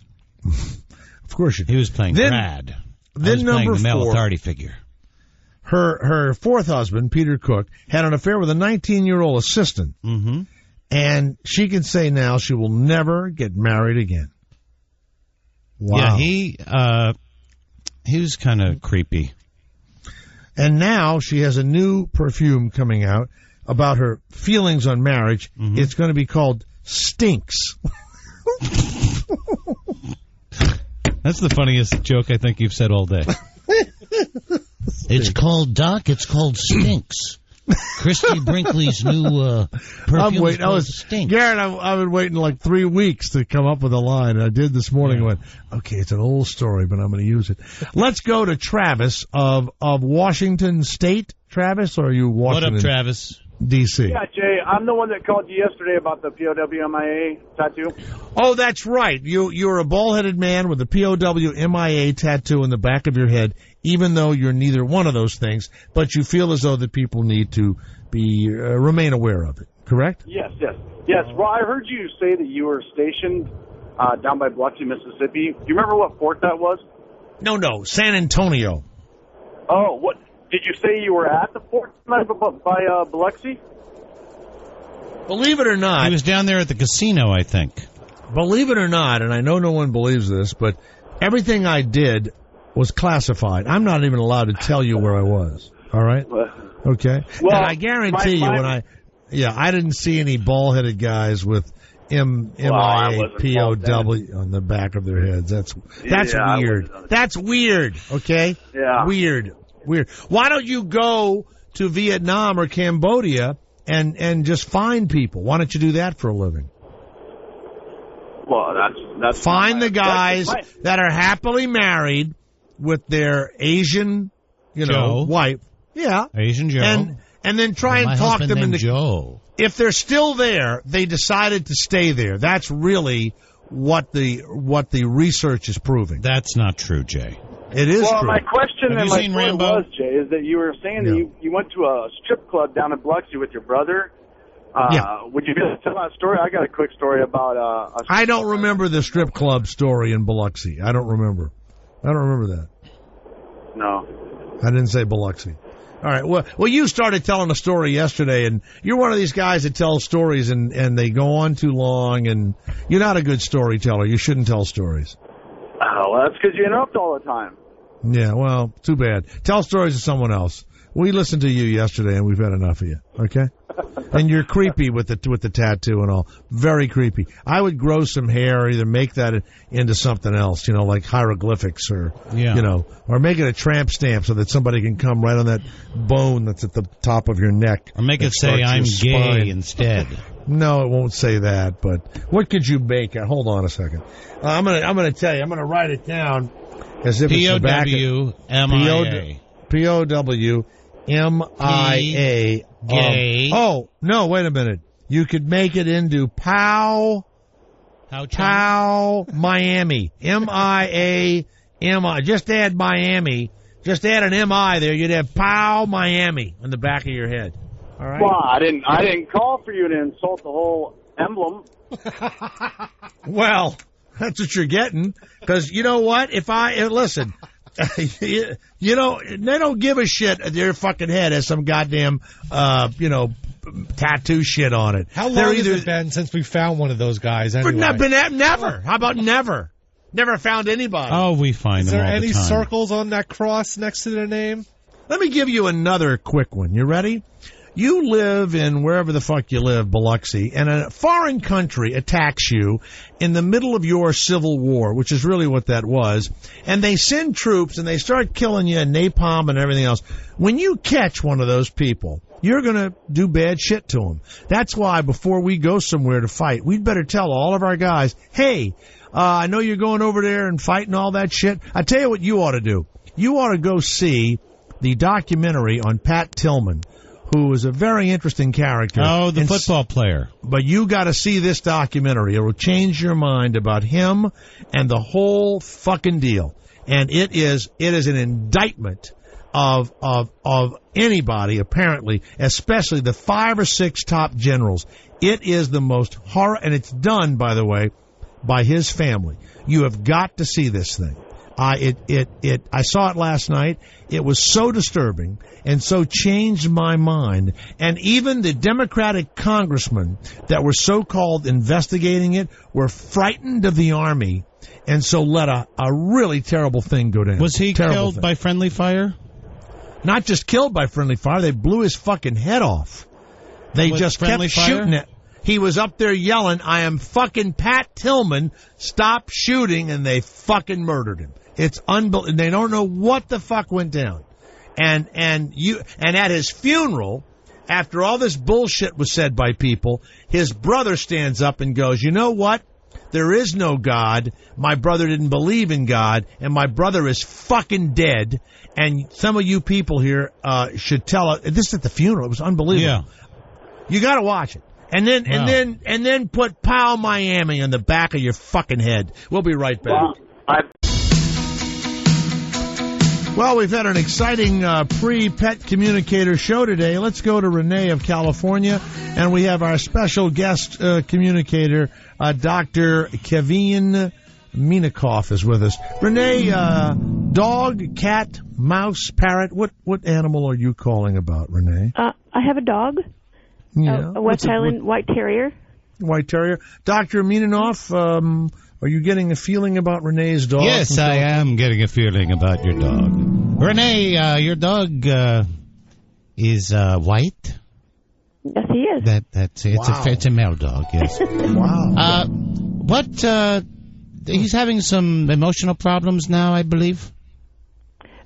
Of course you did. He was playing Brad. Then I was number playing the male 4. authority figure. Her fourth husband, Peter Cook, had an affair with a 19-year-old assistant. Mm-hmm. And she can say now she will never get married again. Wow. Yeah, he was kind of creepy. And now she has a new perfume coming out about her feelings on marriage. Mm-hmm. It's going to be called Stinks. That's the funniest joke I think you've said all day. It's called, Doc, it's called Stinks. Christy Brinkley's new perfume is called Stinks. Garrett, I've been waiting like 3 weeks to come up with a line. I did this morning and went, okay, it's an old story, but I'm going to use it. Let's go to Travis of Washington State. Travis, or are you Washington? What up, Travis? D.C. Yeah, Jay, I'm the one that called you yesterday about the POW-MIA tattoo. Oh, that's right. You're a bald-headed man with a POW-MIA tattoo in the back of your head, even though you're neither one of those things, but you feel as though that people need to be remain aware of it, correct? Yes. Well, I heard you say that you were stationed down by Biloxi, Mississippi. Do you remember what fort that was? No, San Antonio. Oh, what? Did you say you were at the fort by Biloxi? Believe it or not. He was down there at the casino, I think. Believe it or not, and I know no one believes this, but everything I did was classified. I'm not even allowed to tell you where I was. All right? Okay? Well, and I guarantee you I didn't see any bald-headed guys with MIA POW on the back of their heads. That's weird. That's weird, okay? Yeah. Weird. Why don't you go to Vietnam or Cambodia and just find people? Why don't you do that for a living? Well, that's find the guys that are happily married with their Asian, wife. Yeah. Asian Joe. And then try and talk them into Joe. If they're still there, they decided to stay there. That's really what the research is proving. That's not true, Jay. It is true. My question and my point was, Jay, is that you were saying that you went to a strip club down in Biloxi with your brother. Would you be able to tell that story? I got a quick story about I don't remember the strip club story in Biloxi. I don't remember that. No. I didn't say Biloxi. All right. Well, you started telling a story yesterday, and you're one of these guys that tells stories, and they go on too long, and you're not a good storyteller. You shouldn't tell stories. Oh, well, that's because you interrupt all the time. Yeah, well, too bad. Tell stories to someone else. We listened to you yesterday, and we've had enough of you, okay? And you're creepy with the tattoo and all. Very creepy. I would grow some hair or either make that into something else, like hieroglyphics or make it a tramp stamp so that somebody can come right on that bone that's at the top of your neck. Or make it say I'm gay instead. No, it won't say that, but what could you make? Hold on a second. I'm gonna tell you. I'm gonna write it down as if it's the back of POW-MIA. POW-MIA. Gay. Oh, no, wait a minute. You could make it into POW Miami. MIA. Just add Miami. Just add an MI there. You'd have POW Miami on the back of your head. All right. Well, I didn't call for you to insult the whole emblem. Well, that's what you're getting. Because you know what? Listen, they don't give a shit at their fucking head as some goddamn, tattoo shit on it. How long has it been since we found one of those guys? Anyway? Never. How about never? Never found anybody. Oh, we find them all the time. Is there any circles on that cross next to their name? Let me give you another quick one. You ready? You live in wherever the fuck you live, Biloxi, and a foreign country attacks you in the middle of your civil war, which is really what that was, and they send troops and they start killing you and napalm and everything else. When you catch one of those people, you're going to do bad shit to them. That's why before we go somewhere to fight, we'd better tell all of our guys, hey, I know you're going over there and fighting all that shit. I tell you what you ought to do. You ought to go see the documentary on Pat Tillman, who is a very interesting character. Oh, the football player. But you got to see this documentary. It will change your mind about him and the whole fucking deal. And it is an indictment of anybody, apparently, especially the 5 or 6 top generals. It is the most horror, and it's done, by the way, by his family. You have got to see this thing. I saw it last night. It was so disturbing and so changed my mind. And even the Democratic congressmen that were so-called investigating it were frightened of the Army, and so let a really terrible thing go down. Was he killed by friendly fire? Not just killed by friendly fire. They blew his fucking head off. They just kept shooting it. He was up there yelling, I am fucking Pat Tillman, stop shooting, and they fucking murdered him. It's unbelievable. They don't know what the fuck went down. And at his funeral, after all this bullshit was said by people, his brother stands up and goes, you know what? There is no God. My brother didn't believe in God, and my brother is fucking dead. And some of you people here should tell us. This is at the funeral. It was unbelievable. Yeah. You got to watch it. And then put Pow Miami on the back of your fucking head. We'll be right back. Well, we've had an exciting pre-pet communicator show today. Let's go to Renee of California, and we have our special guest communicator, Dr. Kevin Minikoff is with us. Renee, dog, cat, mouse, parrot, what animal are you calling about, Renee? I have a dog. Yeah. A West Highland White Terrier. White Terrier. Dr. Minikoff, are you getting a feeling about Renee's dog? Yes, I am getting a feeling about your dog. Renee, your dog is white? Yes, he is. It's a male dog, yes. Wow. He's having some emotional problems now, I believe?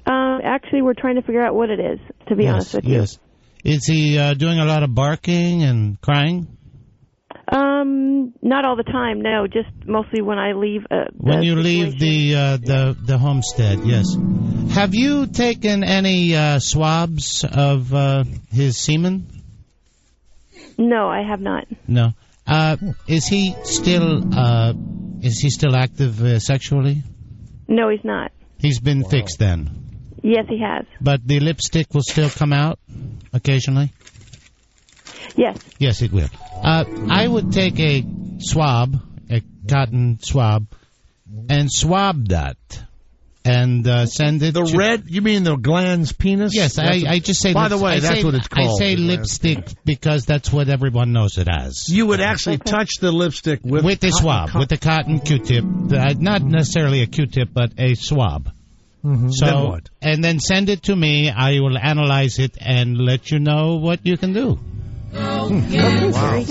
Actually, we're trying to figure out what it is, to be honest with you. Yes. Is he doing a lot of barking and crying? Not all the time, no. Just mostly when I leave. When you leave the homestead, yes. Have you taken any swabs of his semen? No, I have not. No. Is he still active sexually? No, he's not. He's been fixed then. Yes, he has. But the lipstick will still come out occasionally? Yes. Yes, it will. I would take a swab, a cotton swab, and swab that, and send it. The red? You mean the gland's penis? Yes, I just say. By the way, that's what it's called. I say lipstick because that's what everyone knows it as. You would actually touch the lipstick with the swab, with the cotton Q-tip. Not necessarily a Q-tip, but a swab. Mm-hmm. So, then what? And then send it to me. I will analyze it and let you know what you can do. Okay. Wow.